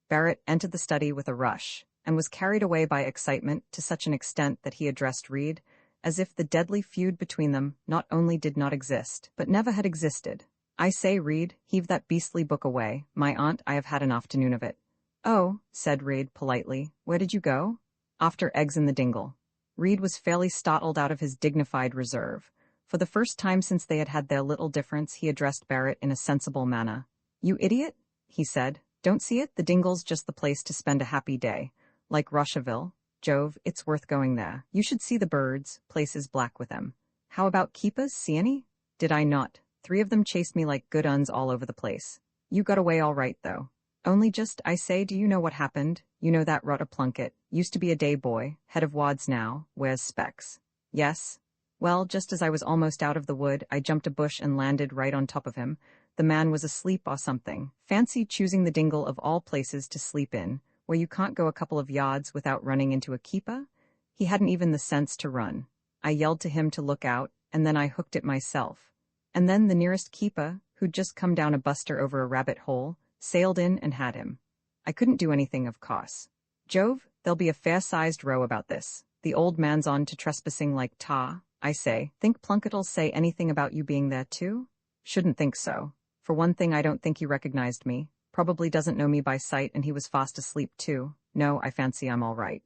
Barrett entered the study with a rush, and was carried away by excitement to such an extent that he addressed Reed, as if the deadly feud between them not only did not exist, but never had existed. "I say, Reed, heave that beastly book away. My aunt, I have had an afternoon of it." "Oh," said Reed politely, "where did you go?" "After eggs in the dingle." Reed was fairly startled out of his dignified reserve. For the first time since they had had their little difference, he addressed Barrett in a sensible manner. "You idiot," he said. "Don't see it? The dingle's just the place to spend a happy day. Like Rocheville. Jove, it's worth going there. You should see the birds, place is black with them. How about keepers, see any?" "Did I not? 3 of them chased me like good uns all over the place. You got away all right, though. Only just, I say, do you know what happened? You know that Rotter Plunkett, used to be a day boy, head of wads now, wears specs." "Yes. Well, just as I was almost out of the wood, I jumped a bush and landed right on top of him. The man was asleep or something. Fancy choosing the dingle of all places to sleep in, where you can't go a couple of yards without running into a keeper? He hadn't even the sense to run. I yelled to him to look out, and then I hooked it myself. And then the nearest keeper, who'd just come down a buster over a rabbit hole, sailed in and had him. I couldn't do anything, of course. Jove, there'll be a fair-sized row about this. The old man's on to trespassing like tar. I say, think Plunkett'll say anything about you being there too? Shouldn't think so. For one thing, I don't think he recognized me. Probably doesn't know me by sight, and he was fast asleep too. No, I fancy I'm all right."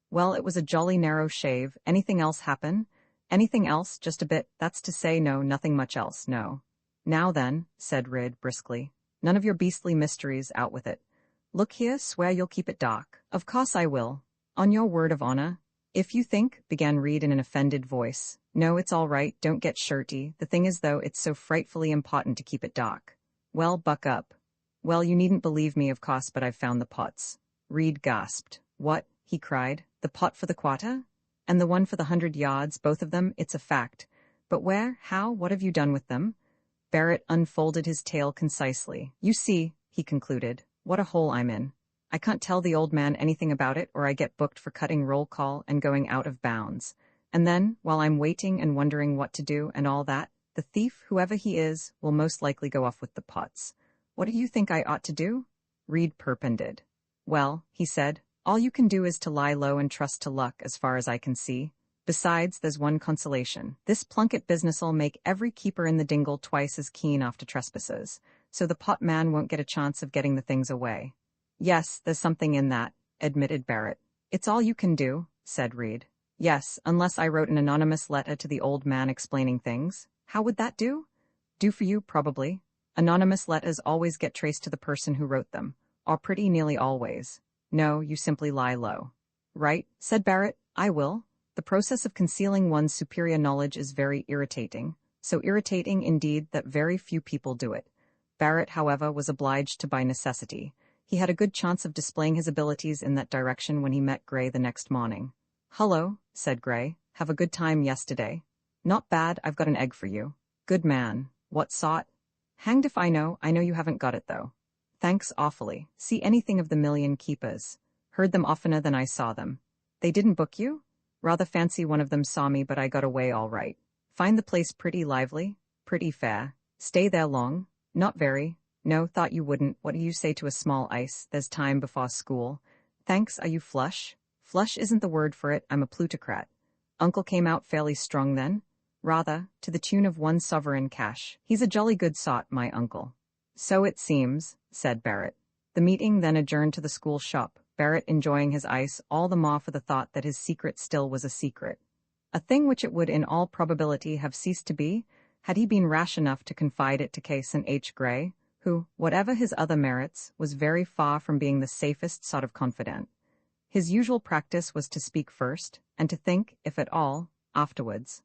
"Well, it was a jolly narrow shave. Anything else happen?" "Anything else? Just a bit. That's to say, no, nothing much else, no." "Now then," said Reed briskly. "None of your beastly mysteries, out with it. Look here, swear you'll keep it dark." "Of course I will. On your word of honor." "If you think," began Reed in an offended voice. "No, it's all right, don't get shirty. The thing is, though, it's so frightfully important to keep it dark." "Well, buck up." "Well, you needn't believe me, of course, but I've found the pots." Reed gasped. "What?" he cried. "The pot for the quarter? And the one for the 100 yards, both of them? It's a fact. But where, how, what have you done with them?" Barrett unfolded his tale concisely. "You see," he concluded, "what a hole I'm in. I can't tell the old man anything about it, or I get booked for cutting roll call and going out of bounds. And then, while I'm waiting and wondering what to do and all that, the thief, whoever he is, will most likely go off with the pots. What do you think I ought to do?" Reed perpended. "Well," he said, "all you can do is to lie low and trust to luck, as far as I can see. Besides, there's one consolation. This Plunkett business'll make every keeper in the dingle twice as keen after trespassers, so the pot man won't get a chance of getting the things away. Yes, there's something in that, admitted Barrett. It's all you can do, said Reed. Yes, unless I wrote an anonymous letter to the old man explaining things. How would that do? Do for you, probably. Anonymous letters always get traced to the person who wrote them, or pretty nearly always. No, you simply lie low. Right, said Barrett, I will. The process of concealing one's superior knowledge is very irritating, so irritating indeed that very few people do it. Barrett, however, was obliged to by necessity. He had a good chance of displaying his abilities in that direction when he met Gray the next morning. Hullo, said Gray. Have a good time yesterday? Not bad, I've got an egg for you. Good man. What sort? Hanged if I know you haven't got it though. Thanks awfully. See anything of the Million Keepers? Heard them oftener than I saw them. They didn't book you? Rather fancy one of them saw me, but I got away all right. Find the place pretty lively? Pretty fair. Stay there long? Not very. No, thought you wouldn't. What do you say to a small ice? There's time before school. Thanks, are you flush? Flush isn't the word for it, I'm a plutocrat. Uncle came out fairly strong then? Rather, to the tune of 1 sovereign cash. He's a jolly good sort, my uncle. So it seems, said Barrett. The meeting then adjourned to the school shop, Barrett enjoying his ice all the more for the thought that his secret still was a secret. A thing which it would in all probability have ceased to be, had he been rash enough to confide it to Case and H. Gray, who, whatever his other merits, was very far from being the safest sort of confidant. His usual practice was to speak first, and to think, if at all, afterwards.